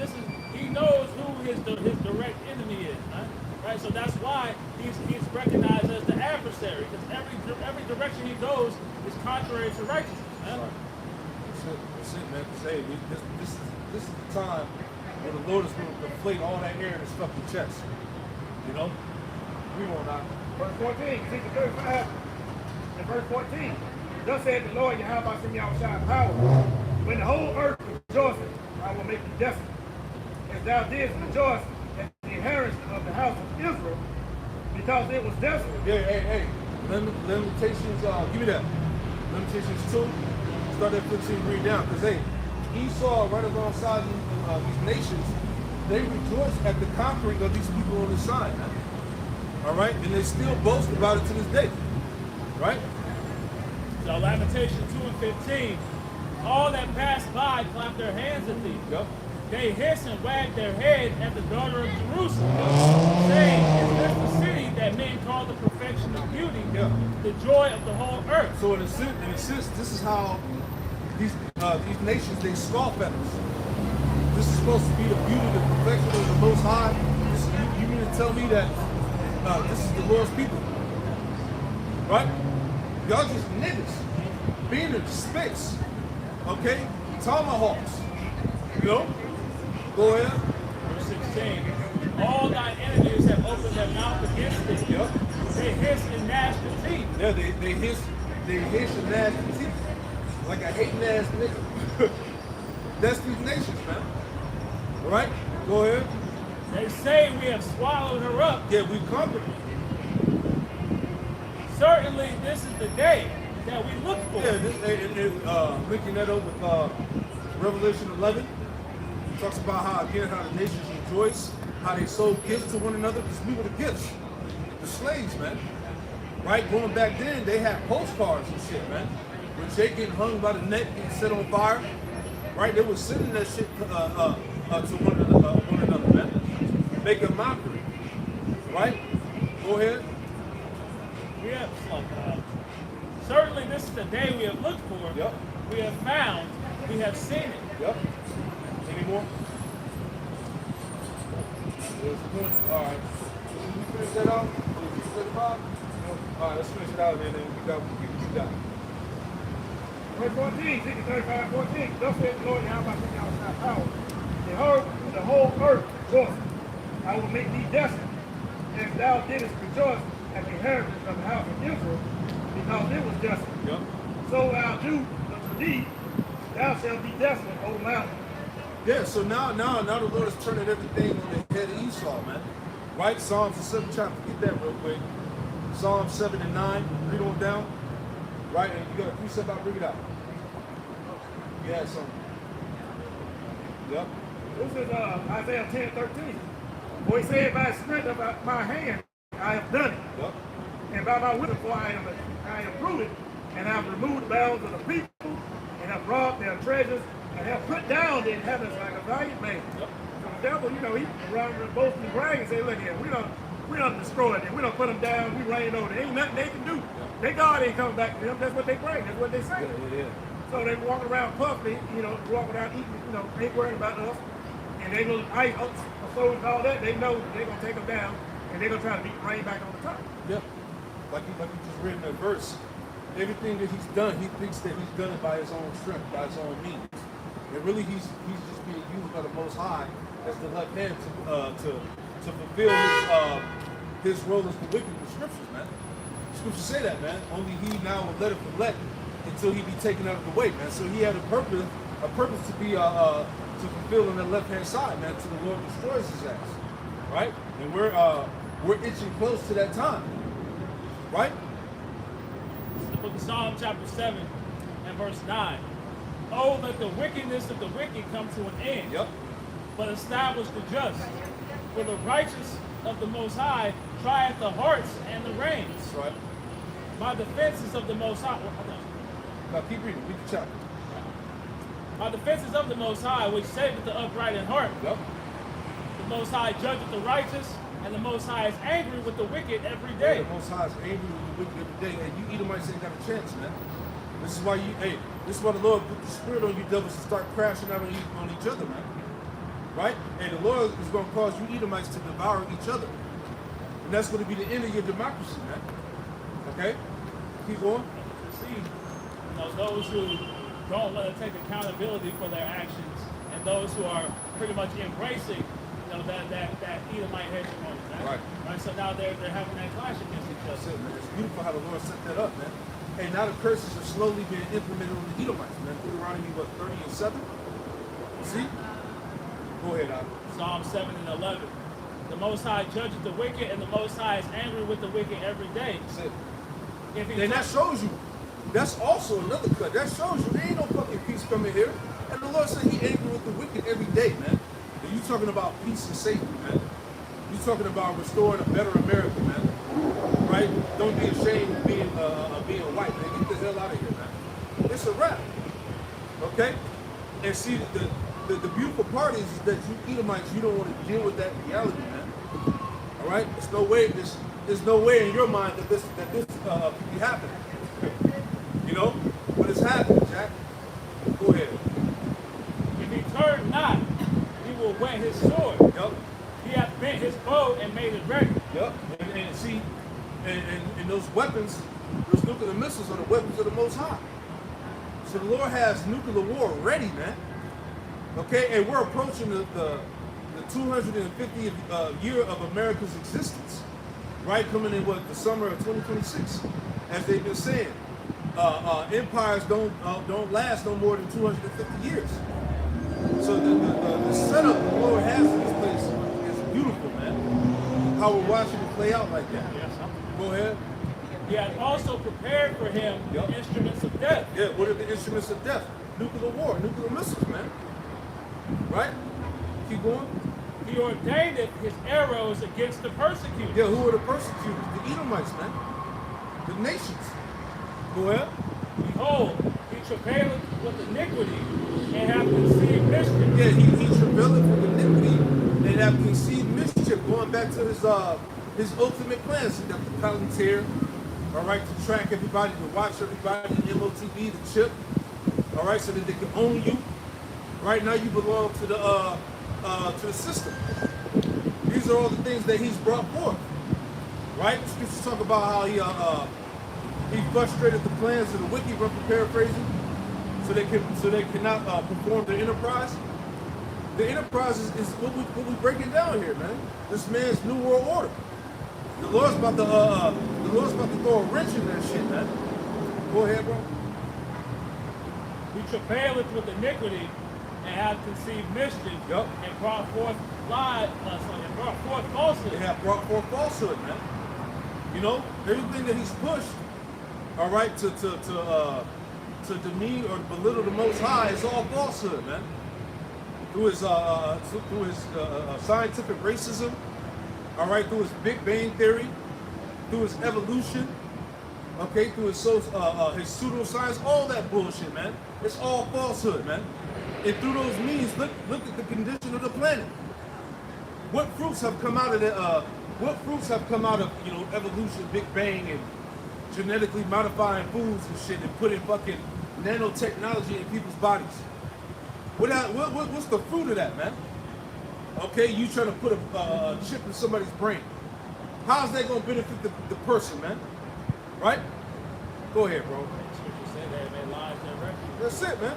He knows who his direct enemy is, right? Right. So that's why he's recognized as the adversary, because every direction he goes is contrary to righteousness. Right? That's it, man. Say, this is the time where the Lord is going to deflate all that air in his fucking chest. You know? We won't not. Verse 14, Ezekiel 35 and verse 14. Thus said the Lord Yahweh Shem Shai power. When the whole earth rejoices, I will make you desolate. As thou didst rejoice at the inheritance of the house of Israel, because it was desolate. Yeah, hey. Limitations, give me that. Limitations 2, start at 15, read down. Because, hey, Esau, right alongside these nations, they rejoice at the conquering of these people on the side, man. All right? And they still boast about it to this day. Right? So Lamentation 2 and 15. All that pass by clap their hands at thee. Yep. They hiss and wag their head at the daughter of Jerusalem, saying, is this the city that men call the perfection of beauty, the joy of the whole earth? So in a sense, this is how these nations, they scoff at us. This is supposed to be the beauty, the perfection of the Most High. You mean to tell me that this is the Lord's people? Right? Y'all just niggas. Being in space. Okay? Tomahawks. You know? Go ahead. Verse 16. All thy enemies have opened their mouth against thee. Yep. They hiss and gnash their teeth. Yeah, they hiss and gnash their teeth. Like a hating ass nigga. That's these nations, man. All right? Go ahead. They say we have swallowed her up. Yeah, we conquered her. Certainly this is the day that we look for. Yeah, linking that up with Revelation 11. It talks about how the nations rejoice, how they sold gifts to one another, because we were the gifts. The slaves, man. Right? Going back then, they had postcards and shit, man. When Jake getting hung by the neck and set on fire, right? They were sending that shit to one another, man. Making mockery. Right? Go ahead. We have certainly this is the day we have looked for. Yep. We have found. We have seen it. Yep. Any more? All right. Can we finish that off? 35? All right, let's finish it out, and then we got what you got. Verse 14, Ezekiel 35, 14. Thus said the Lord Yahweh Shem Shai power. The whole earth rejoices. I will make thee desolate, as thou didst rejoice at the inheritance of the house of Israel, because it was desolate. Yep. So I'll do unto thee, thou shalt be desolate, O mountain. Yeah, so now the Lord is turning everything on the head of Esau, man. Right? Psalms 7, try to get that real quick. Psalms 7 and 9, read on down. Right, and you got a precept out, bring it out. You had something. Yep. This is Isaiah 10, 13. For he said, by the strength of my hand I have done it. Yep. And by my wisdom for I have rooted, and I have removed the bounds of the people, and have robbed their treasures, and have put down the inhabitants like a valiant man. Yep. So the devil, he around boasting and bragging and say, look here, we don't destroy them, we don't put them down, we reign over them. Ain't nothing they can do. Yep. Their God ain't coming back to them. That's what they bring. That's what they say. Yeah. So they walk around puffy, walking around eating, ain't worried about us. And they little ice, so and all that, they know they're gonna take them down, and they're gonna try to beat rain back on the top. Yep. Like you just read in that verse, everything that he's done, he thinks that he's done it by his own strength, by his own means. And really, he's just being used by the Most High as the left hand to fulfill his role as the wicked in the scriptures, man. The scriptures say that, man. Only he now will let it from let until he be taken out of the way, man. So he had a purpose to be to fulfill on the left hand side, man, till the Lord destroys his ass, right? And we're itching close to that time, right? The book of Psalm chapter 7 and verse 9. Oh, let the wickedness of the wicked come to an end, Yep. but establish the just. For the righteous of the Most High trieth the hearts and the reins. That's right. By the fences of the Most High. Now keep reading. Read the chapter. By the fences of the Most High, which saveth the upright in heart. Yep. The Most High judgeth the righteous, and the Most High is angry with the wicked every Yeah, day. the Most High is angry with the wicked every day, and you Edomites ain't got a chance, man. This is why this is why the Lord put the spirit on you devils to start crashing out on each other, man. Right? And the Lord is going to cause you Edomites to devour each other. And that's going to be the end of your democracy, man. Okay? Keep going. See, those who don't want to take accountability for their actions, and those who are pretty much embracing, that Edomite hegemony. Right. So now they're having that clash against each That's other. it, man. It's beautiful how the Lord set that up, man. And now the curses are slowly being implemented on the Edomites, man. Deuteronomy, 30 and 7? See? Go ahead, Adam. Psalm 7 and 11. The Most High judges the wicked, and the Most High is angry with the wicked every day. That's it. If he And that shows you. That's also another cut. That shows you there ain't no fucking peace coming here. And the Lord said he angry with the wicked every day, man. And you talking about peace and safety, man. You talking about restoring a better America, man. Right? Don't be ashamed of being white, man. Get the hell out of here, man. It's a wrap. Okay? And see, the beautiful part is that you Edomites, you don't want to deal with that reality, man. All right? There's no way in your mind that this could be happening. You know? But it's happening, Jack. Go ahead. If he turn not, he will whet his sword. Yep. He hath bent his bow and made it ready. Yep. And see, and those weapons, those nuclear missiles are the weapons of the Most High. So the Lord has nuclear war ready, man. Okay, and we're approaching the 250th year of America's existence, right? Coming in the summer of 2026, as they've been saying. Empires don't last no more than 250 years. So the setup the Lord has in this place is beautiful, man. How we're watching it play out like that. Yes, Go ahead. He hath also prepared for him Yep. the instruments of death. Yeah, what are the instruments of death? Nuclear war, nuclear missiles, man. Right? Keep going. He ordained his arrows against the persecuted. Yeah, who are the persecutors? The Edomites, man. The nations. Go ahead. Behold, he travaileth with iniquity and hath conceived mischief. Yeah, he travaileth with iniquity and have conceived mischief, going back to his ultimate plans. He got the Palantir, all right, to track everybody, to watch everybody, the MOTB, the chip, all right, so that they can own you. Right now, you belong to the system. These are all the things that he's brought forth, right? The scriptures talk about how he frustrated the plans of the wicked, roughly paraphrasing, so they cannot perform their enterprise. The enterprise is what we breaking down here, man. This man's new world order. The Lord's about to throw a wrench in that shit, man. Go ahead, bro. He travaileth with iniquity and hath conceived mischief. Yep. And brought forth falsehood. They have brought forth falsehood, man. You know, everything that he's pushed, all right, to demean or belittle the Most High is all falsehood, man. Through his scientific racism, all right, through his Big Bang theory, through his evolution, okay, through his pseudoscience, all that bullshit, man. It's all falsehood, man. And through those means, look at the condition of the planet. What fruits have come out of evolution, Big Bang, and genetically modifying foods and shit, and putting fucking nanotechnology in people's bodies? What's the fruit of that, man? Okay, you trying to put a chip in somebody's brain. How's that going to benefit the person, man? Right? Go ahead, bro. Scripture say that it may lie in refuge. That's it, man.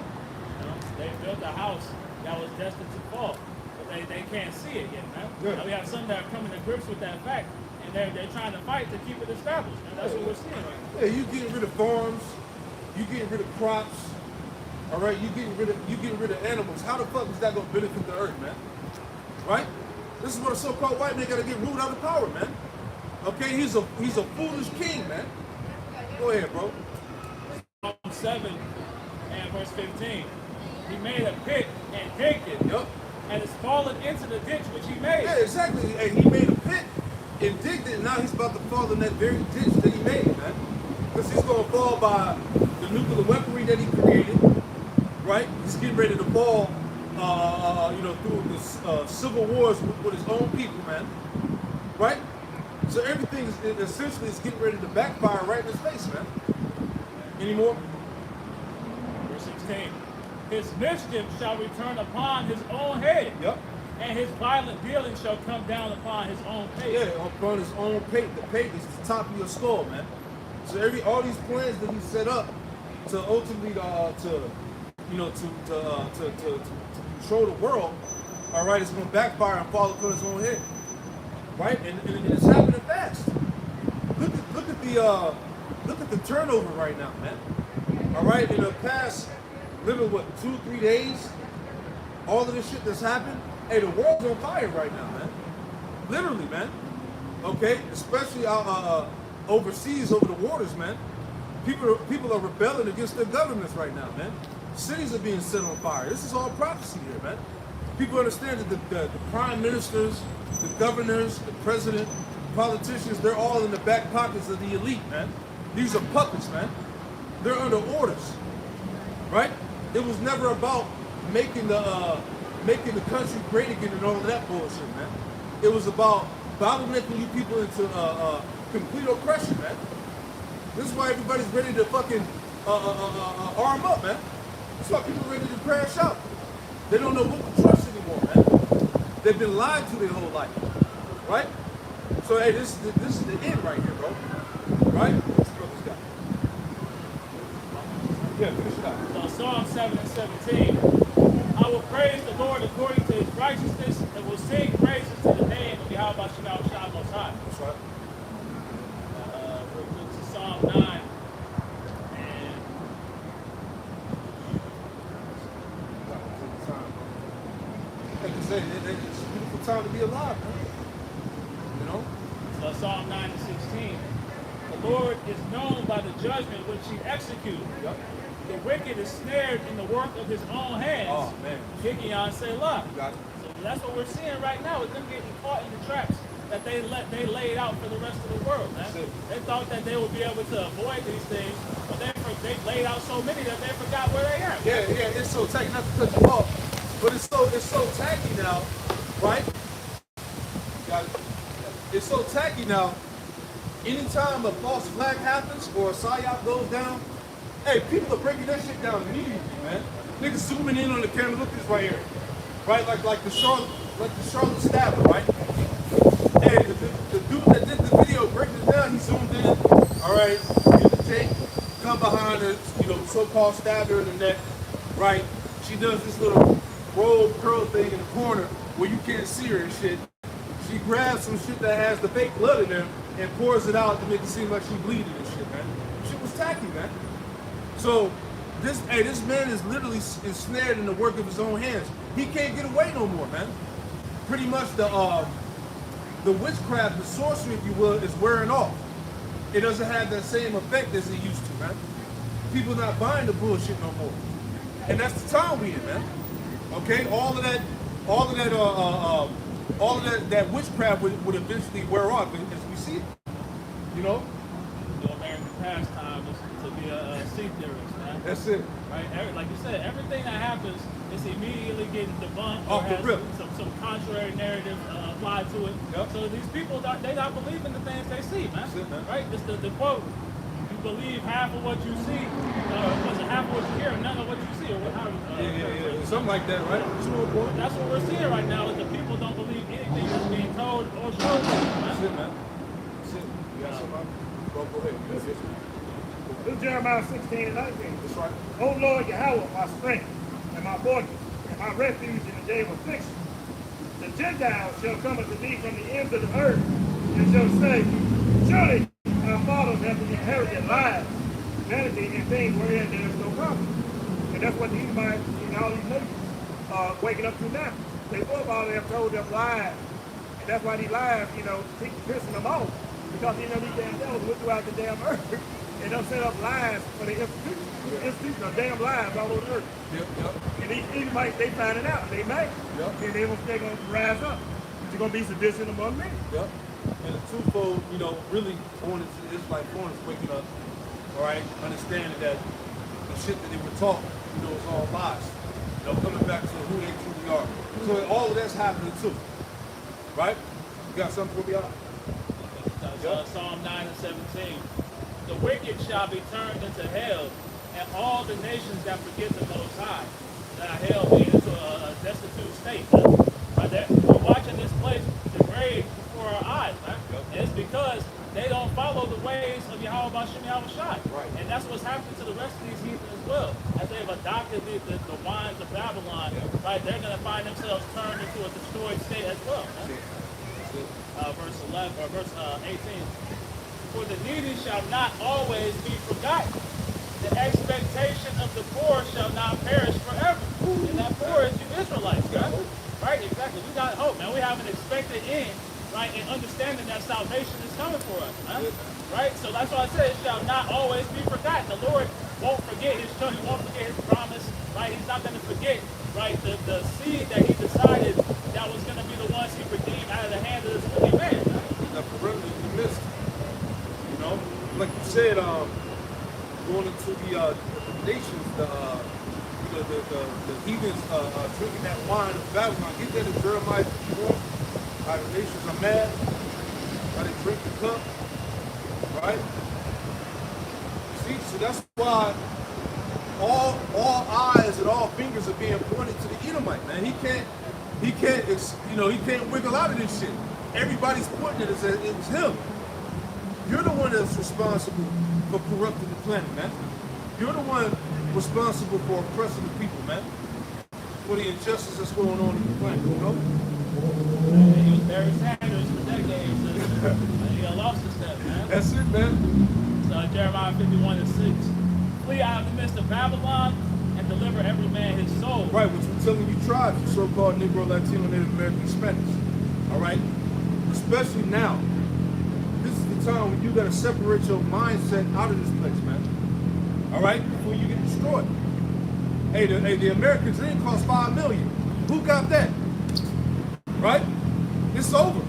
You know? They built a house that was destined to fall, but they can't see it yet, man. Yeah. Now we have some that are coming to grips with that fact, and they're trying to fight to keep it established, man. That's what we're seeing right now. Yeah, you getting rid of farms, you getting rid of crops, all right? You getting rid of animals. How the fuck is that gonna benefit the earth, man? Right? This is what a so-called white man gotta get ruled out of power, man. Okay, he's a foolish king, man. Go ahead, bro. Psalm 7 and verse 15. He made a pit and digged it. Yup. And it's fallen into the ditch which he made. Yeah, exactly. And he made a pit and digged it, and now he's about to fall in that very ditch that he made, man. Because he's gonna fall by the nuclear weaponry that he created, right? He's getting ready to fall, through the civil wars with his own people, man. Right? So everything is essentially is getting ready to backfire right in his face, man. Any more? Verse 16. His mischief shall return upon his own head. Yep. And his violent dealing shall come down upon his own pate. Yeah, upon his own pate. The pate is the top of your skull, man. So all these plans that he set up to ultimately to control the world, all right, it's gonna backfire and fall upon his own head, right? And it's happening fast. Look at the turnover right now, man. All right, in the past, literally 2-3 days, all of this shit that's happened. Hey, the world's on fire right now, man. Literally, man. Okay, especially overseas, over the waters, man. People are rebelling against their governments right now, man. Cities are being set on fire. This is all prophecy here, man. People understand that the prime ministers, the governors, the president, politicians, they're all in the back pockets of the elite, man. These are puppets, man. They're under orders, right? It was never about making the country great again and all of that bullshit, man. It was about bottlenecking you people into complete oppression, man. This is why everybody's ready to fucking arm up, man. That's why people are ready to crash out. They don't know what to trust anymore, man. They've been lied to their whole life, right? So hey, this is the end right here, bro. Right? Let's throw this guy. Yeah, finish it out. So Psalm 7 and 17. I will praise the Lord according to his righteousness, and will sing praises to the name of Yahweh Shabbat Shalom Most High. That's right. We'll go to Psalm 9. And Like I said, it's a beautiful time to be alive, man. You know? so Psalm 9 and 16. The Lord is known by the judgment which he executed. Yep. The wicked is snared in the work of his own hands. Oh, man. Gideon Selah. You got it. So that's what we're seeing right now, is them getting caught in the traps that they laid out for the rest of the world, man. That's it. They thought that they would be able to avoid these things, but they laid out so many that they forgot where they are. Yeah, it's so tacky, not to cut you off, but it's so tacky now, right? Got it. It's so tacky now. Anytime a false flag happens or a psyop goes down, hey, people are breaking that shit down immediately, man. Niggas zooming in on the camera. Look at this right here, right? Like the Charlotte stabber, right? Hey, the dude that did the video breaking it down, he zoomed in. All right, get the tape, come behind her, so-called stabber in the neck, right? She does this little roll curl thing in the corner where you can't see her and shit. She grabs some shit that has the fake blood in there and pours it out to make it seem like she's bleeding and shit, man. Shit was tacky, man. So this man is literally ensnared in the work of his own hands. He can't get away no more, man. Pretty much the witchcraft, the sorcery, if you will, is wearing off. It doesn't have that same effect as it used to, man. People not buying the bullshit no more. And that's the time we in, man. Okay, all of that witchcraft would eventually wear off as we see it. You know? The American pastime is to be a sea theorist, man. That's it. Right? Like you said, everything that happens is immediately getting debunked or Off the has rip. some contrary narrative applied to it. Yep. So these people, they not believing the things they see, man. That's it, man. Right? It's the quote. You believe half of what you see, was it half of what you hear, and none of what you see, or what? Yeah. Something like that, right? That's what we're seeing right now. Is the people don't believe anything that's being told or shown to them, That's man. it, man. That's it. You got something? Go ahead. That's it. This is Jeremiah 16 and 19. That's right. O Lord Yahweh, my strength, and my fortress, and my refuge in the day of affliction. The Gentiles shall come unto thee from the ends of the earth, and shall say, surely our fathers have inherited lives, vanity, and things wherein there is no profit. And that's what the Edomites and all these nations are waking up to now. They forefathers have told them lies. And that's why these lies, keep pissing them off. Because these damn devils went throughout the damn earth and they'll set up lies for the institution of damn lies all over the earth. And these Edomites, they find it out. They may. And they're going to rise up. There's going to be sedition among men. And the twofold, really going into the Israelite foreigners waking up, all right, understanding that the shit that they were taught, is all lies. Coming back to who they truly are. So all of that's happening too. Right? You got something for me out? Psalm 9 and 17. The wicked shall be turned into hell, and all the nations that forget the Most High. Now hell means into a destitute state. We're watching this place degrade before our eyes. And it's because they don't follow the ways of Yahweh Bashem Yahweh Shai. And that's what's happening to the rest of these heathen as well. As they've adopted the wines of Babylon, right, they're going to find themselves turned into a destroyed state as well. Verse 18. For the needy shall not always be forgotten. The expectation of the poor shall not perish forever. And that poor is you Israelites, right? Right, exactly. We got hope, man. We have an expected end, right, and understanding that salvation is coming for us, right? So that's why I said it shall not always be forgotten. The Lord won't forget his children. He won't forget his promise, right? He's not going to forget, right, the seed that he decided that was going to be the ones he redeemed out of the hand of this wicked man. The perimeter you missed. Like you said, going into the nations, the heathens drinking that wine of Babylon. Get that in Jeremiah 54. How the nations are mad. How they drink the cup. Right? See, so that's why all eyes and all fingers are being pointed to the Edomite, man. He can't wiggle out of this shit. Everybody's pointing it was him. You're the one that's responsible for corrupting the planet, man. You're the one responsible for oppressing the people, man. For the injustice that's going on in the planet, He was Barry Sanders for decades. He got lost his step, man. That's it, man. So Jeremiah 51 and 6. Flee out of the midst of Babylon and deliver every man his soul. Right, which we're telling you tribes, you so-called Negro, Latino, Native American, Spanish. All right? Especially now. This is the time when you got to separate your mindset out of this place, man. All right? Before you get destroyed. Hey, the American dream cost $5 million. Who got that? Right? It's over.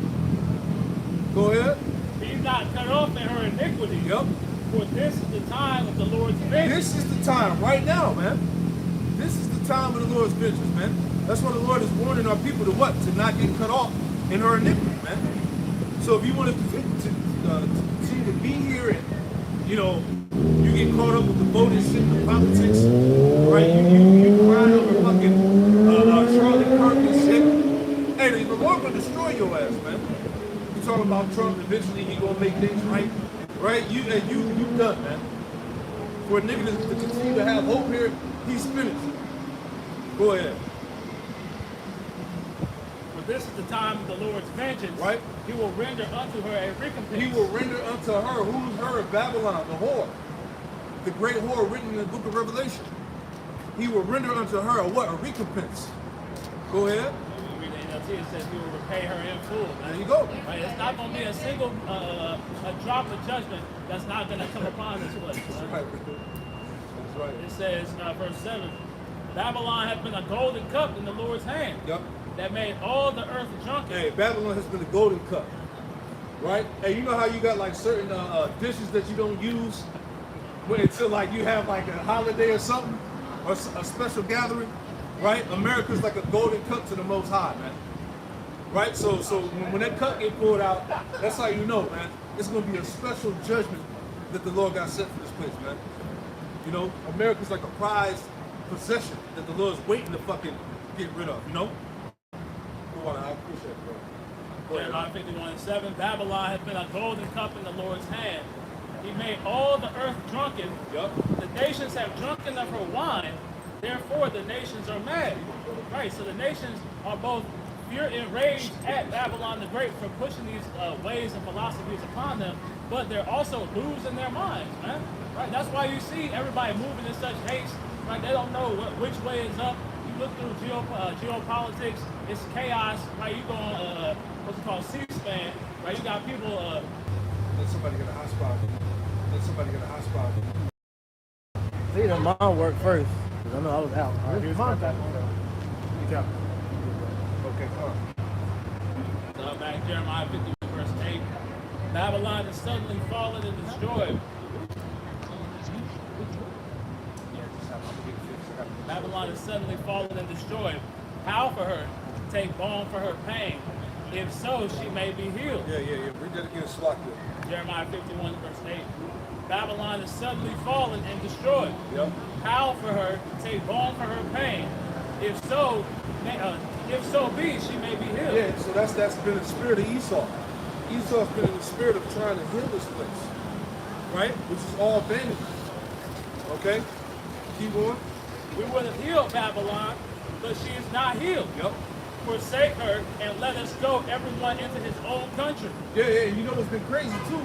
Go ahead. He's not cut off in her iniquity. Yep. For this is the time of the Lord's vengeance. This is the time, right now, man. This is the time of the Lord's vengeance, man. That's why the Lord is warning our people to what? To not get cut off in her iniquity, man. So if you want to continue to be here and, you get caught up with the voting shit, the politics, right? You crying over fucking Charlie Kirk and shit. Hey, the Lord will destroy your ass, man. You talking about Trump, eventually he gonna make things right, right? You done, man. For a nigga to continue to have hope here, he's finished. Go ahead. For this is the time of the Lord's vengeance. Right. He will render unto her a recompense. He will render unto her, who's her? Babylon, the whore. The great whore written in the book of Revelation. He will render unto her a what? A recompense. Go ahead. When we read the NLT, it says he will repay her in full. There you go. Right? It's not going to be a single a drop of judgment that's not going to come upon this place. Right. That's right. It says, verse 7, Babylon has been a golden cup in the Lord's hand. Yep. That made all the earth drunken. Hey, Babylon has been a golden cup. Right? Hey, you know how you got like certain dishes that you don't use until like you have like a holiday or something? Or a special gathering? Right? America's like a golden cup to the Most High, man. Right? So when that cup get poured out, that's how you know, man. It's going to be a special judgment that the Lord got set for this place, man. America's like a prized possession that the Lord's waiting to fucking get rid of, I appreciate it, bro. Jeremiah 51 and 7, Babylon has been a golden cup in the Lord's hand. He made all the earth drunken. Yep. The nations have drunken of her wine, Therefore, the nations are mad. Right? So the nations are both enraged at Babylon the Great for pushing these ways and philosophies upon them, but they're also losing their minds, man. Right? That's why you see everybody moving in such haste. Right? They don't know which way is up. You look through geopolitics, it's chaos. Right? You go on what's it called, C-SPAN. Right? You got people. Let somebody get a hot spot. Let somebody get a hot spot. See, the mom worked first. 'Cause I know I was out. Here's Mom my back back. on. Good job. Okay, come on. Back Jeremiah 50 verse 8. Babylon is suddenly fallen and destroyed. Babylon is suddenly fallen and destroyed. How for her? Take balm for her pain. If so, she may be healed. Yeah. Read that again, Slack. Jeremiah 51 verse 8. Babylon is suddenly fallen and destroyed. Yep. How for her? Take balm for her pain. If so be, she may be healed. Yeah, so that's been the spirit of Esau. Esau's been in the spirit of trying to heal this place, right? Which is all vanity. Okay, keep going. We would have healed Babylon, but she is not healed. Yep. Forsake her and let us go, everyone into his own country. Yeah. And you know what's been crazy too,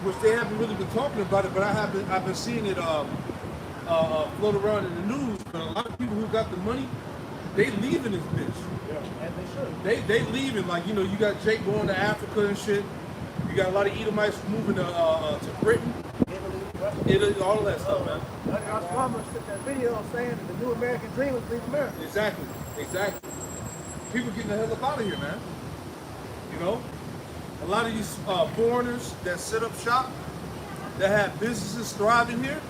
which they haven't really been talking about it, but I've been seeing it float around in the news. But a lot of people who got the money, they leaving this bitch. And they should. They leaving, like, you know, you got Jake going to Africa and shit. You got a lot of Edomites moving to Britain, Italy, all of that stuff, man. Our farmers took that video saying that the new American dream is leave America. Exactly. People getting the hell up out of here, man. You know, a lot of these foreigners that set up shop, that have businesses thriving here,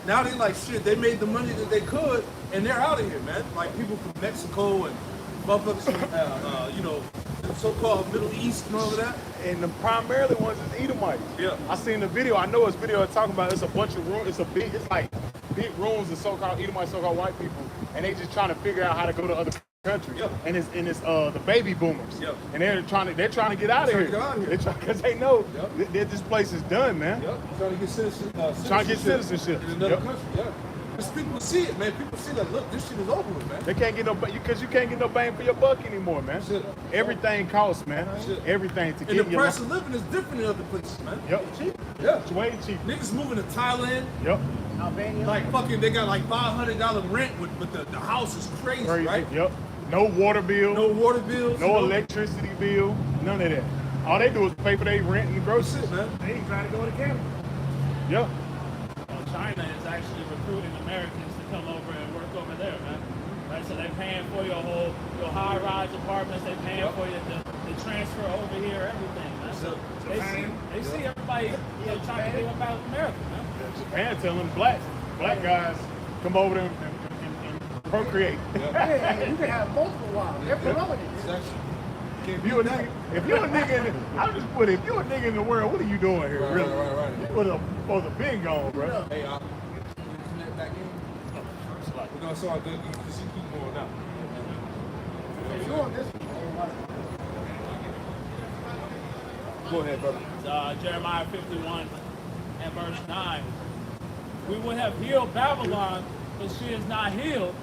now they like shit. They made the money that they could, and they're out of here, man. Like people from Mexico and motherfuckers from, you know, the so-called Middle East and all of that. And the primarily ones is Edomites. Yeah. I seen the video. I know it's video talking about it's a bunch of rooms. It's like big rooms of so-called Edomite, so-called white people, and they just trying to figure out how to go to other countries. Yep. And it's the baby boomers. Yep. And they're trying to get out of here. Because they know that this place is done, man. Yep. Trying to get citizenship. Trying to get citizenship. In another country. Yeah. Because people see it, man. People see like, look, this shit is over with, man. They can't get because you can't get no bang for your buck anymore, man. Shit. Everything costs, man. Shit. Everything to And get the your price of living is different in other places, man. Yep, cheap. Yeah. It's way cheap. Niggas moving to Thailand, Yep. Albania. like fucking, they got like $500 rent, but the house is crazy, right? Yep. No water bill. No water bills. No electricity bill. None of that. All they do is pay for their rent and Shit, groceries. man. They ain't trying to go to Canada. Yep. Well, China is actually recruiting Americans to come over and work over there, man. Right, so they're paying for your high-rise apartments. They're paying for you the transfer over here, everything, man. So they see everybody trying to get up out of America, man. Japan telling black guys come over there and procreate. Yeah, you can have multiple wives. They're promoting it. Exactly. If you're a nigga, I'll just put it. If you're a nigga in the world, what are you doing here? Right, really? right. You would have supposed to been gone, bro. Hey, you connect back in? We're gonna start good. You just keep going out. If you want this, Go ahead, brother. Jeremiah 51 and verse 9. We would have healed Babylon, but she is not healed.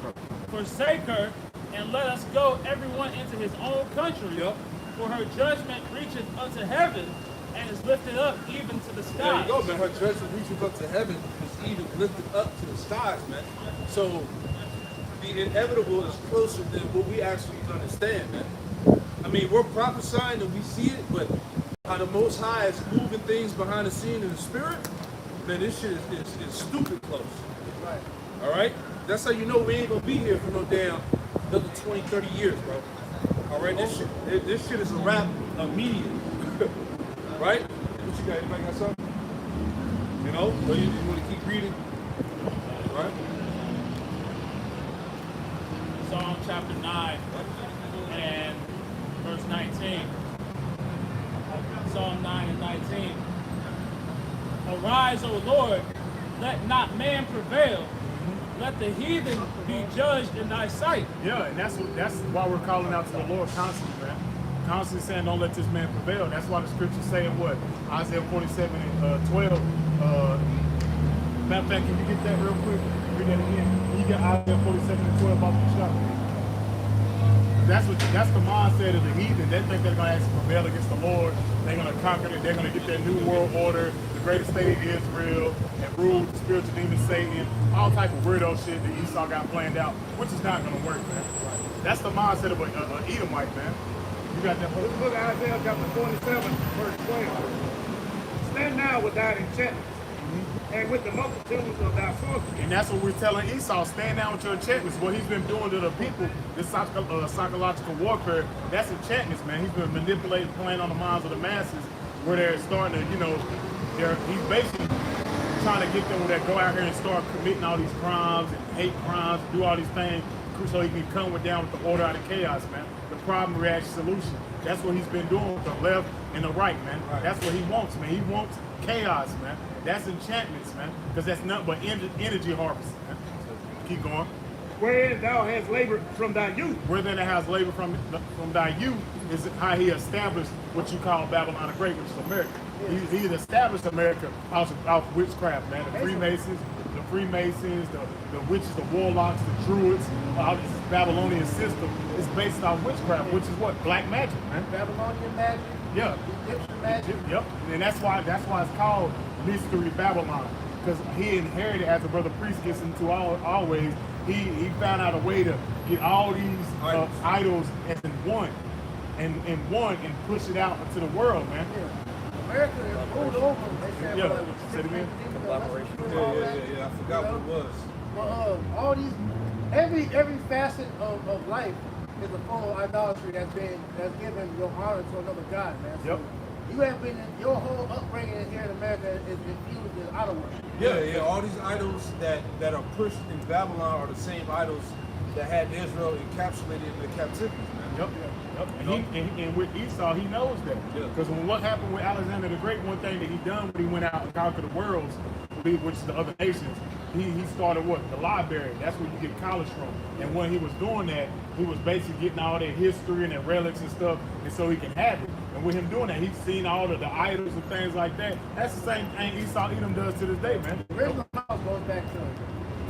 Forsake her and let us go, everyone into his own country. Yep. For her judgment reacheth unto heaven and is lifted up even to the There skies. you go, man. Her judgment reaches up to heaven, is even lifted up to the skies, man. So the inevitable is closer than what we actually understand, man. I mean, we're prophesying and we see it, but how the Most High is moving things behind the scene in the spirit, man, this shit is stupid close. right. All right? That's how you know we ain't gonna be here for no damn another 20, 30 years, bro. All right? This shit is a wrap immediate. Right? What you got? Anybody got something? You know? Or you want to keep reading? All right? Psalm chapter 9 and verse 19. Psalm 9 and 19. Arise, O Lord, let not man prevail. Let the heathen be judged in thy sight. Yeah, and that's why we're calling out to the Lord constantly, man. Constantly saying, don't let this man prevail. That's why the scripture's saying what? Isaiah 47 and 12. Matter of fact, can you get that real quick? Read that again. get Isaiah 47 and 12 off the shop. That's the mindset of the heathen. They think they're gonna actually prevail against the Lord. They're gonna conquer it. They're gonna get that new world order, the greatest state of Israel, and rule the spiritual demon Satan, all type of weirdo shit that Esau got planned out, which is not gonna work, man. That's the mindset of an Edomite, man. You got that? Let's look at Isaiah chapter 47, verse 12. Stand now with thine enchantments, and with the multitudes of thy sorceries. And that's what we're telling Esau, stand down with your enchantments. What he's been doing to the people, this psychological warfare, that's enchantments, man. He's been manipulating, playing on the minds of the masses, where they're starting to, he's basically trying to get them to go out here and start committing all these crimes and hate crimes, do all these things, so he can come down with the order out of chaos, man. The problem, reaction, solution. That's what he's been doing with the left and the right, man. Right. That's what he wants, man. He wants chaos, man. That's enchantments, man. Because that's nothing but energy harvesting, man. So keep going. Wherein thou hast labored from thy youth. Wherein thou hast labored from thy youth is how he established what you call Babylon the Great, which is America. He established America off witchcraft, man. The Freemasons, the witches, the warlocks, the druids, all this Babylonian system is based on witchcraft, which is what? Black magic, man. Babylonian magic. Yeah. Egyptian magic. Yep. And that's why it's called Mystery Babylon. Because he inherited, as the brother priest gets into always, he found out a way to get all these idols as in one. And push it out into the world, man. Yeah. America is ruled over. They said, Yeah. well, Say it again. Collaboration. Yeah. I forgot what it was. Well, all these, every facet of life is a form of idolatry that's given your honor to another god, man. So Yep. you have been your whole upbringing here in America is infused with idol worship. Yeah. All these idols that are pushed in Babylon are the same idols that had Israel encapsulated in the captivity, man. Yep. And with Esau, he knows that. Because what happened with Alexander the Great, one thing that he done when he went out and conquered the worlds, which is the other nations, he started what? The library. That's where you get college from. And when he was doing that, he was basically getting all that history and that relics and stuff, and so he can have it. And with him doing that, he's seen all of the idols and things like that. That's the same thing Esau Edom does to this day, man. The original house goes back to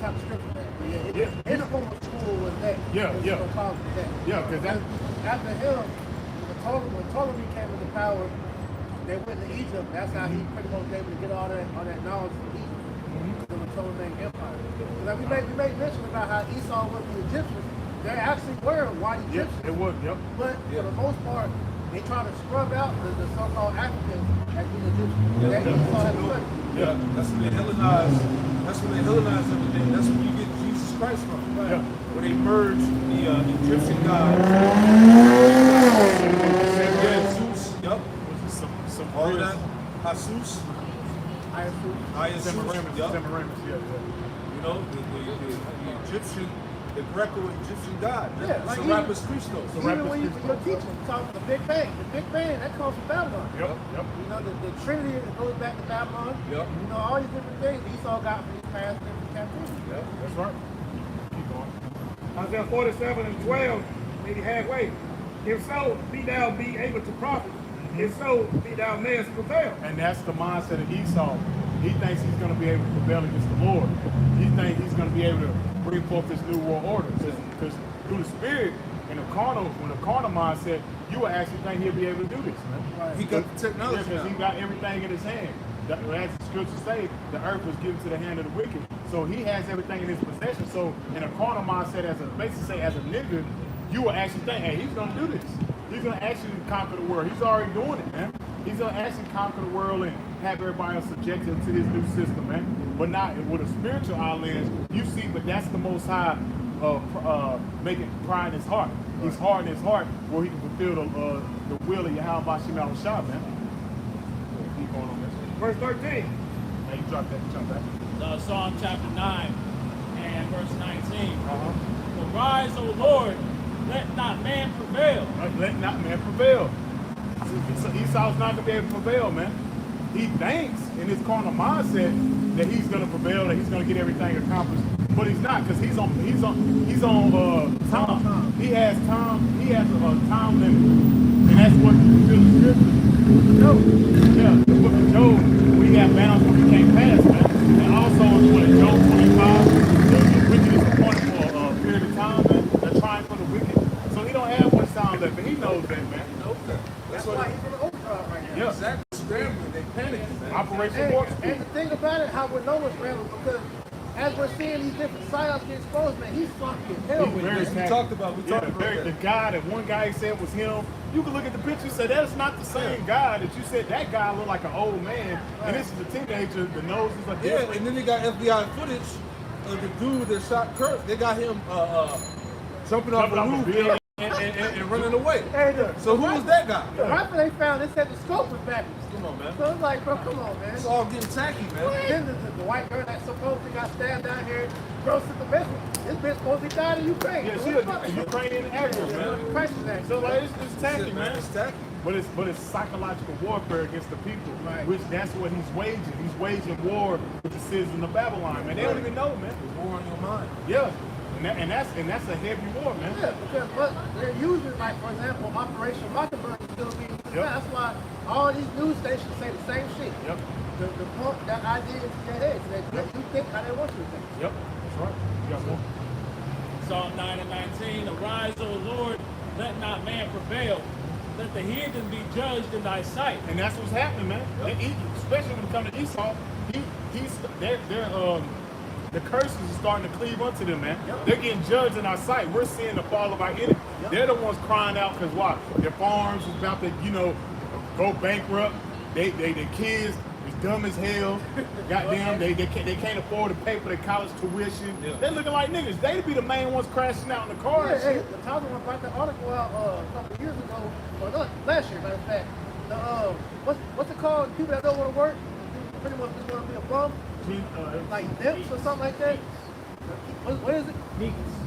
top scripture. His form of school was that. Yeah. Yeah, because that. After him, when Ptolemy came into power, they went to Egypt. That's how he pretty much was able to get all that knowledge from Egypt. From the Ptolemaic Empire. Like we made mention about how Esau was the Egyptians. There actually were white Egyptians. It was, yep. But for the most part, they try to scrub out the so-called Africans as being Egyptians. That Esau had studied. Yeah, that's when they Hellenize. That's when they Hellenize everything. That's when you get Jesus Christ from. Right? Yeah. When they merge the Egyptian gods. Zeus. Yep. Some All of that. Jesus. Semiramis, Yep. yeah. You know, the Egyptian, the Greco-Egyptian god. Yeah, like Serapis Christos. Even when you're teaching, talking about the Big Bang. The Big Bang, that comes from Babylon. Yep. You know, the Trinity that goes back to Babylon. Yep. You know, all these different things Esau got from these past different captivity. Yep, that's right. Keep going. Isaiah 47 and 12, maybe halfway. If so, be able to profit. If so, be thou mayest prevail. And that's the mindset of Esau. He thinks he's going to be able to prevail against the Lord. He thinks he's going to be able to bring forth this new world order. Because through the spirit and the carnal mindset, you will actually think he'll be able to do this, man. Right. He got the technology Because now. he got everything in his hand. As the scriptures say, the earth was given to the hand of the wicked. So he has everything in his possession. So in a carnal mindset, as a nigga, you will actually think, hey, he's going to do this. He's going to actually conquer the world. He's already doing it, man. He's going to actually conquer the world and have everybody else subjected to this new system, man. But not with a spiritual eye lens, you see, but that's the Most High making pride in his heart. He's hard in his heart where he can fulfill the will of Yahweh Bashim al-Shah, man. Keep going on this. Verse 13. Now you drop that. Psalm chapter 9 and verse 19. Uh-huh. Arise, O Lord, let not man prevail. Let not man prevail. So Esau's not gonna be able to prevail, man. He thinks in his carnal mindset that he's gonna prevail, that he's gonna get everything accomplished, but he's not, because he's on time. He has time. He has a time limit, and that's what you feel the scripture. Job, yeah, the book of Job, we got bounds when we can't pass, man. And also in Job 25, the wicked is appointed psyops get exposed, man, he's fucking hell He's with very it. tacky. talked about the that. guy that one guy said was him. You can look at the picture and say that's not the same guy that you said. That guy looked like an old man, and this is a teenager. The noses are Yeah, different. and then they got FBI footage of the dude that shot Kirk. They got him jumping off Jumping a off a roof building. and running away. Hey, So who was that guy? The rifle they found, they said the scope was backwards. Come on, man. So it's like, bro, come on, man. It's all getting tacky, man. Then the white girl that supposedly got stabbed down here, gross at the best. This bitch supposedly died in Ukraine. Yeah, So she what the fuck? a Ukrainian actor, man. Crisis act. So like it's tacky, Shit, man. It's tacky. But it's psychological warfare against the people, Right. which that's what he's waging. He's waging war with the citizens of Babylon, man. They don't even know, man. It's war on your mind. Yeah, and that's a heavy war, man. Yeah, because but they're using, like, for example, Operation Mockingbird is still being used. Yep. That's why all these news stations say the same shit. Yep, The pump that idea into your head so that you think how they want you to think. yep, that's right. You got one. Psalm 9 and 19, arise, O Lord, let not man prevail. Let the heathen be judged in thy sight. And that's what's happening, man. Especially when it comes to Esau, the curses are starting to cleave unto them, man. Yep. They're getting judged in our sight. We're seeing the fall of our enemy. Yep. They're the ones crying out because why? Their farms is about to, go bankrupt. Their kids is dumb as hell. Goddamn, they can't afford to pay for their college tuition. Yeah. They're looking like niggas. They be the main ones crashing out in the car. Yeah, and hey, shit. the Thompson one brought the article out a couple of years ago, or no, last year, matter of fact. The what's it called? People that don't want to work, pretty much just want to be a bum, like dips or something like that. What is it?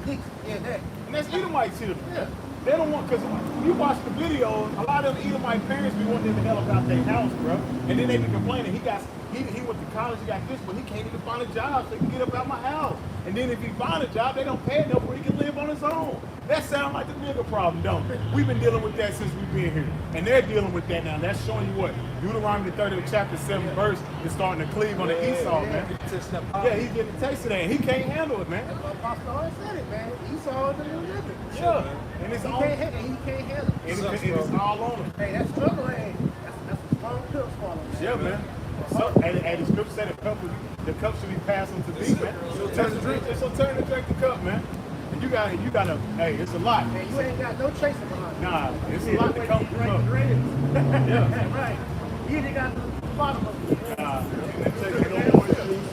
Geeks. Yeah, that. And that's Edomite shit. Yeah. They don't want, because you watch the video, a lot of them Edomite parents be wanting them to help out their house, bro. And then they be complaining, he went to college, he got this, but he can't even find a job so he can get up out my house. And then if he find a job, they don't pay enough where he can live on his own. That sounds like the nigga problem, don't it? We've been dealing with that since we've been here. And they're dealing with that now. That's showing you what? Deuteronomy 30 chapter 7 verse is starting to cleave on the Esau, man. Yeah, he's getting a taste of that. And he can't handle it, man. That's what Apostle always said it, man. Esau is the new living. Yeah. And it's He all, can't handle it. and it's all on him. Hey, that struggle, hey, that's a strong pill to swallow, man. Yeah, man. So, and the scripture said the cup should be passed on to thee, man. So turn to drink the cup, man. And you gotta, hey, it's a lot. Man, you ain't got no chaser behind you. Nah, it's a lot to come from the cup. Yeah, right. You ain't got the bottom of it. Nah, ain't no orange juice,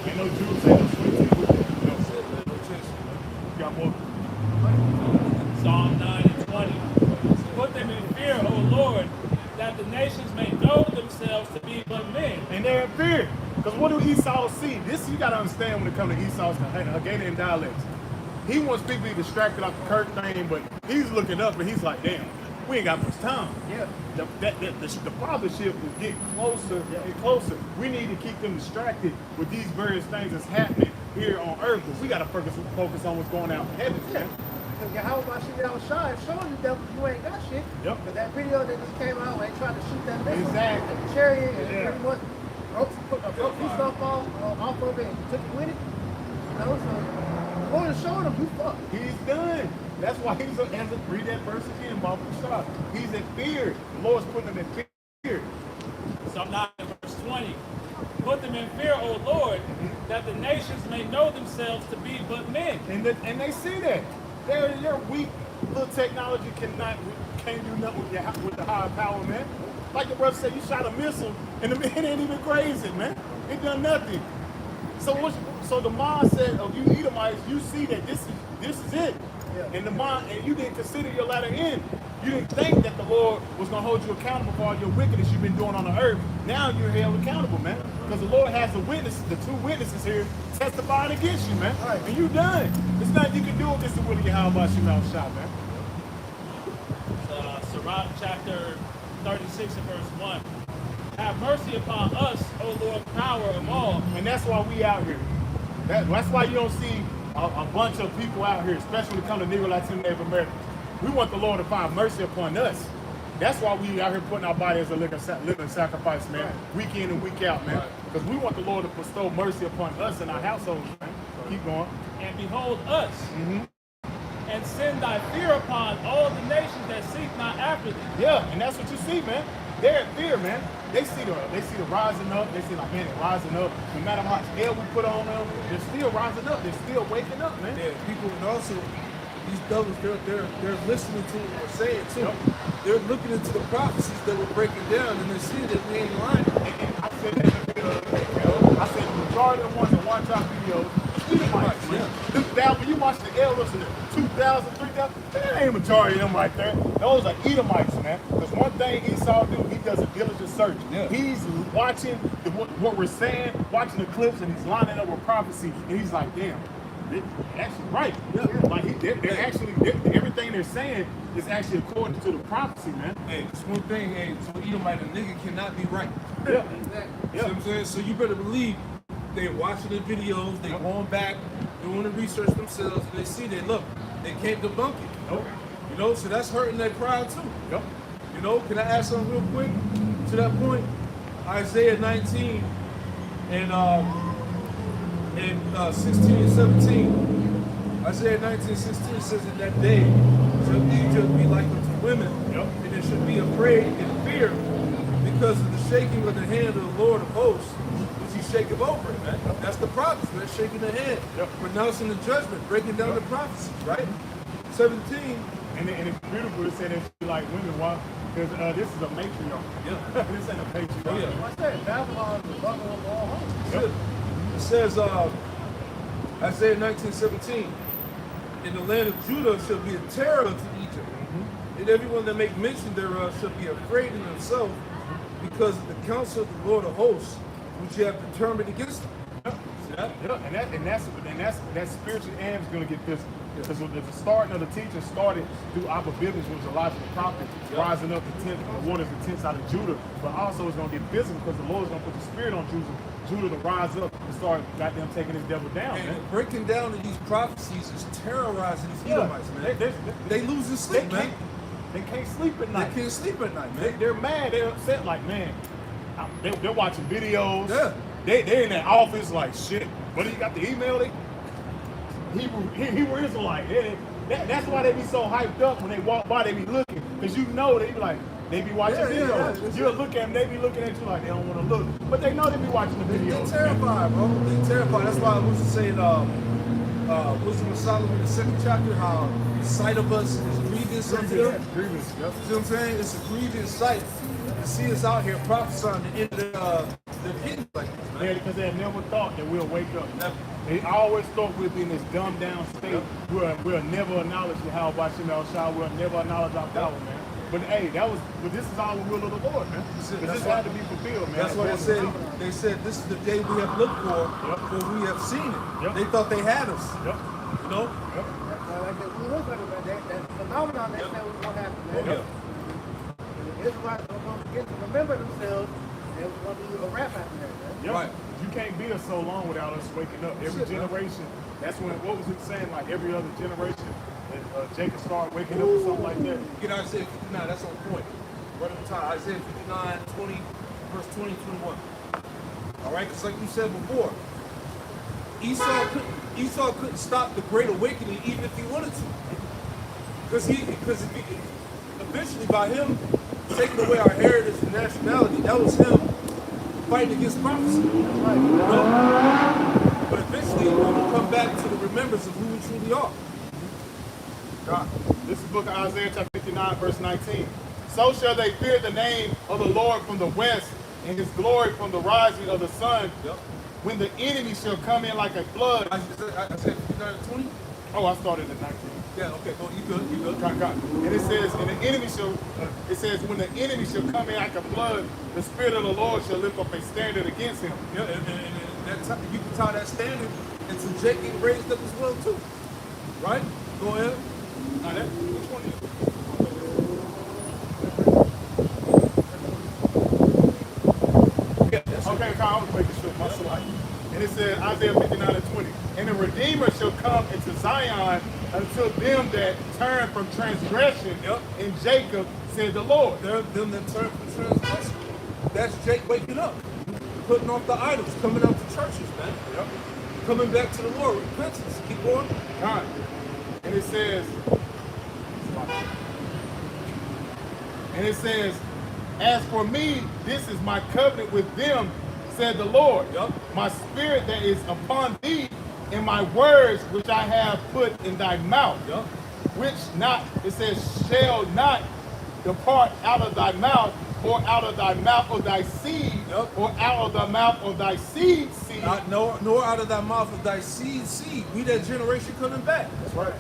ain't no juice, ain't no sweet tea with it. No chaser. You got more? Psalm 9 and 20. Put them in fear, O Lord, that the nations may know themselves to be but men. And they're in fear. Because what do Esau see? This you gotta understand when it comes to Esau's Haggadah dialects. He wants people to be distracted off the Kirk thing, but he's looking up and he's like, damn, we ain't got much time. Yeah. The fathership is getting closer and closer. We need to keep them distracted with these various things that's happening here on earth. Because we got to focus on what's going on in heaven, man. Because Yahweh Mashiach was shy, showing you that you ain't got shit. Yep. But that video that just came out when they tried to shoot that missile Exactly. at the chariot and Yeah. pretty much broke his stuff off of it and took it with it. You know, so the Lord is showing him you fucked. He's done. That's why he's read that verse again, Bob Shah. He's in fear. The Lord's putting him in fear. Psalm 9 verse 20. Put them in fear, O Lord, that the nations may know themselves to be but men. And they see that. Their weak little technology can't do nothing with the higher power, man. Like the brother said, you shot a missile and the man ain't even grazed it, man. It done nothing. So the mindset of you Edomites, you see that this is it. Yeah. And you didn't consider your latter end. You didn't think that the Lord was going to hold you accountable for all your wickedness you've been doing on the earth. Now you're held accountable, man. Because the Lord has the two witnesses here testifying against you, man. Right. And you done. There's nothing you can do against the will of Yahweh Shemel Shah, man. Sirach chapter 36 and verse 1. Have mercy upon us, O Lord, power of all. And that's why we out here. That's why you don't see a bunch of people out here, especially when it comes to Negro, Latino, Native Americans. We want the Lord to find mercy upon us. That's why we out here putting our body as a living sacrifice, man. Right. Week in and week out, man. Because we want the Lord to bestow mercy upon us and our households, man. Keep going. And behold us, and send thy fear upon all the nations that seek not after thee. Yeah, and that's what you see, man. They're in fear, man. they see the rising up. They see like, man, they're rising up. No matter how much hell we put on them, they're still rising up. They're still waking up, man. Yeah, people, and also these devils, they're listening to what we're saying too. Yep. They're looking into the prophecies that we're breaking down, and they see that we ain't lying. And I said that in the video. I said the majority of the ones that watch our videos, Edomites, man. Now, when you watch the elders in the 2,000, 3,000, that ain't a majority of them right there. Those are Edomites, man. Because one thing Esau do, he does a diligent search. Yeah. He's watching what we're saying, watching the clips, and he's lining up with prophecy, and he's like, damn. They're actually right. Yeah. Like they're actually everything they're saying is actually according to the prophecy, man. Hey, it's one thing, hey, so Edomite, a nigga cannot be right. Yeah. You see Yeah. what I'm saying? So you better believe they're watching the videos, they're going back, doing the research themselves, and they see that, look, they can't debunk it. Nope. You know, so that's hurting their pride too. Yep. You know, can I add something real quick to that point? Isaiah 19 and 16 and 17. Isaiah 19:16 says, in that day shall Egypt be like unto women, and it shall be afraid and fear because of the shaking of the hand of the Lord of hosts, which he shaketh over it, man. That's the prophets, man, shaking the hand, pronouncing the judgment, breaking down the prophecies, right? 17. And it's beautiful to say that you like women. Why? Because this is a matriarch. Yeah. This ain't a patriarch. Oh, yeah. What's that? Babylon, the mother of all homes. Yep. It says, Isaiah 19:17, in the land of Judah shall be a terror to Egypt, and everyone that make mention thereof shall be afraid in himself because of the counsel of the Lord of hosts, which you have determined against them. See that? Yeah, and that spiritual end is going to get physical. Because the starting of the teaching started through Abba Bibbins, which was Elijah the prophet, rising up the waters and tents out of Judah. But also it's going to get physical because the Lord's going to put the spirit on Judah to rise up and start goddamn taking this devil down, And man. breaking down of these prophecies is terrorizing these Edomites, man. They losing sleep, man. They can't sleep at They night. can't sleep at night, man. They're mad. They're upset. Like, man, they're watching videos. Yeah. They're in that office like, shit. What do you got the email? They Hebrew Israelite. That's why they be so hyped up when they walk by. They be looking because you know they be like they be watching videos. You'll look at them. They be looking at you like they don't want to look, but they know they be watching the videos. They're terrified, bro. They're terrified. That's why I was saying, Wisdom of Solomon, the second chapter, how the sight of us is grievous unto them. Grievous. Yep. You see what I'm saying? It's a grievous sight to see us out here prophesying the end of their kingdom like this, man. Yeah, because they had never thought that we'll wake up. Never. They always thought we'd be in this dumbed down state. We'll never acknowledge the how about Shah. We'll never acknowledge our power, man. But hey, but this is all the will of the Lord, man. This had to be fulfilled, man. That's what they said this is the day we have looked for we have seen it. Yep. They thought they had us. Yep. You know? Yep. We look at it, man. That phenomenon that was going to happen, man. Yep. The Israelites are going to forget to remember themselves. There was going to be a rap after that, man. Yep. Right. You can't beat us so long without us waking up. Every generation, that's when, what was it saying? Like every other generation, Jacob started waking up or something like that. Get Isaiah 59, that's on point. Right on time. Isaiah 59, 20, verse 20, 21. All right, because like you said before, Esau couldn't stop the Great Awakening even if he wanted to. Because eventually by him taking away our heritage and nationality, that was him fighting against prophecy. You know? But eventually we will come back to the remembrance of who we truly are. God. This is the book of Isaiah chapter 59, verse 19. So shall they fear the name of the Lord from the west, and his glory from the rising of the sun. Yep. When the enemy shall come in like a flood. I said 59 and 20? Oh, I started at 19. Yeah, okay, go, you good. God. And it says, and the enemy shall, it says, when the enemy shall come in like a flood, the Spirit of the Lord shall lift up a standard against him. Yeah, and you can tie that standard into Jake getting raised up as well too. Right? Go ahead. Now which one is it? Okay, Kyle, I was making sure my slide. And it says, Isaiah 59 and 20. And the Redeemer shall come into Zion until them that turn from transgression in Jacob, said the Lord. Them that turn from transgression. That's Jake waking up. Putting off the idols, coming out to churches, man. Yep. Coming back to the Lord, repentance. Keep going. God. And it says, As for me, this is my covenant with them, said the Lord. Yup. My spirit that is upon thee, and my words which I have put in thy mouth. Yup. Which not, it says, shall not depart out of thy mouth, or out of thy mouth of thy seed, Yup. or out of the mouth of thy seed, Nor out of thy mouth of thy seed. We that generation coming back. That's right.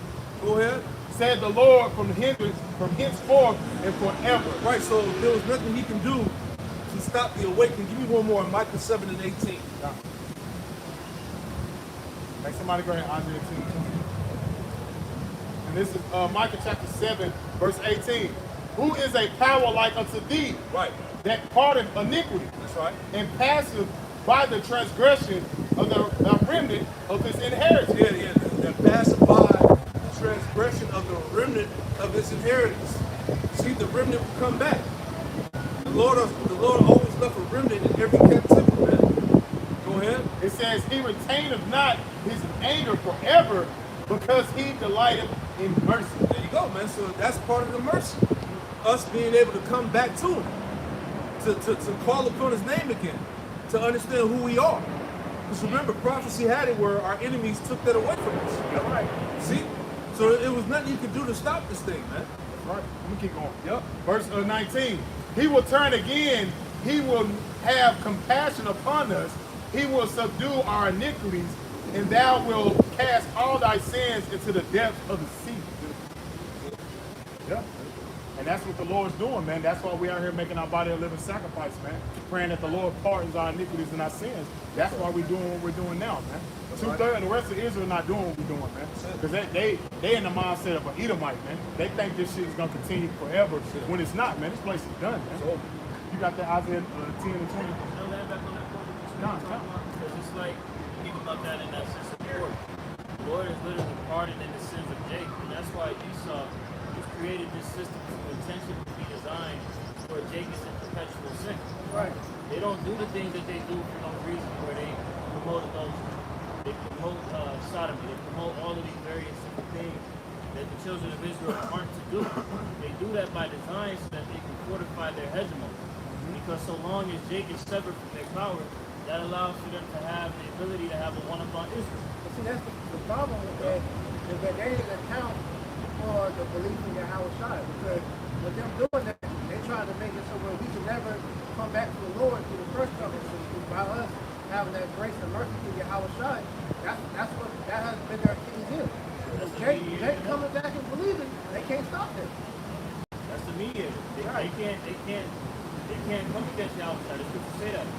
Go ahead. Said the Lord from henceforth and forever. Right, so there was nothing he can do to stop the awakening. Give me one more, Micah 7 and 18. Yeah. Make somebody go ahead, Isaiah 10. And this is Micah chapter 7, verse 18. Who is a power like unto thee, Right, that pardoneth iniquity, that's right. and passeth by the transgression of the remnant of his inheritance? Yeah, that pass by the transgression of the remnant of his inheritance. See, the remnant will come back. The Lord always left a remnant in every captivity, man. Go ahead. It says, he retaineth not his anger forever, because he delighteth in mercy. There you go, man. So that's part of the mercy. Us being able to come back to him, to call upon his name again, to understand who we are. Because remember, prophecy had it where our enemies took that away from us. That's right. See? So it was nothing you could do to stop this thing, man. That's right. Let me keep going. Yep. Verse 19. He will turn again. He will have compassion upon us. He will subdue our iniquities, and thou wilt cast all thy sins into the depths of the sea. Yeah. And that's what the Lord's doing, man. That's why we out here making our body a living sacrifice, man. Praying that the Lord pardons our iniquities and our sins. That's why we're doing what we're doing now, man. Two-thirds, the rest of Israel not doing what we're doing, man. Because they in the mindset of an Edomite, man. They think this shit is going to continue forever when it's not, man. This place is done, man. You got that Isaiah 10 and 20? No, that back on that point. Because it's like, think about that in that sense of Lord. The Lord is literally pardoning the sins of Jacob. And that's why Esau has created this system to intentionally be designed for Jacob's in perpetual sin. Right. They don't do the things that they do for no reason, where they promote adultery, they promote sodomy, they promote all of these various different things that the children of Israel aren't to do. They do that by design so that they can fortify their hegemony. Because so long as Jacob is severed from their power, that allows for them to have the ability to have a one upon Israel. But see, that's the problem with that, is that they didn't account for the belief in Yahweh Shai. Because with them doing that, they try to make it so where we can never come back to the Lord through the first covenant. So by us having that grace and mercy through Yahweh Shai, that has been their Achilles heel. Jake coming back and believing, they can't stop them. That's the mediator. They can't come against Yahweh Shai. The scriptures say that.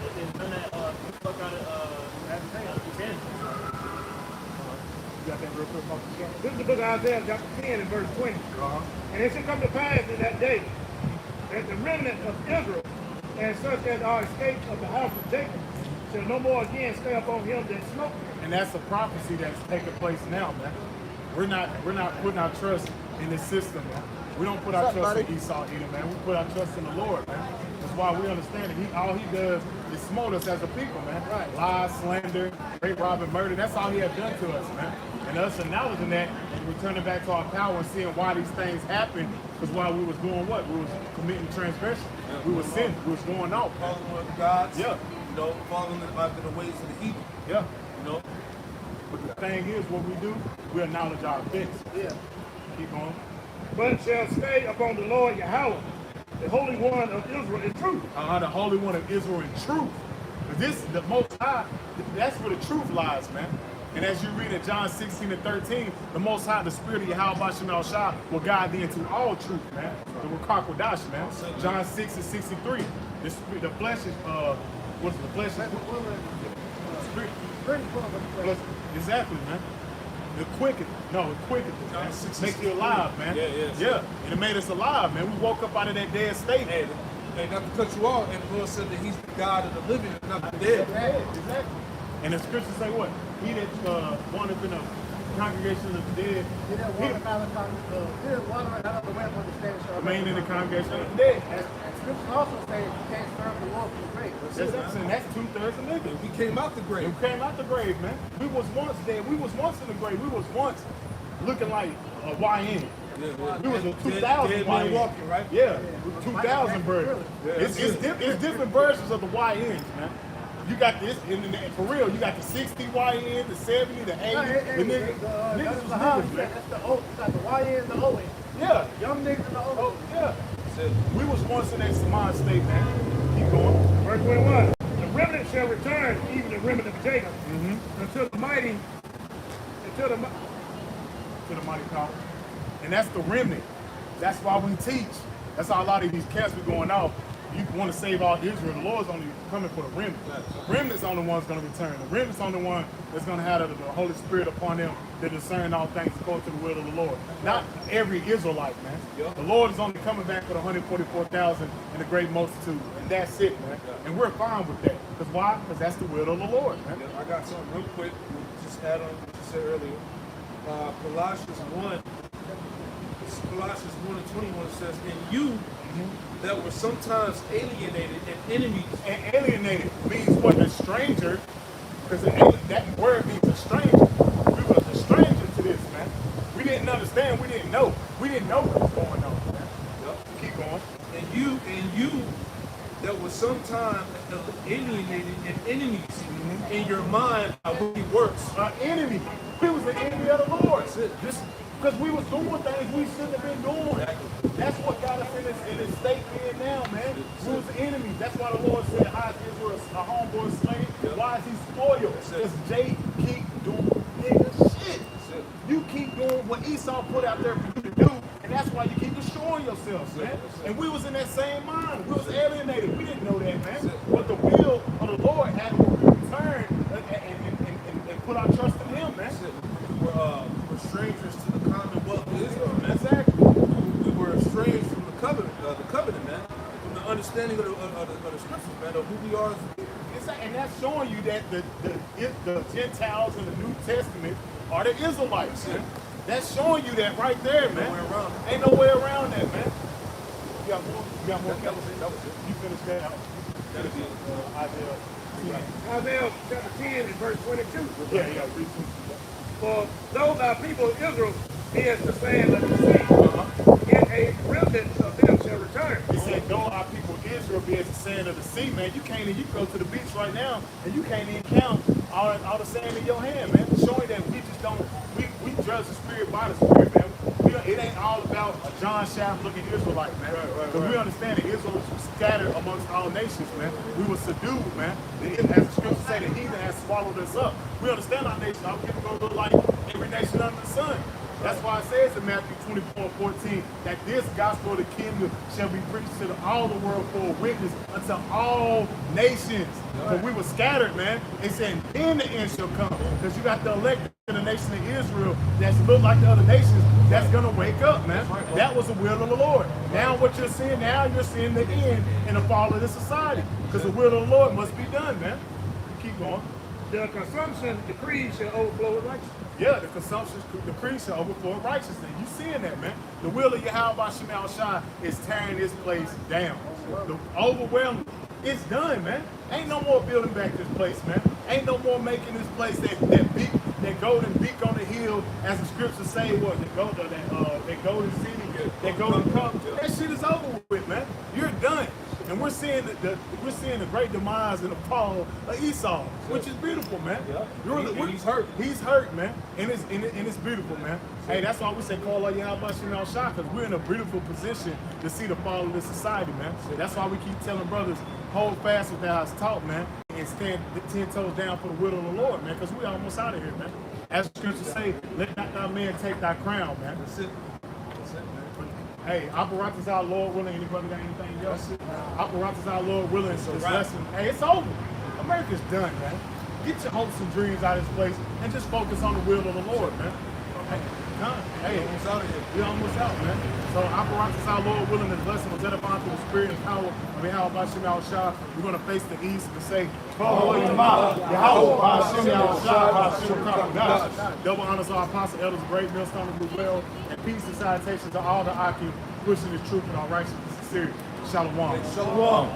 There's none that fuck out of Japan. You got that real quick, Marcus? This is the book of Isaiah, chapter 10 and verse 20. And it shall come to pass in that day that the remnant of Israel and such as are escaped of the house of Jacob shall no more again stay upon him that smote. And that's a prophecy that's taking place now, man. We're not putting our trust in this system, man. We don't put our trust in Esau either, man. We put our trust in the Lord, man. That's why we understand that all he does is smote us as a people, man. Right. Lies, slander, rape, rob, and murder. That's all he has done to us, man. And us acknowledging that and returning back to our power and seeing why these things happen, because while we was doing what? We was committing transgression. We was sinning. We was going off. Following one of the gods. Yeah. You know, following after the ways of the heathen. Yeah. You know. But the thing is, what we do, we acknowledge our offense. Yeah. Keep going. But shall stay upon the Lord Yahweh, the Holy One of Israel in truth. The Holy One of Israel in truth. This is the Most High. That's where the truth lies, man. And as you read in John 16 and 13, the Most High, the Spirit of Yahweh Bashem El Shah, will guide thee into all truth, man. The Rukak Wadash, man. John 6 and 63. The flesh is, what's the flesh? Spirit. Exactly, man. It quickened. No, it quickened. Man. Makes you alive, man. Yeah. And it made us alive, man. We woke up out of that dead state. Hey, not to cut you off, and the Lord said that he's the God of the living and not the dead. Exactly. And the scriptures say what? He that wanted in the congregation of the dead. He didn't water out of the way of understanding. Remain in the congregation of the dead. And scriptures also say you can't serve the Lord from the grave. That's 2/3 of niggas. We came out the grave. We came out the grave, man. We was once dead. We was once in the grave. We was once looking like a YN. We was a Dead 2000 man YN. walking, right? Yeah, 2000 version. It's different versions of the YNs, man. You got this, and for real, you got the 60 YN, the 70, the 80. The niggas was niggas, man. That's the old. You got the YN and the ON. Yeah, Young niggas and the old. oh, yeah. We was once in that Saman state, man. Keep going. Verse 21. The remnant shall return, even the remnant of Jacob, until the mighty, To the mighty power. And that's the remnant. That's why we teach. That's how a lot of these camps be going off. You want to save all Israel. The Lord's only coming for the remnant. The remnant's on the one's going to return. The remnant's on the one that's going to have the Holy Spirit upon them to discern all things according to the will of the Lord. Not every Israelite, man. The Lord is only coming back for the 144,000 and the great multitude. And that's it, man. And we're fine with that. Because why? Because that's the will of the Lord, man. I got something real quick. Just add on what you said earlier. Colossians 1 and 21 says, "And you that were sometimes alienated and enemies." And alienated means what? A stranger. Because that word means a stranger. We were a stranger to this, man. We didn't understand. We didn't know. We didn't know what was going on, man. Keep going. And you that were sometimes alienated and enemies in your mind by wicked works. An enemy. We was an enemy of the Lord. Because we was doing things we shouldn't have been doing. That's what got us in this state we're in now, man. We was enemies. That's why the Lord said, "How is Israel a homeboy slave? Why is he spoiled?" Because Jay keep doing nigga shit. You keep doing what Esau put out there for you to do, and that's why you keep destroying yourselves, man. And we was in that same mind. We was alienated. We didn't know that, man. But the will of the Lord had to return and put our trust in Him, man. We were strangers to the commonwealth of Israel, man. Exactly. We were estranged from the covenant, man. From the understanding of the scriptures, man, of who we are. And that's showing you that the Gentiles in the New Testament are the Israelites. Man. That's showing you that right there, man. Ain't no way around that, man. You got more? That was it. You finished that out. That'll be Isaiah. Isaiah chapter 10 and verse 22. Yeah. Read For though thy people Israel is the sand of the sea, yet a remnant of them shall return. He said, "Though our people Israel be as the sand of the sea," man. You can't even, you go to the beach right now and you can't even count all the sand in your hand, man. Showing that we just don't, we judge the spirit by the spirit, man. It ain't all about a John Shaft looking Israelite, man. Because we understand that Israel was scattered amongst all nations, man. We were subdued, man. As the scriptures say, the heathen has swallowed us up. We understand our nation. Our people don't look like every nation under the sun. That's why it says in Matthew 24:14 that this gospel of the kingdom shall be preached to all the world for a witness unto all nations. But we were scattered, man. It said, "Then the end shall come." Because you got the elect in the nation of Israel that's look like the other nations that's gonna wake up, man. That was the will of the Lord. Now what you're seeing now, you're seeing the end and the fall of this society. Because the will of the Lord must be done, man. Keep going. The consumption decree shall overflow with righteousness. Yeah, the consumption decree shall overflow in righteousness. You seeing that, man? The will of Yahweh Shemal Shai is tearing this place down. The overwhelming, it's done, man. Ain't no more building back this place, man. Ain't no more making this place that golden beak on the hill, as the scriptures say, what that golden city, that golden cup. That shit is over with, man. You're done. And we're seeing the great demise and the fall of Esau, which is beautiful, man. He's hurt. He's hurt, man, and it's beautiful, man. Hey, that's why we say call out Yahweh Shemal Shai, because we're in a beautiful position to see the fall of this society, man. That's why we keep telling brothers, hold fast with that house talk, man, and stand 10 toes down for the will of the Lord, man, because we're almost out of here, man. As the scriptures say, let not thy man take thy crown, man. That's it, man. Hey, apparatus our Lord willing. Anybody got anything else? Apparatus our Lord willing. So this lesson, hey, it's over. America's done, man. Get your hopes and dreams out of this place and just focus on the will of the Lord, man. Hey, Almost out of here. we're almost out, man. So apparatus our Lord willing. This lesson was edifying through the spirit and power of Yahweh Shemal Shai. We're going to face the east and say, Yahweh Shemal Shai. Double honors to our apostle, elders, great millstone of Blue Well, and peace and salutation to all the Aki pushing the truth and our righteousness and sincerity. Shalom. Shalom.